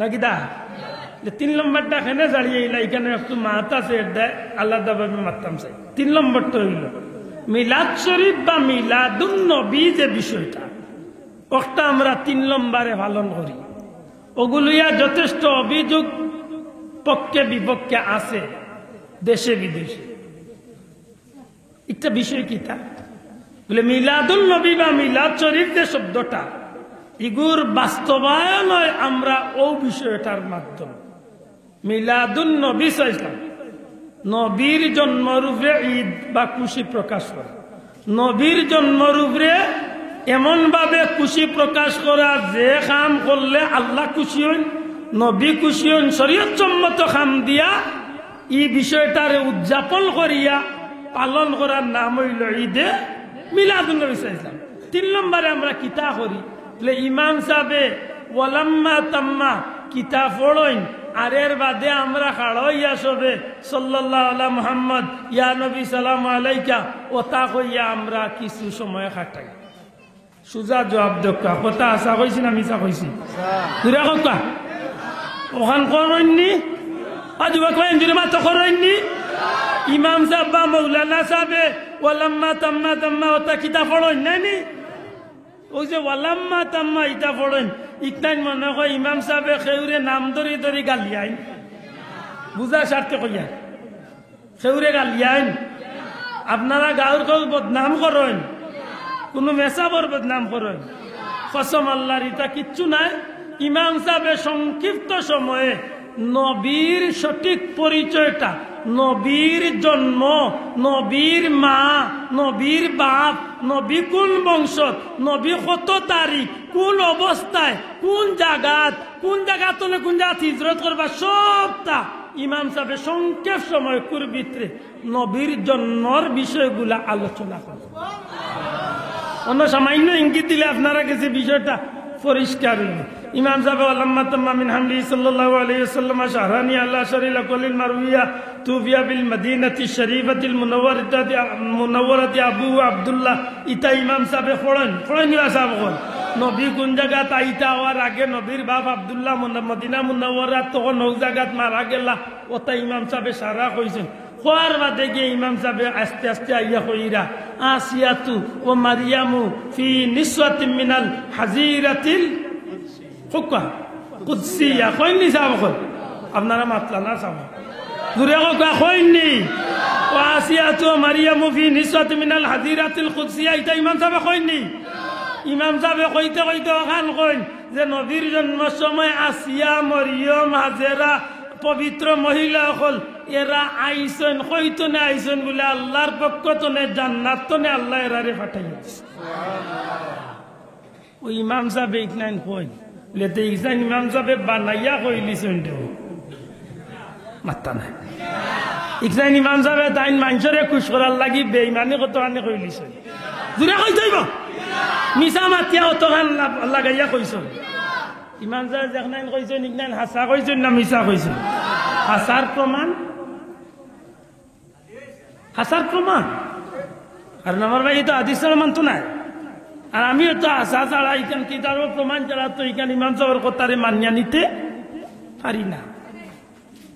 S1: নাকি দা? 3 নম্বরটা এখানে ছাড়িয়ে এলা, এখানে একটু মাত আছে, আলাদাভাবে মারতাম চাই। 3 নম্বরটা হইল মিলাদ শরীফ বা মিলাদুন নবী যে বিষয়টা, ওটা আমরা 3 নম্বরে পালন করি। ওগুলিয়া যথেষ্ট অভিযোগ পক্ষে বিপক্ষে আছে দেশে বিদেশে। একটা বিষয় কি তা বলে মিলাদুন নবী বা মিলাদ শরীফ যে শব্দটা, ইগুর বাস্তবায়ন হয় আমরা ও বিষয়টার মাধ্যমে। মিলাদুন নবী সাইলাম, নবীর জন্মরূপে ঈদ বা খুশি প্রকাশ করা, নবীর জন্মরূপে এমন ভাবে খুশি প্রকাশ করা যে কাম করলে আল্লাহ খুশি হন, নবী খুশি হন, শরীয়ত সম্মত কাম দিয়া এই বিষয়টারে উদযাপন করিয়া পালন করার নাম হইল ঈদে মিলাদুন নবী সাইলাম। 3 নম্বরে আমরা কিতা করি বলে ইমাম সাহেবে ওয়ালাম্মা তাম্মা কিতা পড়ইন, আর এর বাদে আমরা খাড়ইয়া সবে সাল্লাল্লাহু আলা মুহাম্মদ ইয়া নবী সালাম আলাইকা ওতা কইয়া আমরা কিছু সময় কাটাই। সুজা জবাব দক্কা কথা আসা কইছি না মিছা কইছি? দুরা কথা ওখান করইনি আজ কয় ইঞ্জুরিমা তো করেননি ইমাম সাহেব বা মৌলানা সাহেবে ওয়ালাম্মা তাম্মা তাম্মা ওটা কিতাব পড়েন নাইনি ওই যে ওয়ালাম্মা তাম্মা ইটা পড়েন ইকনাইন মনে হয় ইমাম সাহেবে খেউরে নাম ধরি ধরি গালিয়াইন বুঝা স্বার্থে কইয়া খেউরে গালিয়াইন আপনারা গাঁর কেউ বদনাম করেন কোনো মেসাবর বদনাম করেন কসম আল্লাহর ইটা কিচ্ছু নাই ইমাম সাহেবে সংক্ষিপ্ত সময়ে নবীর সঠিক পরিচয়টা নবীর জন্ম নবীর মা নবীর বাপ নবী কোন বংশ নবী কত তারিখ কোন অবস্থায় কোন জায়গাত কোন জায়গা হিজরত করবা সবটা ইমাম সাহেব সংক্ষেপ সময় ভিতরে নবীর জন্মর বিষয়গুলা আলোচনা করে অন্য সামান্য ইঙ্গিত দিলে আপনারা কাছে বিষয়টা পরিষ্কার হইল ইমাম সাহেব আল্লামা তাম্মা মিন হামদি সাল্লাল্লাহু আলাইহি ওয়াসাল্লাম শাহরানি আল্লাহ শরীলা কলিল মারউইয়া তুফিয়া বিল মদিনাতি শরীফাতিল মুনাওয়ারাতি আবু আব্দুল্লাহ ইতা ইমাম সাহেব পড়েন ইয়া সাহেব কোন নবী কোন জায়গাত আইতা হওয়ার আগে নবীর বাপ আব্দুল্লাহ মদিনা মুনাওয়ারা তখন নৌ জায়গাত মারা গেলা ওটা ইমাম সাহেব সারা কইছেন খোয়ার বাদে গিয়ে ইমাম সাহেব আস্তে আস্তে আইয়া কইরা আসিয়াতু ও মারিয়ামু ফি নিসওয়াতিন মিনাল হাজিরাতিল হুকা কুদসিয়া কইনি সাহেব কই আপনারা মাতলা না সাহেব দূরে কইনি ও আসিয়াতু ও মারিয়ামু ফি নিসওয়াতিন মিনাল হাজিরাতিল কুদসিয়া এটা ইমাম সাহেব কইনি ইমাম সাহেব কইতে কইতে ওখান কইন যে নবীর জন্মের সময় আসিয়া মরিয়ম হাজেরা পবিত্র মহিলা হল এরা আইসন কইতো না আইসন বলে আল্লাহর পক্ষ তনে জান্নাত তনে আল্লাহ এরারে পাঠাইছে ওই ইমাম সাহেব ইকনাইন কই লেতে ইকনাইন ইমাম সাহেব বানাইয়া কইলিছেন দেও মাত্তা না ইকনাইন ইমাম সাহেব তাইন মানুষরে খুশ করার লাগি বেঈমানি কত আনে কইলিছেন জুরে কই যাইব মিছা মাতিয়া অত গান লাগাইয়া কইছো ইমাম সাহেব দেখনাইন কইছেন ইকনাইন হাসা কইছেন না মিছা কইছেন হাসার প্রমাণ আর আমার ভাই তো হাদিস ছাড়া মানতো না আর আমিও তো হাসা ছাড়া ইখান কিতাব প্রমাণ ছাড়া তো ইখান ইমাম সাহেবের কথারে মানিয়া নিতে পারি না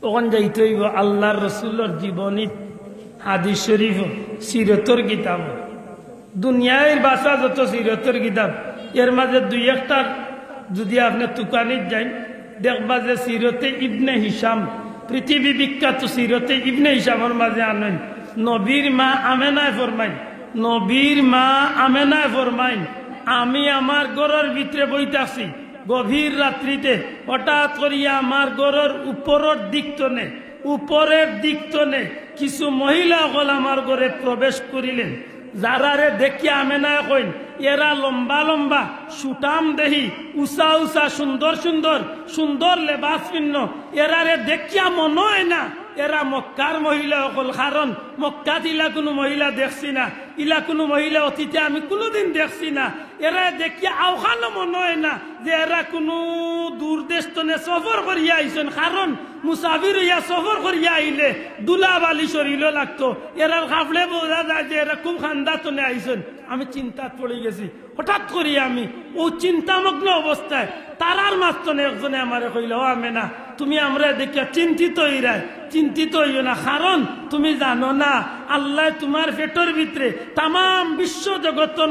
S1: ওখান যাইতে হইব আল্লাহর রসুলের জীবনী হাদিস শরীফ সিরতর কিতাব দুনিয়ার বাসা যত সিরতর কিতাব এর মাঝে দুই একটা যদি আপনি তুকানিত যাই দেখবা যে সিরতে ইবনে হিসাম পৃথিবী বিখ্যাত সিরতে ইবনে হিসামের মাঝে আনেন নবীর মা আমেনায় ফরমাইন আমি আমার ঘরের ভিতরে বইতাছি গভীর রাত্রিতে হঠাৎ করিয়া আমার ঘরের উপরের দিক তনে কিছু মহিলা হল আমার ঘরে প্রবেশ করিলেন যারারে দেখিয়া আমেনায় কইন এরা লম্বা লম্বা সুটাম দেহি উষা উষা সুন্দর লেবাস পিন্ন এরারে দেখিয়া মনে হয় না এরা মক্কার মহিলা হল কারণ মক্কাত ইলা কোনো মহিলা দেখছি না ইলা কোনো মহিলা অতীতে আমি কোনোদিন দেখছি না এরা দেখিয়া আওখানো মনে হয় না যে এরা কোনো দূর দেশ তনে সফর করিয়া আইছেন কারণ মুসাফির হইয়া সফর করিয়া আইলে দুলা বালি শরীর লাগতো এরা খাফলে বোঝা যায় যে এরা খুব খান্দা তনে আইছেন আমি চিন্তাত পড়ে গেছি হঠাৎ করি আমি ও চিন্তামগ্ন অবস্থায় তারার মাঝখানে একজনে আমারে কইল ও আমেনা তুমি আমরা দেখিয়া চিন্তিত হইও না কারণ তুমি জানো না আল্লাহ তোমার পেটের ভিতরে তাম বিশ্ব জগতর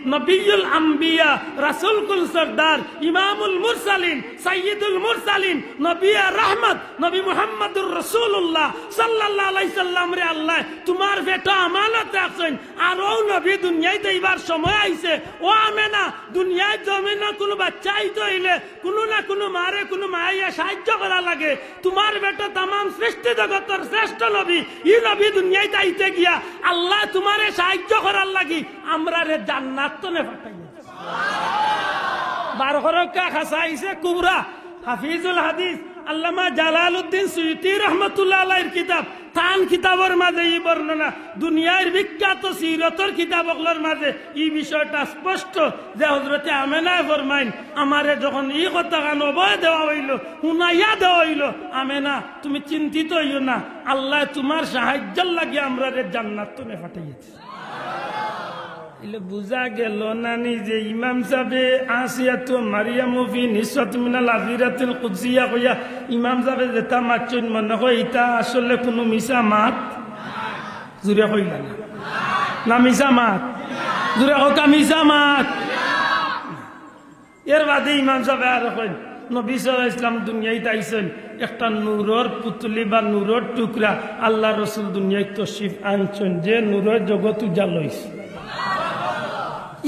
S1: নবীউল আম্বিয়া রাসূল কুল সরদার ইমামুল মুরসালিন সাইয়্যিদুল মুরসালিন নবী রহমত নবী মুহাম্মদুর রাসূলুল্লাহ সাল্লাল্লাহু আলাইহি সাল্লাম রে আল্লাহ তোমার পেটে আমানত রাখছেন আর ও নবী দুনিয়ায় দেইবার সময় আইছে ও আমেনা দুনিয়ায় জমিনে কোনো বাচ্চা আইতো হইলে কোনো না কোনো মারে কোনো মাইয়া সাহায্য করা লাগে তোমার বেটা তাম সৃষ্টি জগতের শ্রেষ্ঠ নবী ই নবী দুনিয়ায় আইতে গিয়া আল্লাহ তোমারে সাহায্য করার লাগি আমরা রে জান্নাত তনে পাঠাইয়া বারখরকা খাসাইছে কুবরা হাফিজুল হাদিস আল্লামা জালালউদ্দিন সুয়ুতি রাহমাতুল্লাহ আলাইহির কিতাব তান কিতাবের মাঝে এই বর্ণনা দুনিয়ার বিখ্যাত সিরতর কিতাবগুলোর মাঝে এই বিষয়টা স্পষ্ট যে হযরতে আমেনায় ফরমাইন আমারে যখন এই কথা গান অবয় দেওয়া হইল হুনাইয়া দেওয়া হইল আমেনা তুমি চিন্তিত হইও না আল্লাহ তোমার সাহায্যের লাগি আমরা রে জান্নাত তনে পাঠাইয়াছে এলে বুঝা গেল না যে ইমাম সাহেবে আসিয়াতু মারিয়াম ফি নিসওয়াত মিনাল আজিরাতিল কুদসিয়া কইয়া ইমাম সাহেবে যেটা মাতছেন মনে হয় এটা আসলে কোনো মিছা মাত জুরে কইলা না মিছা মাত জুরে হোক মিছা মাত এর বাদে ইমাম সাহেব আর কইন নবী সাল্লাল্লাহু আলাইহি ওয়াসাল্লাম দুনিয়ায় আইছেন একটা নূরের পুতলি বা নূরের টুকরা আল্লাহ রাসূল দুনিয়ায় তশরিফ আনছেন যে নূরের জগৎ উজালইছে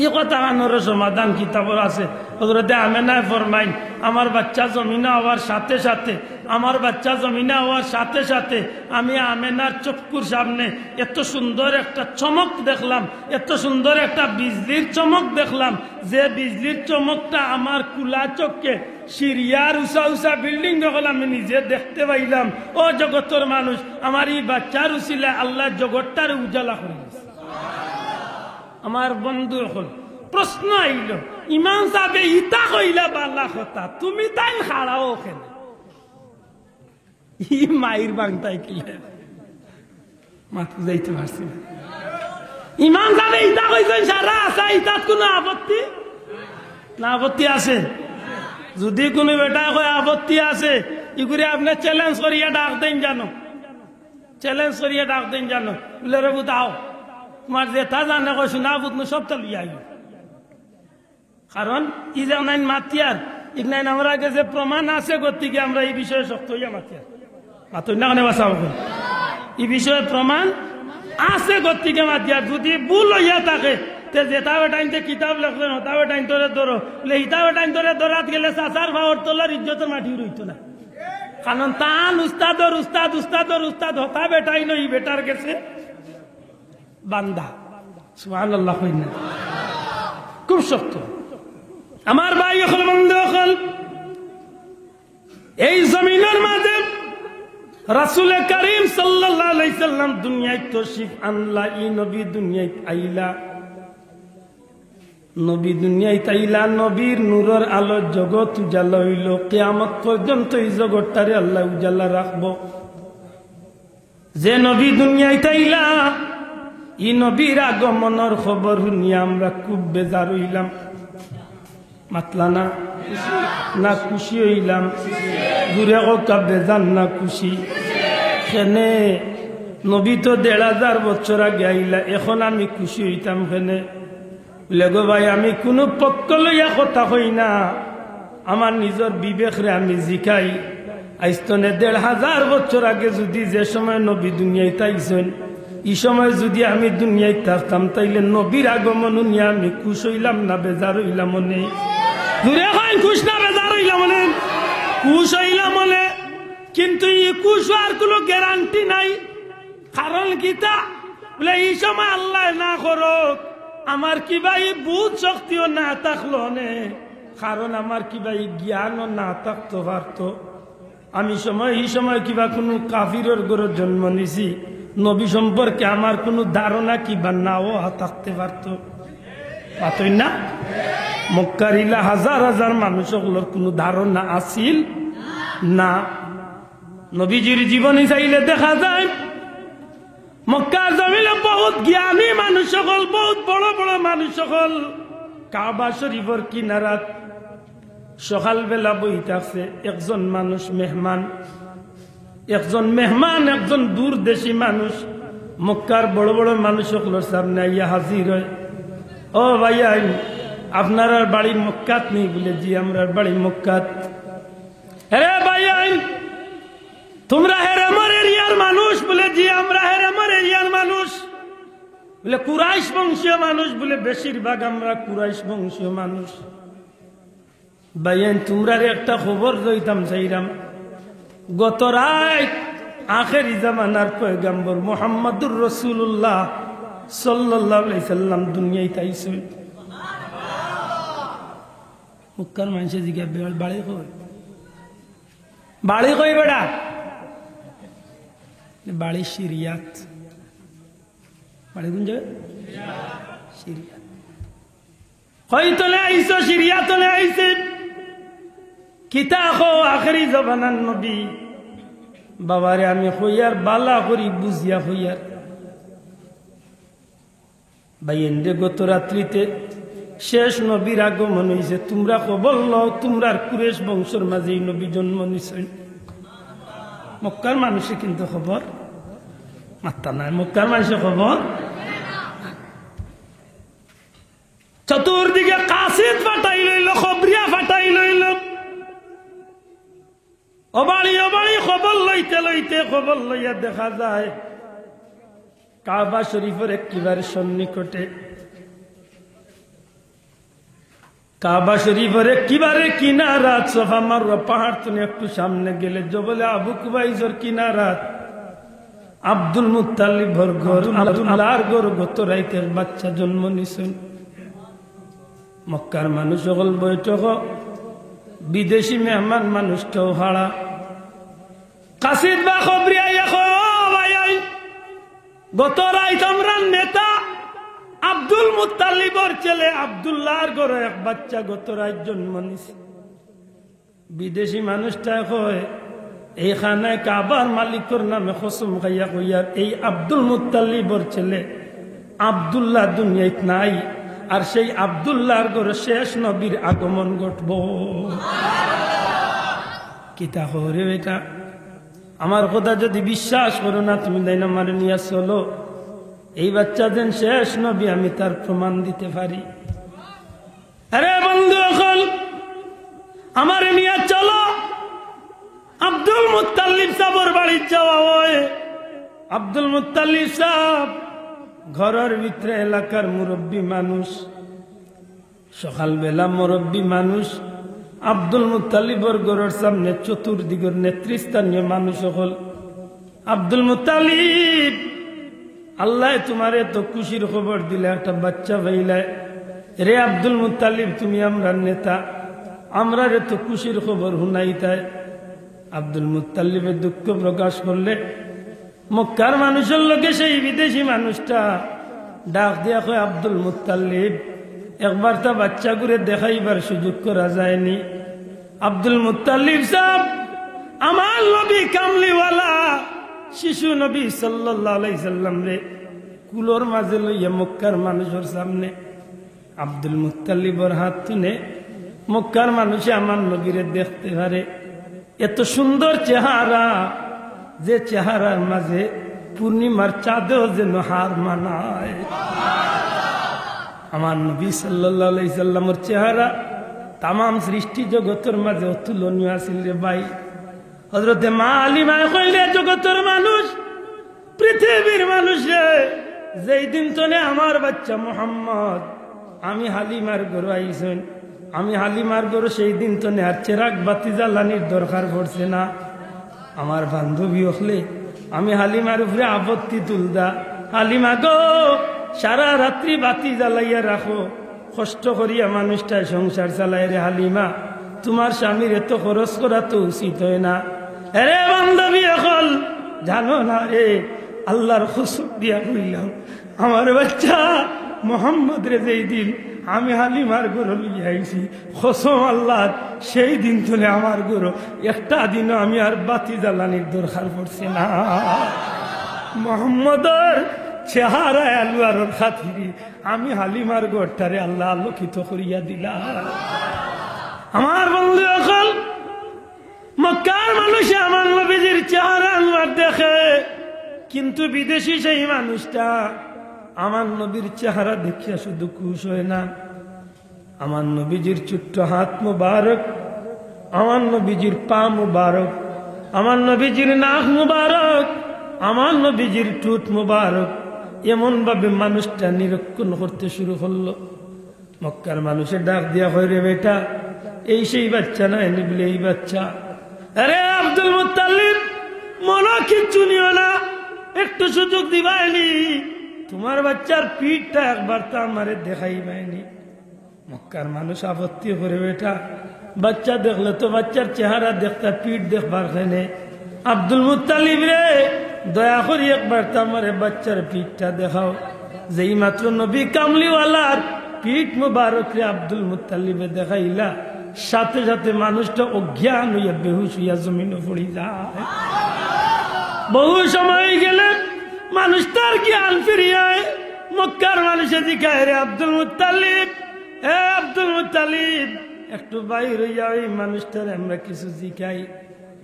S1: এই কথা আনোর সমাধান কিতাবর আছে হযরতে আমেনায় ফরমাইন আমার বাচ্চা জমিনা হওয়ার সাথে সাথে আমার বাচ্চা জমিনা হওয়ার সাথে সাথে আমি আমেনার চক্ষুর সামনে এত সুন্দর একটা চমক দেখলাম এত সুন্দর একটা বিজলির চমক দেখলাম যে বিজলির চমকটা আমার কুলা চোখকে সিরিয়ার উষা উষা বিল্ডিং যখন আমি নিজে দেখতে পাইলাম ও জগতের মানুষ আমার এই বাচ্চার উচিলে আল্লাহ জগৎটার উজালা করে দিয়েছে আমার বন্ধু হল প্রশ্ন আইল ইমাম সাহেবে ইতা কইলা বালা কথা তুমি তাই খাড়াও ওখানে ই মাইর বাংতাই কিলে মাথা যাইতে পারছি না ইমাম সাহেবে ইতা কইছেন সারা আছে ইতাত কোনো আপত্তি না আপত্তি আছে যদি কোনো বেটা কয় আপত্তি আছে ইগুরে আপনি চ্যালেঞ্জ করিয়া ডাক দেন জানো চ্যালেঞ্জ করিয়া ডাক দেন জানো বলে রে বুঝাও তোমার যেটা জানে কই শোনা বুঝনো সবটা লইয়া আইও কারণ ই যে নাইন মাতিয়ার ইগনাইন আমরা আগে যে প্রমাণ আছে গতিকে আমরা এই বিষয়ে শক্ত হইয়া মাতিয়ার মাতই না কেন বাঁচাবো এই বিষয়ে প্রমাণ আছে গতিকে মাতিয়ার যদি ভুল হইয়া থাকে তে যেটা বেটাইনতে কিতাব লেখলেন হতা বেটাইন তোরে ধরো বলে হিতা বেটাইন তোরে ধরাত গেলে চাচার ভাওয়ার তোলার ইজ্জতের মাটি রইতো না কারণ তান উস্তাদর উস্তাদ উস্তাদর উস্তাদ হতা বেটাইন এই বেটার গেছে বান্দা সুবহানাল্লাহ কইনা খুব শক্ত আমার ভাই হল বন্ধু হল এই জমিনের মাঝে রাসূল করিম সাল্লাল্লাহু আলাইহি সাল্লাম দুনিয়ায় তশরিফ আনলা ই নবী দুনিয়ায় আইলা নবী দুনিয়ায় আইলা নবীর নূরের আলো জগৎ উজালা হইল কিয়ামত পর্যন্ত এই জগৎটারে আল্লাহ উজালা রাখবো যে নবী দুনিয়ায় আইলা ই নবীর আগমনের খবর শুনিয়ে আমরা খুব বেজার হইলাম মাতলা না না খুশি হইলাম দূরে কথা বেজার না খুশি খেনে নবী তো ১,৫০০ বছর আগে আইলা এখন আমি খুশি হইতাম খেনে বলে গো ভাই আমি কোনো পক্ষ লইয়া কথা কই না আমার নিজের বিবেকরে আমি জিকাই আইস্তনে ১,৫০০ বছর আগে যদি যে সময় নবী দুনিয়ায় তাইছেন এই সময় যদি আমি দুনিয়ায় থাকতাম তাইলে নবীর আগমন নিয়ে আমি খুশ হইলাম না বেজার হইলাম মনে দূরে হয় খুশ না বেজার হইলাম মনে খুশ হইলাম মনে কিন্তু এই খুশ হওয়ার কোনো গ্যারান্টি নাই কারণ কিতা বলে এই সময় আল্লাহ না করুক আমার কিবা এই বুধ শক্তিও না থাকলো নে কারণ আমার কিবা এই জ্ঞানও না থাকতে পারতো আমি সময় এই সময় কিবা কোনো কাফিরের ঘরে জন্ম নিছি নবী সম্পর্কে আমার কোনো ধারণা কিবা নাও থাকতে পারতো পাতই না মক্কারিলা হাজার হাজার মানুষগুলোর কোনো ধারণা আছিল না নবীজির জীবনী চাইলে দেখা যায় মক্কার জমিনে বহুত জ্ঞানী মানুষ সকল বহুত বড় বড় মানুষ সকল কাবা শরীফের কিনারাত সকালবেলা বই থাকছে একজন মানুষ মেহমান একজন দূর দেশি মানুষ মক্কার বড় বড় মানুষ সকলের সামনে আইয়া হাজির হয় ও ভাইয়া আপনার বাড়ি মক্কাত নেই বলে জি আমরা বাড়ি মক্কাত হ্যাঁ ভাইয়া তোমরা হেরেমর এরিয়ার মানুষ বলে জি আমরা হেরেমর এরিয়ার মানুষ বলে কুরাইশ বংশীয় মানুষ বলে বেশিরভাগ আমরা কুরাইশ বংশীয় মানুষ ভাইয়া তোমরা একটা খবর লইতাম চাইরাম গত রাত আখেরি জামানার পয়গম্বর মুহাম্মদুর রাসূলুল্লাহ সাল্লাল্লাহু আলাইহি সাল্লাম দুনিয়ায় আইছেন মক্কার মানুষে জিজ্ঞা বাড়ি কই বেড়া বাড়ি সিরিয়াত বাড়ি কোন জায়গায় সিরিয়াত হয়তলে আইছো সিরিয়াতলে আইছে কিতা খো আখেরি জবানার নবী বাবারে আমি হইয়ার বালা করি বুঝিয়া হইয়ার ভাই এন্ডে গত রাত্রিতে শেষ নবীর আগমন হয়েছে, তোমরা খবর লও, তোমরা কুরেশ বংশের মাঝে এই নবী জন্ম নিছেন। মক্কার মানুষে কিন্তু খবর মাত্রা নাই, মক্কার মানুষের খবর। চতুর্দিকে কাসিদ ফাটাই লইল, খবরিয়া ফাটাই লইল, অবাড়ি অবাড়ি খবর লইতে লইতে খবর লইয়া দেখা যায় কাবা শরীফের একেবারে সন্নিকটে, কাবা শরীফের একেবারে কিনারা সোফা মারুয়া পাহাড় তুমি একটু সামনে গেলে জবলে আবু কুবাইজর কিনারাত আব্দুল মুত্তালিবর ঘর, আব্দুল্লাহর ঘর গত রাইতের বাচ্চা জন্ম নিছেন। মক্কার মানুষ সকল বৈঠক, বিদেশি মেহমান মানুষকেও হারা। কাসিদ বা খবরিয়া গত রাইত আমরা নেতা আব্দুল মুত্তালিবর ছেলে আব্দুল্লাহর ঘরে এক বাচ্চা গত রাত জন্ম নিছে। বিদেশি মানুষটা কয় এইখানে কাবার মালিকর নামে কসম খাইয়া কইয়ার এই আব্দুল মুত্তালিবর ছেলে আব্দুল্লাহ দুনিয়াত নাই, আর সেই আব্দুল্লাহর ঘরে শেষ নবীর আগমন ঘটব। কিতা হরে বেটা, আমার কথা যদি বিশ্বাস করো না তুমি তাই না মারে নিয়ে চলো, এই বাচ্চা যেন শেষ নবী আমি তার প্রমাণ দিতে পারি। আরে বন্ধু এখন আমার নিয়ে চলো, আব্দুল মুত্তালিব সাহেবের বাড়ি যাওয়া হয়। আব্দুল মুত্তালিব সাহেব ঘরের ভিতরে এলাকার মুরব্বী মানুষ, সকালবেলা মুরব্বী মানুষ আব্দুল মুত্তালিবর ঘরের সামনে চতুর্দিকের নেতৃস্থানীয় মানুষ হল। আব্দুল মুত্তালিব, আল্লাহ তোমার এত খুশির খবর দিলে, একটা বাচ্চা পাইলে। রে আব্দুল মুত্তালিব, তুমি আমরা নেতা, আমরা এত খুশির খবর হুনাইতায়। আব্দুল মুত্তালিবের দুঃখ প্রকাশ করলে মক্কার মানুষের লোকে সেই বিদেশি মানুষটা ডাক দিয়া কয়, আব্দুল মুত্তালিব একবার তা বাচ্চা করে দেখাইবার সুযোগ করা যায়নি। আব্দুল মুত্তালিব সাহেব আমার নবী কামলিওয়ালা শিশু নবী সাল্লাল্লাহু আলাইহি সাল্লাম রে কুলোর মাঝে লইয়া মক্কার মানুষের সামনে আব্দুল মুত্তালিবর হাত তুলে মক্কার মানুষে আমার নবীরে দেখতে পারে। এত সুন্দর চেহারা, যে চেহারার মাঝে পূর্ণিমার চাঁদেও যেন হার মানায়। আমার নবী সাল্লাল্লাহু আলাইহি সাল্লামের চেহারা তামাম সৃষ্টি জগতের মাঝে অতুলনীয় আছিল রে ভাই। হযরতে মা আলিমায় কইলে জগতের মানুষ, পৃথিবীর মানুষে যেই দিন তনে আমার বাচ্চা মুহাম্মদ আমি হালিমার ঘরে আইছেন, আমি হালিমার ঘরে সেই দিন তনে আর চেরাগ বাতি জ্বালানির দরকার পড়ছে না। আমার বান্ধবী হলে আমি হালিমার উপরে আপত্তি তুলদা, হালিমা গো সারা রাত্রি বাতি জ্বালাইয়া রাখো, কষ্ট করিয়া মানুষটা সংসার চালায় রে হালিমা, তোমার স্বামীর এত খরচ করা তো উচিত হয় না। আরে বান্ধবী এখন জানো না রে, আল্লাহর কসম দিয়া কইলাম আমার বাচ্চা মোহাম্মদ রে যেই দিন আমি হালিমার গরু লিয়ে আইছি, কসম আল্লাহ সেই দিন তুলে আমার গরু একটা দিনও আমি আর বাতি জ্বালানির দরকার পড়ছে না। মোহাম্মদর চেহারা আলুয়ার খাতিরে আমি হালিমার গড়টারে আল্লাহ আলোকিত করিয়া দিলা। আমার বন্ধু এখন মক্কার মানুষে আমার নবীজির চেহারা আলুয়ার দেখে, কিন্তু বিদেশি সেই মানুষটা আমার নবীর চেহারা দেখিয়া শুধু খুশ হয় না। আমার নবীজির ছোট্ট হাত মুবারক, আমার নবীজির পা মুবারক, আমার নবীজির নাক মুবারক, আমার নবীজির ঠোঁট মুবারক, এমন ভাবে মানুষটা নিরীক্ষণ করতে শুরু করলো। মক্কার মানুষের ডাক দিয়া হয় রে বেটা, এই সেই বাচ্চা না, এনে বলে এই বাচ্চা। আরে আব্দুল মুত্তালিব মনে কিচ্ছু নিও না, একটু সুযোগ দিবাইনি, তোমার বাচ্চার পিঠটা একবার তো আমারে দেখাই পায়নি। মক্কার মানুষ আপত্তি করে বেটা, বাচ্চা দেখলে তো বাচ্চার চেহারা দেখতা, পিঠ দেখবার খানে। আব্দুল মুত্তালিব রে দয়া করি একবার তো আমারে বাচ্চার পিঠটা দেখাও। যেই মাত্র নবী কামলিওয়ালার পিঠ মুবারক রে আব্দুল মুত্তালিবে দেখাইলা, সাথে সাথে মানুষটা অজ্ঞান হইয়া বেহুশ হইয়া জমিনে পড়ি যায়। বহু সময় গেলে মানুষটার জ্ঞান ফিরিয়ে মক্কার মানুষে জিজ্ঞাসা রে আব্দুল মুত্তালিব, এ আব্দুল মুত্তালিব একটু বাইরে যাও, এই মানুষটার আমরা কিছু জিজ্ঞাই।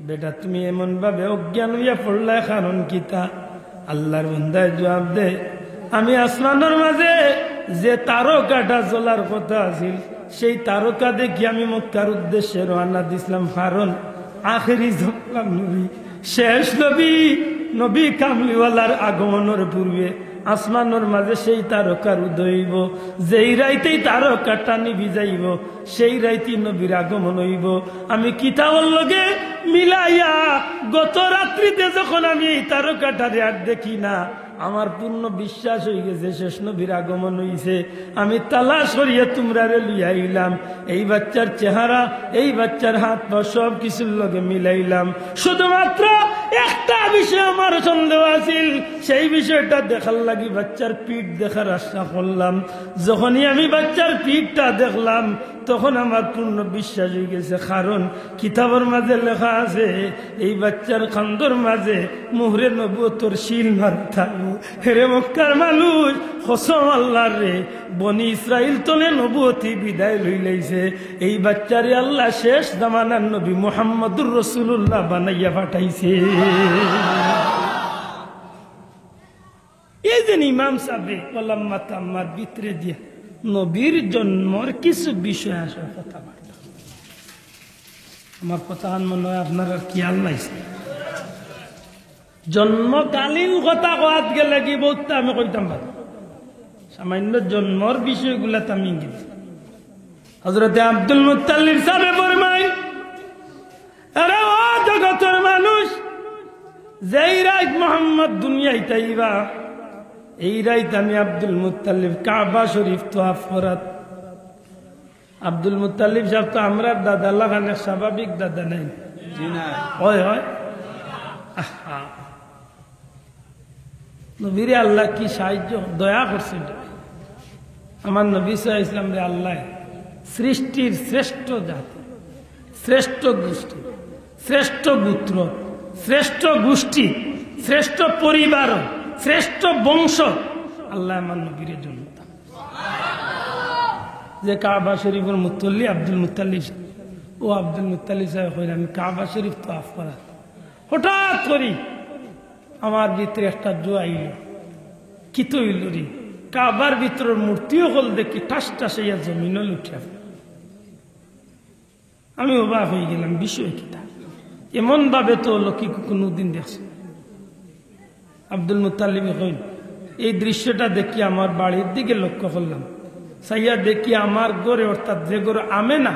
S1: বেটা তুমি এমন ভাবে অজ্ঞান হইয়া পড়লে কারণ কিতা? আল্লাহর বান্দায় জবাব দে, আমি আসমানের মাঝে যে তারকাটা জ্বলার কথা আছিল সেই তারকা দেখি আমি মক্কার উদ্দেশ্যে রওনা দিছিলাম। কারণ আখেরি জমানার নবী, শেষ নবী, নবী কামলিওয়ালার আগমনের পূর্বে আসমানের মাঝে সেই তারকার উদয় হইব। যেই রাইতেই তারকাটা নিভি যাইব সেই রাইতেই নবীর আগমন হইব। আমি কিতাবের লগে মিলাইয়া গত রাত্রিতে যখন আমি এই তারকাটারে আর দেখি না, আমার পূর্ণ বিশ্বাস হয়ে গেছে শেষ নবীর আগমন হইছে। আমি তালাশ করিয়া তোমরা লইয়াইলাম, এই বাচ্চার চেহারা, এই বাচ্চার হাত পা সব কিছুর লগে মিলাইলাম। শুধুমাত্র একটা বিষয় আমার সন্দেহ আছিল, সেই বিষয়টা দেখার লাগি বাচ্চার পিঠ দেখার আশা করলাম। যখনই আমি বাচ্চার পিঠটা দেখলাম তখন আমার পূর্ণ বিশ্বাস হয়ে গেছে। কারণ কিতাবের মাঝে লেখা আছে এই বাচ্চার খান্দর মাঝে মুহরে নবুয়তর শিল মারতা। হেরে মক্কার মানুষ, কসম আল্লাহর রে, বনি ইসরাইল তলে নবুয়তি বিদায় লইলাইছে। এই বাচ্চারে আল্লাহ শেষ জামানার নবী মুহাম্মদুর রাসূলুল্লাহ বানাইয়া পাঠাইছে। এই যে ইমাম সাহেব ওলাম্মা তাম্মার ভিতরে দিয়া নবীর জন্মর কিছু বিষয় আসার কথা বার্তা, আমার কথা মনে হয় আপনার আর খেয়াল নাইছে। জন্মকালীন কথা কোয়াত গেলে কি বলতে আমি কইতাম পারি, সামান্য জন্মর বিষয়গুলা তো আমি ইঙ্গিত। হযরতে আব্দুল মুত্তালিব সাহেব ফরমায়, আরে ও জগতের মানুষ, যেই রাত মুহাম্মদ দুনিয়ায় তাইবা এই রাত আমি আব্দুল মুত্তালিব কাবা শরীফ তোয়াফ করাত। আব্দুল মুত্তালিব সাহেব তো আমরা দাদা লাগানে স্বাভাবিক দাদা নেই, হয় হয়। নবীরে আল্লাহ কি সাহায্য দয়া করছেন। আমার নবী সাল্লাল্লাহু আলাইহি ওয়াসাল্লাম রে আল্লাহ সৃষ্টির শ্রেষ্ঠ জাতি, শ্রেষ্ঠ গোষ্ঠী, শ্রেষ্ঠ গোত্র, শ্রেষ্ঠ গোষ্ঠী, শ্রেষ্ঠ পরিবার, শ্রেষ্ঠ বংশ আল্লাহ আমার নবীরে জন্য যে কাবা শরীফের মুতল্লি আব্দুল মুত্তালিব। ও আব্দুল মুত্তালিব সাহেব কইলেন আমি কাবা শরীফ তো আফ করা। হঠাৎ করি আমার ভিতরে একটা জোয়া আইল, কি তো হইল রে, কাবার ভিতরের মূর্তিও হল দেখি ঠাস ঠাসাইয়া জমিনও লুঠিয়া। আমি অবাক হয়ে গেলাম, বিষয় কিটা এমন ভাবে তো হলো কি কোনদিন দেখছি। আব্দুল মুত্তালিব কইল এই দৃশ্যটা দেখি আমার বাড়ির দিকে লক্ষ্য করলাম, সাইয়া দেখি আমার গড়ে, অর্থাৎ যে গড়ে আমে না,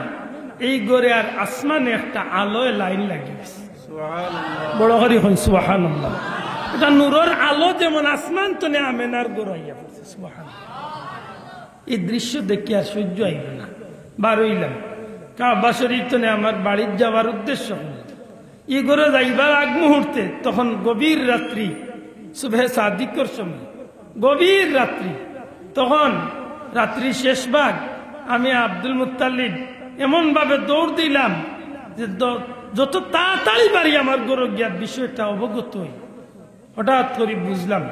S1: এই গড়ে আর আসমানে একটা আলোয় লাইন লাগিয়ে গেছে। বড় হরি হন সুবহানাল্লাহ। এটা নূরের আলো যেমন আসমান তো নে আমেনার গড়াইয়া পড়ছে। সুবহানাল্লাহ। এই দৃশ্য দেখি আর সহ্য হইল না, বার হইলাম কাবা শরীফ তো নে আমার বাড়ির যাওয়ার উদ্দেশ্য হল। এই গড়ে যাইবার আগ মুহূর্তে তখন গভীর রাত্রি, সুবহে সাদিকর সময়, গভীর রাত্রি। তখন রাত্রি শেষ ভাগ আমি আব্দুল মুত্তালিব এমন ভাবে দৌড় দিলাম যে যত তাড়াতাড়ি পারি আমার গরু গিয়া বিষয়টা অবগত হই। হঠাৎ করে বুঝলাম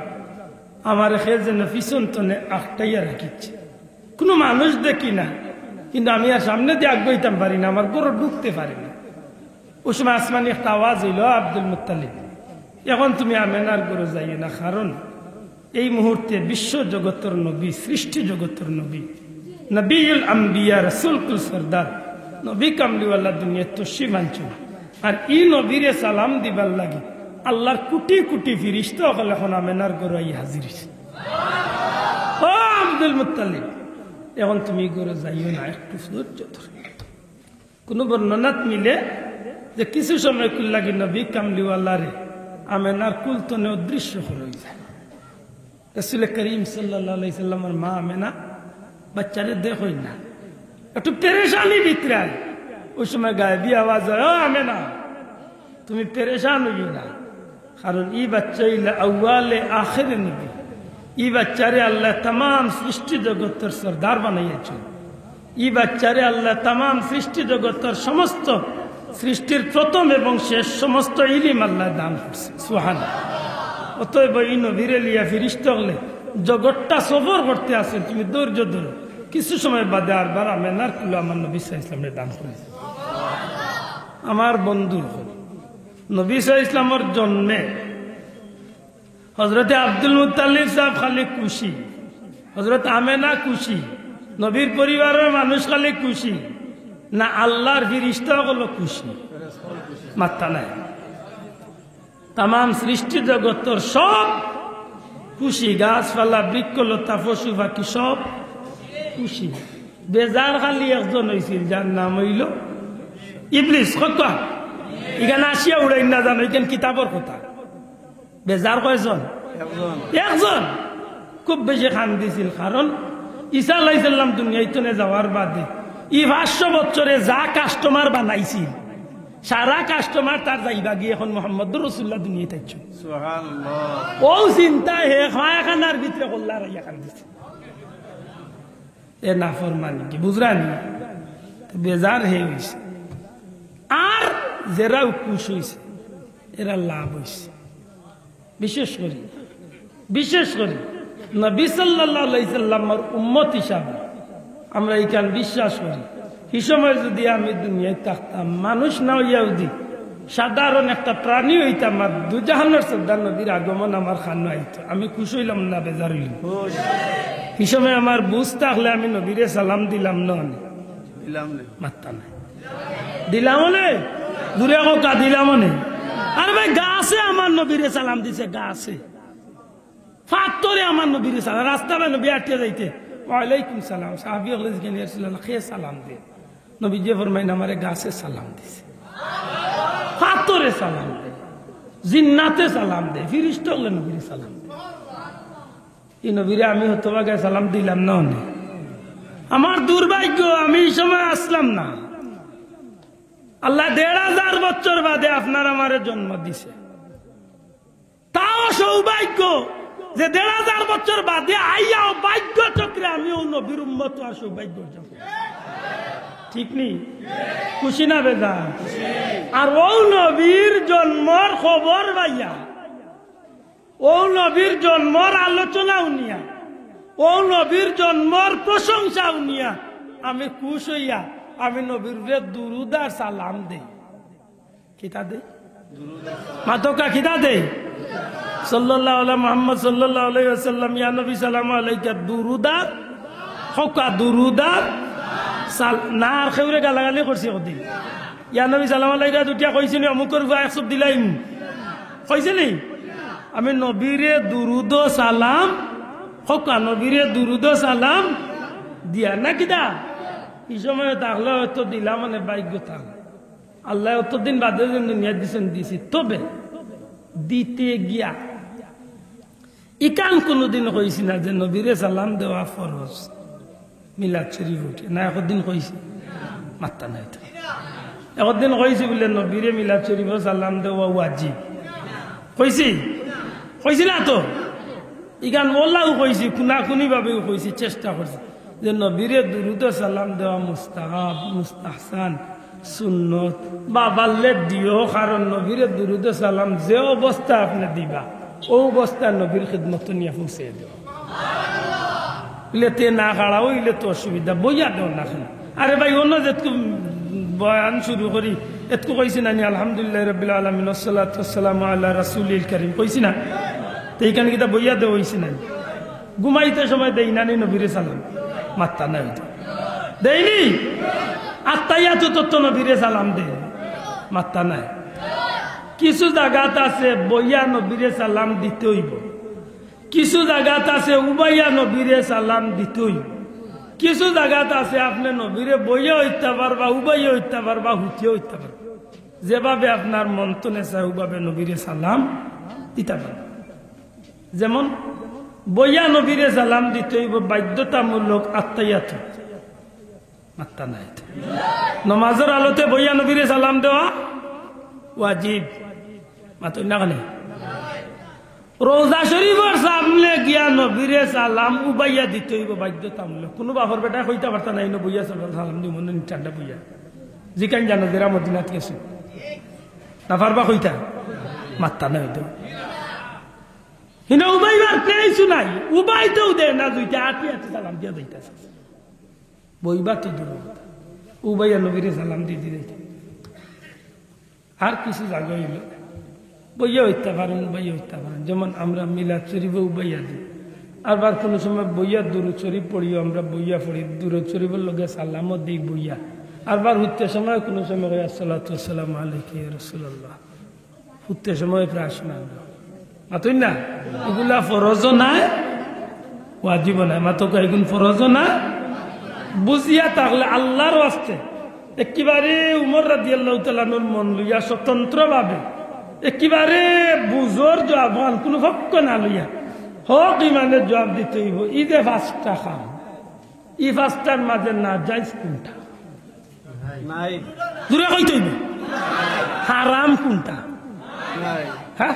S1: আমার যেন পিছন তনে আটটাইয়া রাখিচ্ছে, কোনো মানুষ দেখি না, কিন্তু আমি আর সামনে দিয়ে আগাইতাম পারি না, আমার গরু ঢুকতে পারি না। ওই সময় আসমানি একটা আওয়াজ হইল, আব্দুল মুত্তালিব এখন তুমি আমেনার গরু যাইয়ে না, কারণ এই মুহূর্তে বিশ্ব জগতের নবী, সৃষ্টি জগতের নবী, নবীউল আম্বিয়া, রাসূলুল সরদার, নবী কামলিওয়ালা দুনিয়া তশরিফ আনছেন। আর ই নবীরে সালাম দিবার লাগে আল্লাহর কোটি কোটি ফিরিস্তা হল এখন আমেনার গরু হাজির হয়েছে। ও আব্দুল মুত্তালিব এখন তুমি গরু যাইও না, একটু ধৈর্য ধরে। কোন বর্ণনাত মিলে যে কিছু সময় কুল লাগে নবী কামলিওয়ালারে আমেনার কুল তনে অদৃশ্য হয়ে যায়। রাসূল করিম সাল্লাল্লাহু আলাইহি সাল্লামের মা আমেনা বাচ্চারে দেখই না, একটু পেরেশানি ভিতরে। ওই সময় গায়েবী আওয়াজ হয়, ও আমেনা তুমি পেরেশান হইও না, কারণ ই বাচ্চা ইলা আউয়ালে আখিরে নবী। ই বাচ্চারে আল্লাহ তাম সৃষ্টি জগতের সরদার বানাইয়াছেন। ই বাচ্চারে আল্লাহ তাম সৃষ্টি জগতের সমস্ত সৃষ্টির প্রথম এবং শেষ সমস্ত ইলিম আল্লাহ দান করছে। সুবহানাল্লাহ। অতএব এই নবীরে লিয়া ফিরিস্তা হলে জগৎটা সফর করতে আসেন, তুমি ধৈর্য ধরো, কিছু সময় বাদে আরবার আমেনার কুলো আমার নবী সাল্লাল্লাহু আলাইহি ওয়াসাল্লামের দান করেছে। আমার বন্ধুর নবী সাল্লাল্লাহু আলাইহি ওয়াসাল্লামের জন্মে হযরতে আব্দুল মুত্তালিব সাহেব খালি খুশি, হযরত আমেনা খুশি, নবীর পরিবারের মানুষ খালি খুশি না, আল্লাহর ফিরিস্তা হলো খুশি? মাত্তা নাই। তাম সৃষ্টি জগতের সব খুশি, গাছপালা বৃক্ষলতা পশু পাখি সব খুশি। বেজার খালি একজন হয়েছিল, যার নাম হইল ইবলিস। কত এখানে আসিয়া উড়াই না জানো, এখানে কিতাবর কথা। বেজার কয়জন? একজন। খুব বেশি খান দিছিল, কারণ ঈসা আলাইহিস সালাম দুনিয়াতে যাওয়ার বাদে 500 বছরে যা কাস্টমার বানাইছিল, সারা কাস্টমার তার যাইবা গিয়ে এখন মুহাম্মদুর রাসূলুল্লাহ দুনিয়াতে আইছে। সুবহানাল্লাহ। ও চিন্তা হে খানার ভিতরে কল্লা রাইয়া খান দিছে। এ নাফরমানি কি বুঝরানি? বেজার হে হইছে। আর যারা খুশ হইছে এরা লাভ হইছে। বিশেষ করে নবী সাল্লাল্লাহু আলাইহি সাল্লামের উম্মত হিসাবে আমরা এইখান বিশ্বাস করি, এই সময় যদি আমি দুনিয়ায় থাকতাম, মানুষ না হইয়াউদি সাধারণ একটা প্রাণী হইতাম, আর দুজাহানের সর্দার নবীর আগমন আমার খানো আইতো, আমি খুশ হইলাম না বেজার হইলাম? এই সময় আমার বুঝ থাকলে আমি নবীরে সালাম দিলাম না? মাত্তা নাই। দিলাম দূরে কা দিলাম। আরে ভাই গাছে আমার নবীরে সালাম দিছে, গাছে ফাত্তরে আমার নবীরে সালাম, রাস্তাটা নবী আটিয়া যাইতে ওয়ালাইকুম সালাম, সাহাবী হলে খেয়ে সালাম দে, নবী যে ফরমাইন আমারে গাছে সালাম দিছে, ফাত্তরে সালাম দে, জিন্নাতে সালাম দে, ফিরিস্তা হলে নবীরে সালাম দে। এই নবীরে আমি হতভাগে সালাম দিলাম না। আমার দুর্ভাগ্য, আমি এই সময় আসলাম না। আল্লাহ 1500 বছর বাদে আপনার আমারে জন্ম দিছে, তাও সৌভাগ্য যে 1500 বছর বাদে আইয়াও ভাগ্য চক্রে আমিও নবীর উম্মত আর সৌভাগ্য। ঠিক নেই? খুশি না বেজা? আর ও নবীর জন্মর খবর ভাইয়া, ও নবীর জন্মর আলোচনা উনিয়া, ও নবীর জন্মর প্রশংসা উনিয়া আমি খুশ হইয়া আমি নবীর দুরুদ আর সালাম দেই। কিতা দেই? মাতকা কিতা দেই? সাল্লাল্লাহু আলা মুহাম্মদ সাল্লাল্লাহু আলাইহি ওয়াসাল্লাম, ইয়া নবী সালামু আলাইকা, দুরুদ হকা দুরুদ না আর খেউরে গালাগালি করছি কদি, ইয়া নবী সালামু আলাইকা দুটিয়া কইছিনি, অমুকর 100 দিলাইম কইছিনি? আমি নবীরে দুরুদ সালাম হকা, নবীরে দুরুদ সালাম দিয়া না কিতা? এই সময় তাহলে হয়তো দিলাম, মানে ভাগ্য থাকলে আল্লাহ অতদিন বাদে দুনিয়া দিছেন দিছি। তবে দিতে গিয়া ইকান কোনদিন কইছি না যে নবীরে সালাম দেওয়া ফরজ, মিলাদ শরীফ উঠে না, একদিন কইছি? মাত্তা নাই। একদিন কইছি বলে নবীরে মিলাদ শরীফ সালাম দেওয়া ওয়াজিব, কইছি? কইছি না তো? ইকান ওল্লাও কইছি, খুনাখুনি ভাবেও কইছি, চেষ্টা করছি যে নবীরে দুরুদ সালাম দেওয়া মুস্তাহাব, মুস্তাহসান, সুন্নত বা বাল্লে দিও, কারণ নবীরে দুরুদ সালাম যে অবস্থা আপনি দিবা ও অবস্থা নবীর খিদমত নিয়ে পৌঁছে দেওয়া। ইলেতে না খাড়াও ইলে তো অসুবিধা, বইয়া দেও না খানা। আরে ভাই অন্য যেটুকু বয়ান শুরু করি এতকু কইছি না নি আলহামদুলিল্লাহ রাব্বিল আলামিন ওয়াসসালাতু ওয়াসসালামু আলা রাসূলিল কারীম, কইছি না? তো এইখানে কিতা বইয়া দেওয়া হইছি না? ঘুমাইতে সময় দেই না নি নবীরে সালাম? মাত্তা নাই দেয়নি? আত্মাইয়াতো তো নবীরে সালাম দে, মাত্তা নাই। কিছু জায়গাত আছে বইয়া নবীরে সালাম দিতে হইব, কিছু জায়গাত আছে উবাইয়া নবীরে সালাম দিতে হইব, কিছু জায়গাত আছে আপনি নবীরে বইয়া হইতে পারবা, উবাইয়া হইতে পারবা, হুতিয়ে হইতে পারবা, যেভাবে আপনার মন তো নেশা ওভাবে নবীরে সালাম দিতে পারবা। যেমন বইয়া নবীরে সালাম দিতে হইব বাধ্যতামূলক আত্মাইয়াত, মাত্তা নাই। নমাজের আলোতে বইয়া নবীরে সালাম দেওয়া ওয়াজিব, মাত্র না কেন? রোজা শরীফের সামনে গিয়া নবীরে সালাম উবাইয়া দিতে হইব বাধ্যতামূলক। কোনো বাপর বেটা কইতে পারতা নাই বইয়া সালাম দিব মনে ঠান্ডা বইয়া, জিকান জানো যেরা মদিনাত গেছে না পারবা কইতা? মাত্তা নাই। হিনা উবাইবার পেয়েছু নাই উবাইতেও দেয় না দুইটা আটি আটি সালাম দিয়ে দিতেছে বইবা তো দূর উবাইয়া নবীরে সালাম দিয়ে দিতে আর কিছু জায়গা হইল বইয়া হইতে পারেন বইয়া হইতে পারেন যেমন আমরা মিলাদ শরীফ উবাইয়া দিই আবার কোনো সময় বইয়া দুরুদ শরীফ পড়িও আমরা বইয়া পড়ি দুরুদ শরীফের লগে সালামও দিই বইয়া আবার হইতে সময় কোনো সময় আসসালাতু ওয়াসসালামু আলাইকা ইয়া রাসূলুল্লাহ হইতে সময় প্রায় শোনা মাতুই না এগুলা ফরজও নাই ওয়াজিবও নাই মাতকা এগুন ফরজও না বুঝিয়া তাহলে আল্লাহর ওয়াস্তে একেবারে উমর রাদিয়াল্লাহু তাআলা আনহুর মন লইয়া স্বতন্ত্রভাবে একেবারে বুঝোর জবাব কোনো পক্ষ না লইয়া হক ইমানের জবাব দিতে হইব ঈদে পাঁচটা খাম ই পাঁচটার মাঝে না জায়েজ কোনটা নাই দূরে কইতে হইব হারাম কোনটা নাই হ্যাঁ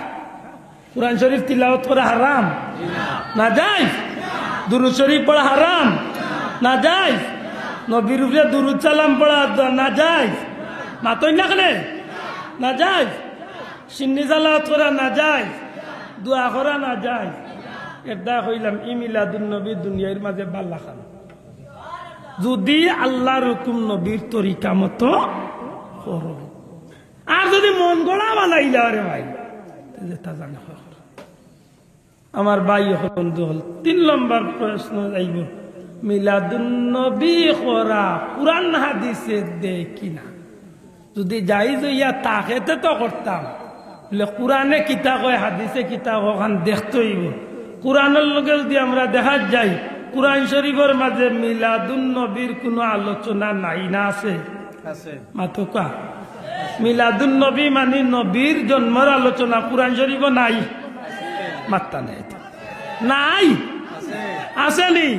S1: কুরআন শরীফ তিলাওয়াত করা হারাম না জায়েজ দুরূদ শরীফ পড়া হারাম না জায়েজ নবীর উপরে দুরূদ সালাম পড়া না জায়েজ মাতই না কেন না জায়েজ সিন্নি সালাওয়াত করা না জায়েজ দোয়া করা না জায়েজ এটা কইলাম ই মিলাদুন নবী দুনিয়ার মাঝে বাল্লা খান যদি আল্লাহর হুকুম নবীর তরিকা মতো করো আর যদি মন গড়া বানাইলা রে ভাই তা জানা আমার ভাই বন্ধু হল 3 নম্বর প্রশ্ন যাইব মিলাদুন নবী করা কুরআন হাদিসে দেখি না যদি জায়েজ হইয়া তাকেতে তো করতাম বলে কুরআনে কিতা কয় হাদিসে কিতা ওখান দেখতে হইব কুরআনের লগে যদি আমরা দেখা যাই কুরআন শরীফের মাঝে মিলাদুন নবীর কোনো আলোচনা নাই না আছে আছে মাতকা মিলাদুন নবী মানে নবীর জন্মের আলোচনা কুরআন শরীফে নাই মাত্তা নাই নাই আসেনি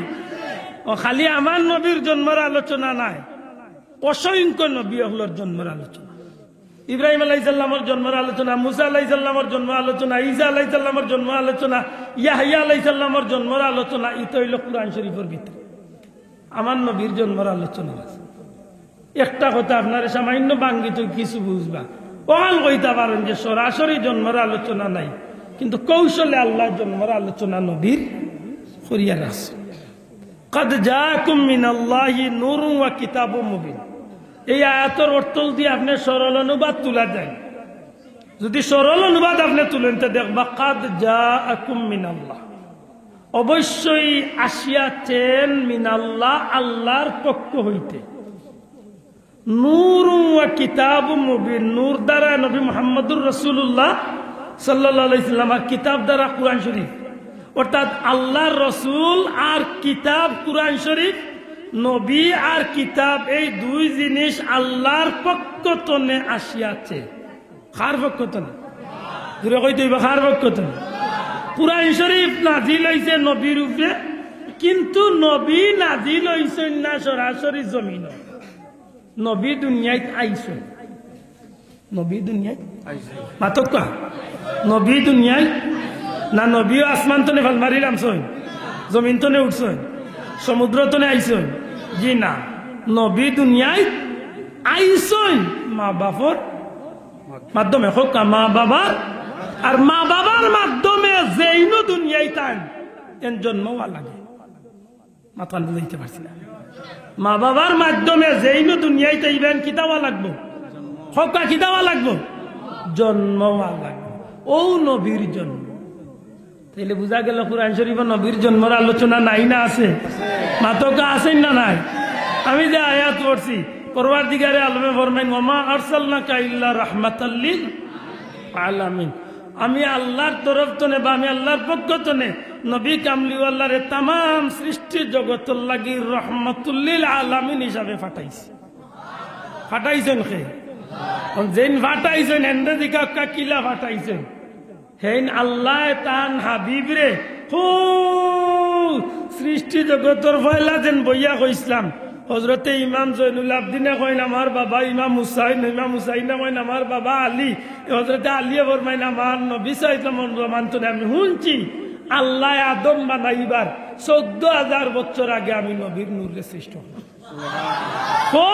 S1: ও খালি আমার নবীর জন্মের আলোচনা নাই অসংখ্য নবী হলোর জন্মের আলোচনা ইব্রাহিম আলাইহিস সালামের জন্মের আলোচনা মুসা আলাইহিস সালামের জন্ম আলোচনা ঈসা আলাইহিস সালামের জন্ম আলোচনা ইয়াহইয়া আলাইহিস সালামের জন্মের আলোচনা এটা হইল কুরআন শরীফের ভিতরে আমার নবীর জন্মের আলোচনা আছে একটা কথা আপনার সামান্য বাঙ্গিত কিছু বুঝবা ওয়াল কইতা পারেন যে সরাসরি জন্মের আলোচনা নাই কিন্তু কৌশলে আল্লাহ জন্মের আলোচনা নবীর করিয়া রাখছে قد جاءكم من الله نور وكتاب مبين এই আয়াতের অর্থ দিয়ে আপনি সরল অনুবাদ তুলা যায় যদি সরল অনুবাদ আপনি তুলেন তো দেখবা قد جاءكم من الله অবশ্যই আসিয়াছেন মিনাল্লাহ আল্লাহর পক্ষ হইতে নূর ওয়া কিতাব মুবিন নূর দ্বারা নবী মুহাম্মদুর রাসূলুল্লাহ সাল্লাল্লাহু আলাইহি ওয়াসাল্লাম কিতাব দ্বারা কুরআন শরীফ অর্থাৎ আল্লাহর রসুল আর কিতাব কুরআন শরীফ নবী আর কিতাব এই দুই জিনিস আল্লাহর পক্ষ থেকে আসিয়াছে কার পক্ষ থেকে দূরে কইতে হইব কার পক্ষ থেকে কুরআন শরীফ নাজিল হইছে নবীর উপরে কিন্তু নবী নাজিল হইছেন না সরাসরি জমিন নবী দুনিয়ায় আইছেন নবী দুনিয়ায় আইছেন মাতকা নবী দুনিয়ায় না নবীও আসমান তনে ভাল মারিলাম সই জমিন তনে উঠছেন সমুদ্র তনে আইসন জি না নবী দুনিয়ায় আইসন মা বাবার মাধ্যমে হোক মা বাবার আর মা বাবার মাধ্যমে যেইনো দুনিয়ায় তান এন জন্ম লাগে মাথা দিতে পারছি না মা বাবার মাধ্যমে যেইনো দুনিয়ায় তাইবেন কিতাবা লাগবো হকা কিতাবা লাগবো জন্ম লাগবো ও নবীর জন্ম তাইলে বুঝা গেল কুরআন শরীফে নবীর জন্মের আলোচনা নাই না আছে মাতকা আছেন না নাই আমি যে আয়াত পড়ছি পরওয়ারদিগারে আলমে ফরমাইন ওমা আরসালনাকা ইল্লা রাহমাতাল লিল আলামিন আমি আল্লাহর তরফ থেকে বা আমি আল্লাহর পক্ষ থেকে নবী কামলিওয়াল্লাহরে तमाम সৃষ্টি জগতের লাগি রহমাতুল লিল আলামিন হিসাবে ফাটাইছেন কে যেন ফাটাইছেন এন্ডে দিকা কাকিলা ফাটাইছেন হেন আল্লাহ তান হাবিব রে সৃষ্টি জগতের ফয়লা যেন বইয়া কইসলাম হজরতে ইমাম জৈনুল আবদিনে কইন আমার বাবা ইমাম হুসাইনে কইন আমার বাবা আলী হজরতে আলিয়ে ফরমাইন আমার নবী সাইলাম মানতো আমি শুনছি আল্লাহ আদম বানাইবার 14,000 বছর আগে আমি নবীর নূরে সৃষ্টি হলাম। ও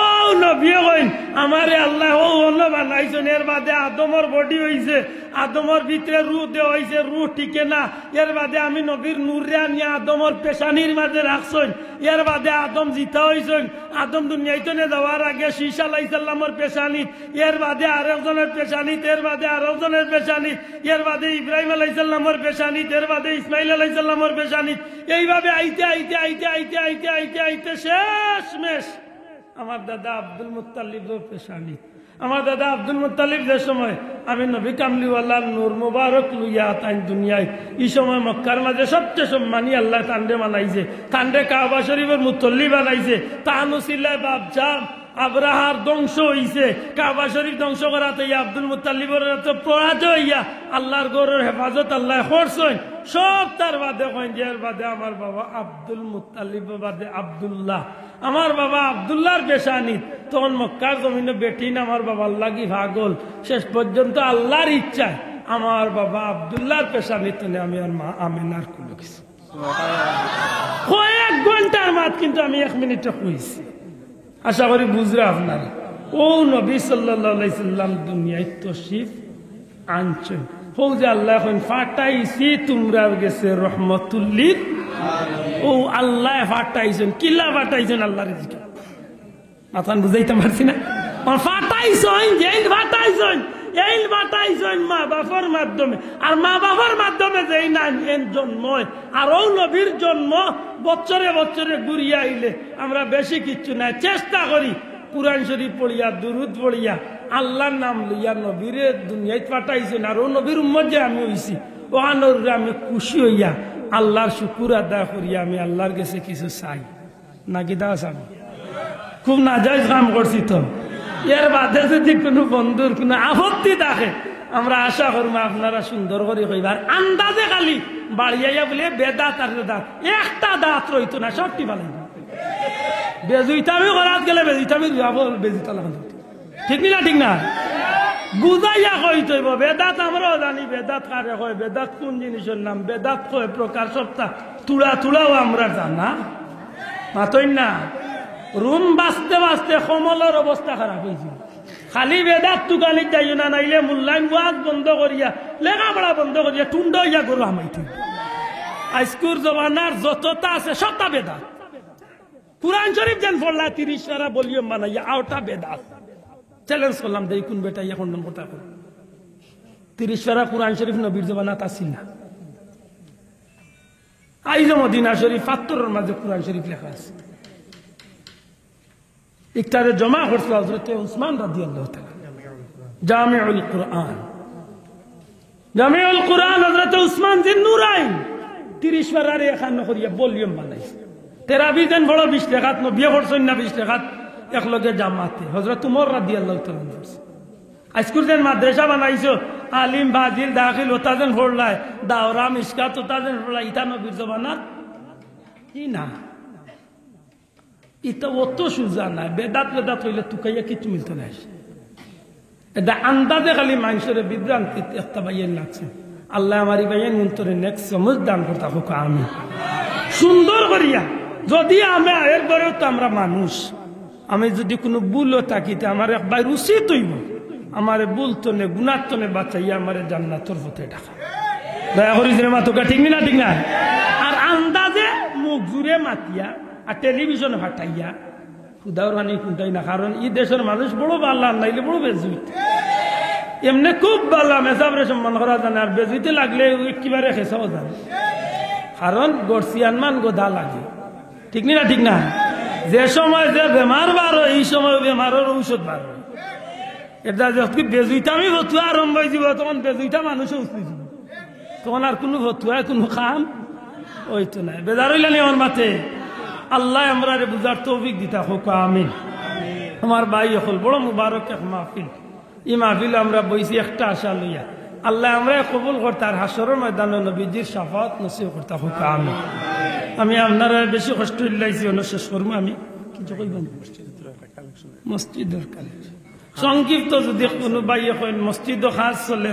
S1: নবী কইন আমারে আল্লাহ ও অন্য বানাইছেন, এর বাদে আদমর বডি হইছে, আদমর ভিতরে রূহ দেওয়া হইছে, রূহ টিকে না, এর বাদে আমি নবীর নূরে আনি আদমর পেশানির মাঝে রাখছেন, এর বাদে আদম জিতা হইছেন, আদম দুনিয়াইতে যাওয়ার আগে শীশ আলাইহিস সালামের পেশানিত, এর বাদে আরেকজনের পেশানিত, এর বাদে আরেকজনের পেশানিত, এর বাদে ইব্রাহিম আলাইহিস সালামের পেশানিত, এর বাদে ইসমাইল আলাইহিস সালামের পেশানিত, এইভাবে আইতে আইতে আইতে আইতে আইতে আইতে আইতে শেষমেশ আমার দাদা আব্দুল মুত্তালিবের পেশানি। আমার দাদা আব্দুল মুত্তালিব যে সময় আমি নবী কামলিওয়াল্লাহ নূর মুবারক লইয়া তাই দুনিয়ায় এই সময় মক্কার মাঝে সবচেয়ে সম্মানী আল্লাহ তান্ডে বানাইছে, তান্ডে কাবা শরীফের মুতল্লি বানাইছে, তানুসিল্লাহ বাবজাম আবরাহার ধ্বংস হইছে, কাবা শরীফ ধ্বংস করাতে আব্দুল মুত্তালিবের পরাজয় হইয়া আল্লাহর গৌরের হেফাজত আল্লাহ করছেন। সব তার বাদে কইন যে এর বাদে আমার বাবা আব্দুল মুত্তালিব বাদে আব্দুল্লাহ, আমার বাবা আব্দুল্লাহর পেশানিত। তখন মক্কার জমিনে বেটিন আমার বাবার লাগি ভাগল, শেষ পর্যন্ত আল্লাহর ইচ্ছায় আমার বাবা আব্দুল্লাহর পেশানিত আমি আর মা আমেনার কুলো গেছি। কয়েক ঘন্টার মাত কিন্তু আমি 1 মিনিটে কইছি, আশা করি বুঝরা আপনারা। ও নবী সাল্লাল্লাহু আলাইহি সাল্লাম দুনিয়ায় তশরিফ আনছেন, ও যে আল্লাহ এখন ফাটাইছি তোমরা গেছে রহমতুল লিল আলামিন। ও আল্লাহ ফাটাইছেন, কিলা ফাটাইছেন আল্লাহর রিজকে মাথান বুঝাইতে পারছি না। ফাটাইছেন যেই ফাটাইছেন এই ফাটাইছেন মা বাবার মাধ্যমে, আর মা বাবার মাধ্যমে যেই না জন্ম আর ও নবীর জন্ম বছরে বছরে ঘুরিয়া আইলে আমরা বেশি কিচ্ছু নাই চেষ্টা করি কুরআন শরীফ পড়িয়া দুরুদ পড়িয়া আল্লাহর নাম লইয়া নবীরে দুনিয়ায় পাঠাইছেন, আর ও নবীর উম্মত যে আমি হইছি ওহানোর আমি খুশি হইয়া আল্লাহর শুকুর আদায় করিয়া আমি আল্লাহর কাছে কিছু চাই নাকি দা আমি খুব নাজাইজ কাম করছি। তো এর বাদে যদি কোনো বন্ধুর কোনো আপত্তি থাকে আমরা আশা করবো আপনারা সুন্দর করে কইবার। আন্দাজে খালি বাড়িয়াইয়া বলে বেদাত আর দাঁত একটা দাঁত রইতো না, সবটি ভালো বেজুইতামি করাত গেলে বেজুইতামি বেজিতা লাগান, ঠিক না ঠিক না বুঝাইয়া কই তৈব। বেদাত আমরাও জানি বেদাত কারে কয়, বেদাত কোন জিনিসের নাম, বেদাত কয় প্রকার সপ্তাহ তুলা তুলাও আমরা জানা মাতই না। রুম বাঁচতে বাঁচতে কমলের অবস্থা খারাপ হয়েছিল, খালি বেদাত তুকানি যাইও না, নাইলে মূল্যায়ন ওয়াজ বন্ধ করিয়া লেখাপড়া বন্ধ করিয়া টুন্ড ইয়া গরু হামাইতে। আজকুর জমানার যতটা আছে সবটা বেদাত। কুরআন শরীফ যেন পড়লা 30 পারা বলিও বানাইয়া আওটা বেদাত। চ্যালেঞ্জ করলাম দেই কোন বেটা এখন কথা কর 30 পারা কুরআন শরীফ নবীর জমানাত আসিল না। আইজ মদিনা শরীফ পাথরের মাঝে কুরআন শরীফ লেখা আছে। ইকতারে জমা করছিল হযরত উসমান রাদিয়াল্লাহু তাআলা জামিউল কুরআন। জামিউল কুরআন হযরত উসমান জিন নুরাইন 30 পারারে এখান করিয়া ভলিউম বানাইছে। তেরাবি দেন বড় 20 টাকাত বিয়ে করছেন না 20 টাকাত একলগে জামাতে হযরত উমর রাদিয়াল্লাহু তাআলা করছে। আজকুর দেন মাদ্রাসা বানাইছো আলিম বাজিল দাখিল ওতাজেন পড়লাই দাওরা মিসকাত ওতাজেন পড়লাই ইতা নবীর জমানাত কি না, ইতা অত সুজা নাই। বেদাত বেদাত হইলে তুকাইয়া কিছু মিলতো না, এটা আন্দাজে খালি মানুষের বিভ্রান্তি একটা বাইয়ের লাগছে। আল্লাহ আমারই বাইয়ের অন্তরে নেক্সট সমজ দান করতে হোক আমি সুন্দর করিয়া। যদি আমি এরপরেও তো আমরা মানুষ, আমি যদি কোনো ভুলও থাকি আমার একবার উচিত হইব আমার ভুল তো নে গুণার তো নে বাঁচাইয়া আমার জান্নাতের পথে ডাকা দয়া করি যে মাতুকা, ঠিক না ঠিক না। আর আন্দাজে মুখ জুড়ে মাতিয়া আর টেলিভিশনে ফাটাইয়া খুদার রানি খুঁটাই না, কারণ এই দেশের মানুষ বড় বাল্লা নাইলে বড় বেজুইত এমনি খুব বাল্লা মেসাবরে সম্মান করা জানে, আর বেজুইতে লাগলে একেবারে খেসাও জানে, কারণ গড়সিয়ান মান গোদা লাগে, ঠিক না ঠিক না। যে সময় যে বেমার বার হয় এই সময় বেমারের ঔষধ বার হয়। এটা যখন বেজুইতামি ভতুয়া আরম্ভ হয়ে যাব তখন বেজুইটা মানুষে উঠতে যাব, তখন আর কোনো ভতুয়ায় কোনো খাম ওইতো নাই। বেজার হইলেন আমার মাথে আল্লাহ আমরা বুঝার তৌফিক দিতা হোক আমিন। আমার ভাই হল বড় মুবারক এক মাহফিল, এই মাহফিল আমরা বইছি একটা আশা লইয়া আল্লাহ আমরা কবুল করতে আর হাসরের ময়দানে নবীজির শাফাত নসিব করতে হোক আমিন। আমি আপনারা বেশি কষ্ট লাইছি শেষ করবো। আমি কিছু কইব মসজিদের কালেকশন সংক্ষিপ্ত যদি কোনো বাইয়ে কইন মসজিদ খাস চলে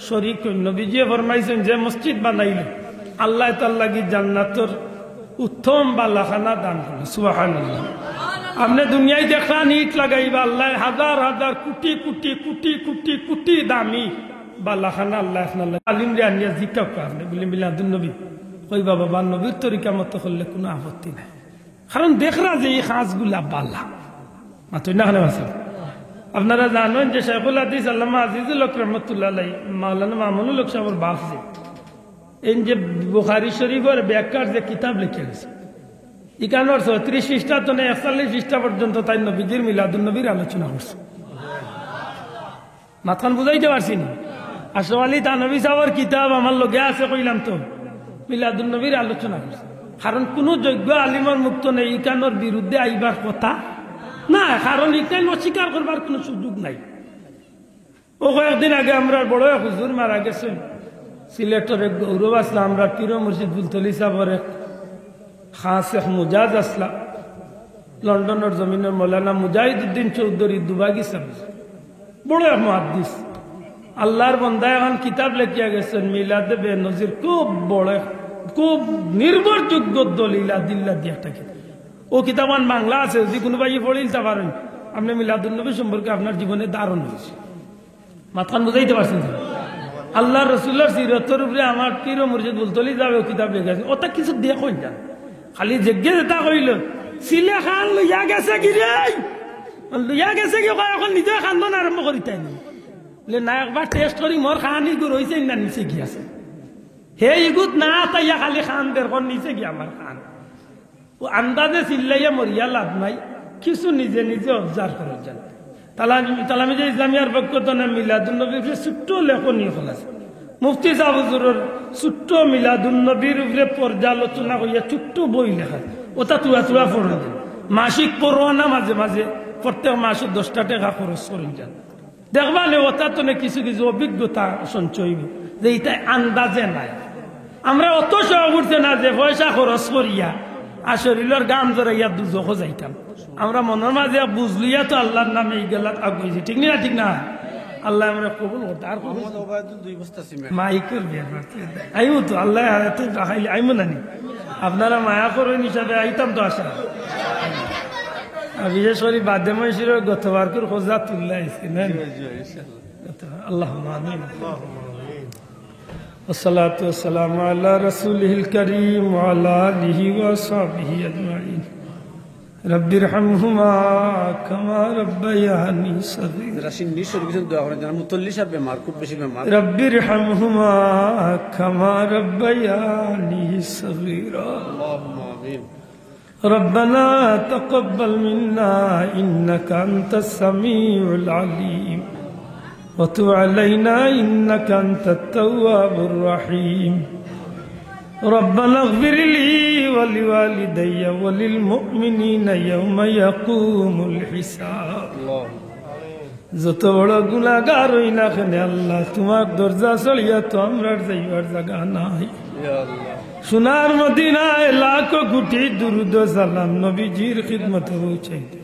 S1: শরীক নবীজিয়ে ফরমাইছেন যে মসজিদ বানাইলে আল্লাহ তাআলা কি জান্নাতের উত্তম বালাখানা দান করুন সুবহানাল্লাহ আপনি দুনিয়ায় দেখলাম ইট লাগাইবা আল্লাহ হাজার হাজার কোটি কোটি কোটি কোটি কোটি দামি বালাখানা আল্লাহ আলিম রে আনিয়া জিজ্ঞাসা আপনি বলি মিলাদুন নবী কইবা বাবা নবীর তরিকা মতো করলে কোনো আপত্তি নাই কারণ দেখরা যে এই কাজগুলা বালা মাত্র না খানে আছে আপনারা জানেন যে শেখুল হাদিস আল্লামা আজিজুল হক রহমতুল্লাহ আলাইহি মাওলানা মামুনুল হক সাহেবের বাপ যে এই যে বুখারী শরীফের ব্যাখ্যার যে কিতাব লিখে গেছে এখানোর 34 পৃষ্ঠা তো 41 পৃষ্ঠা পর্যন্ত তাই নবীজির মিলাদুন নবীর আলোচনা করছে মাথান বুঝাইতে পারছি না আসলে তা নবী সাহেবের কিতাব আমার লগে আছে কইলাম তো মিলাদুন নবীর আলোচনা করছে কারণ কোন যোগ্য আলিমের মুক্ত নেই ইকানোর বিরুদ্ধে আইবার কথা না কারণ ইকান অস্বীকার করবার কোনো সুযোগ নাই ও কয়েকদিন আগে আমরা বড় হুজুর মারা গেছেন সিলেটের এক গৌরব আসলাম আমরা পীর মুর্শিদ বুলতলি সাহেবের এক খাস এক মুজাজ আসলাম লন্ডনের জমিনের মৌলানা মুজাহিদুদ্দিন চৌধুরী দুবাগি সাহেব বড় এক মুহাদ্দিস আল্লাহর বান্দা এখন কিতাব লেখিয়া গেছেন মিলাদে বেনজির খুব বড় খুব নির্ভরযোগ্য দলিল আদিল্লা দিয়ে একটা কিতাব ও কিতাবান বাংলা আছে যে কোনো ভাই পড়িলতে পারেন আপনি মিলাদুন নবী সম্পর্কে আপনার জীবনে দারুণ হয়েছে মাথান বুঝাইতে পারছেন আল্লাহ রসুল্লার সিরতের উপরে আমার পীর মুর্শিদ বুলতলি যাবে ও কিতাব লেখা ওটা কিছু দেখুন যান খালি জেগে যেটা কইল সিলে খান লইয়া গেছে কি রে লইয়া গেছে কি এখন নিজে খান্দন আরম্ভ করি তাই না একবার টেস্ট করি মোর খানি গুর হয়েছে না নিচে কি আছে হে ইগুত না তাইয়া খালি খান দের নিচে কি আমার খান ও আন্দাজে চিল্লাইয়া মরিয়া লাভ নাই কিছু নিজে নিজে অবজার্ভ করার জন্য তালামিজে ইসলামিয়ার পক্ষ তো না মিলাদুন নবীর ছোট্ট লেখনী হল আছে মুফতি সাহেব হুজুরের ছোট্ট মিলাদুন নবীর উপরে পর্যালোচনা করিয়া ছোট্ট বই লেখা ওটা তুয়া তুয়া পড়ে দেন মাসিক পড়ো না মাঝে মাঝে প্রত্যেক মাসে 10টা টাকা খরচ করেন যান দেখবা নে ওটা তো কিছু কিছু অভিজ্ঞতা সঞ্চয় যে এটা আন্দাজে নাই আমরা অত সহ উঠছে না যে পয়সা খরচ করিয়া আর শরীরের গাম জড়াইয়া দুজখো যাইতাম আমরা মনের মাঝে বুঝলিয়া তো আল্লাহর নামে এই গেলা আগুয়েছি ঠিক না ঠিক না আল্লাহ আমরা কবুল করতে আর মাইকের ব্যাপার আইমু তো আল্লাহ রাখাইলে আইমু নানি আপনারা মায়া করেন হিসাবে আইতাম তো আসা বিশেষ করে বাদে মাইশির গতবারকের খোঁজা তুল্লা আইসি না আল্লাহ আমিন والصلاة والسلام على رسوله الكريم وعلى آله وصحبه أجمعين رب ارحمهما كما ربياني صغيرا رب ارحمهما كما ربياني صغيرا اللهم آمين ربنا تقبل منا إنك أنت السميع العليم وتب علينا إنك أنت التواب الرحيم ربنا اغفر لي ولوالدي وللمؤمنين يوم يقوم الحساب যত বড় গুনাহগার হই না কেন আল্লাহ তোমার দরজা চলিয়া তো আমরা যাইবার জায়গা নাই সোনার মদিনায় লাখো কোটি দুরূদ সালাম নবীজির খিদমতে পৌঁছাইতে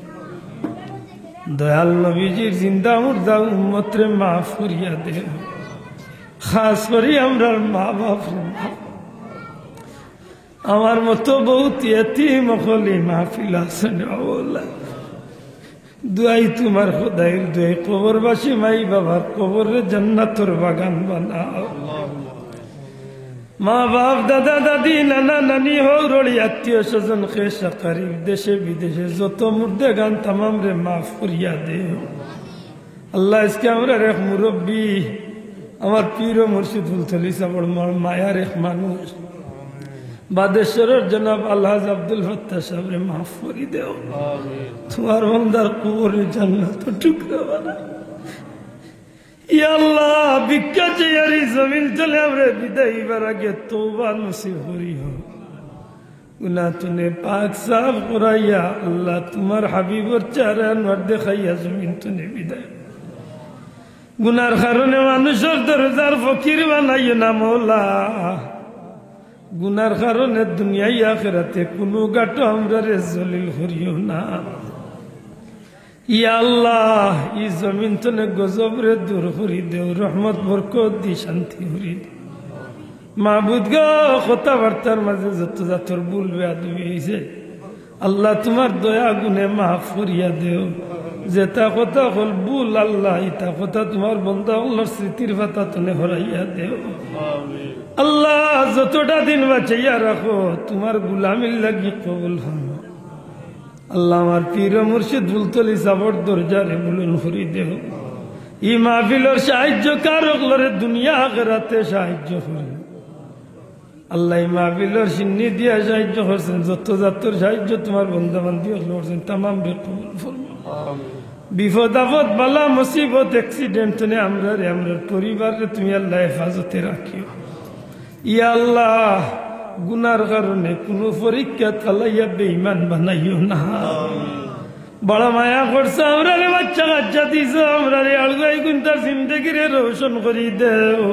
S1: দয়াল নবীজির জিন্দা মুর্দা উম্মতরে মাফ করিয়া দে খাস করি আমরা মা বাপ আমার মতো বহুত ইয়তীম হলি মাহফিল আছেন আল্লাহ দুয়াই তোমার খোদাইর দুয়াই কবরবাসী মাই বাবার কবরে জান্নাতের বাগান বানাও মা বাপ দাদা দাদি নানা নানি হৌরড়ি আত্মীয় স্বজন খেসা কারিব দেশে বিদেশে যত মুর্দে গান তামাম রে মাফ করিয়া দে আল্লাহ আজকে আমরা এক মুরব্বী আমার পীর মুর্শিদ বুলতলি সাহেবের মায়ার এক মানুষ বাদেশ্বরের জনাব আলহাজ আব্দুল ফত্তাহ সাহেবরে মাফ করি দেও তোমার বান্দার কবরে জান্নাত টুকরা বানা ইয়া আল্লাহ ভিক্ষা চেয়ারি জমিন চলে আমরা বিদায় বার আগে তওবা নসিব করিও গুনাহ তুনে পাক সাফ করাইয়া আল্লাহ তোমার হাবিবর চেহারা আনওয়ার দেখাইয়া জমিন তুনে বিদায় গুনার কারণে মানুষের দরজার ফকির বানাইও না মওলা গুনার কারণে দুনিয়ায় আখিরাতে কোনো গাটো আমরা রে জলিল করিও না ইয়া আল্লাহ এই জমিন তনে গজব রে দূর করি দেও রহমত বরকত দি শান্তি করি মাহবুদ গো কথাবার্তার মাঝে যত জাতর ভুল বেয়াদবি হয়েছে আল্লাহ তোমার দয়া গুণে মাফ করিয়া দেও। যেটা কথা হল ভুল আল্লাহ ইটা কথা তোমার বন্ধা আল্লাহর স্মৃতির পাতা তুমি হরাইয়া দেও। আল্লাহ যতটা দিন বাঁচাইয়া রাখো তোমার গুলামির লাগি কবুল হন। আল্লাহ আমার পীর মুর্শিদ বুলতলি সাবর দরজারে বুলন করি দেও। ই মাহফিলের সাহায্য কারকলরে দুনিয়া আখিরাতে সাহায্য করি। আল্লাহ মাহফিলের সিন্নি দিয়া সাহায্য করছেন, যত জাতর সাহায্য তোমার বন্ধা বান্ধব করছেন তামাম বেকবুল ফরমাও। বিপদ আপদ বালা মুসিবত অ্যাক্সিডেন্ট নে আমরার পরিবারে তুমি আল্লাহ হেফাজতে রাখিও। ইয়া আল্লাহ গুনার কারণে কোনো পরীক্ষা চালাইয়া বেঈমান বানাইও না। বড় মায়া করছে আমরা রে বাচ্চা কাচ্চা দিছ আমরা রে আলগাই গুনতার জিন্দগিরে রোশন করি দেও।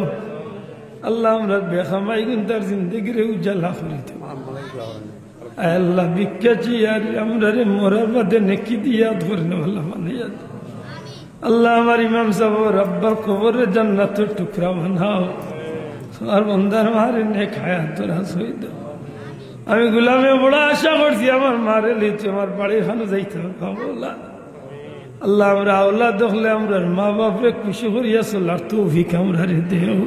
S1: আল্লাহ আমরা বেখামাই গুনতার জিন্দগিরে উজালা করি দেও। আল্লাহ ভিক্ষাচি আর আমরা রে মরার বাদে নেকি দিয়া ধরনে আল্লাহ বানাইয়া দে। আল্লাহ আমার ইমাম সাহেব রব্বার কবরে জান্নাতের টুকরা বানাও। আর বন্দার মারে নেক হায়াত দরাজ হয়ে দাও। আমি গুলামে বড় আশা করছি আমার মারে লিচে আমার বাড়ি খানো যাইতে হবে। আল্লাহ আমরা আওলাদ দেখলে আমরা মা বাপরে খুশি করিয়া চলার তৌফিক আমরা রে দেও।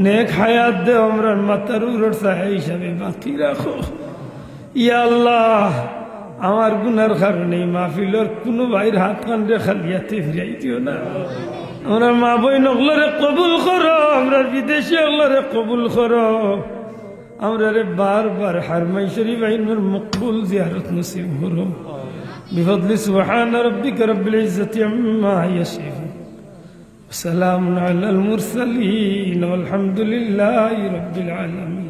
S1: নেক হায়াত দেও আমরা মাতার উরর ছায়া হিসাবে বাকি রাখো। ইয়া আল্লাহ আমার গুনার কারণে মাহফিলের কোনো ভাইয়ের হাত কান্দে খালিয়াতে ফিরাই দিও না। আমরা মা বইন ওগুলোরে কবুল করো, আমরা বিদেশি ওগুলোরে কবুল করো। আমরা রে বারবার হারমাই শরীফ আইনুর মকবুল জিয়ারত নসিব করো। বিফদলি সুবহান রাব্বিকা রব্বিল ইজ্জাতি আম্মা ইয়াসিফুন সালামুন আলাল মুরসালিন ওয়ালহামদুলিল্লাহি রাব্বিল আলামিন।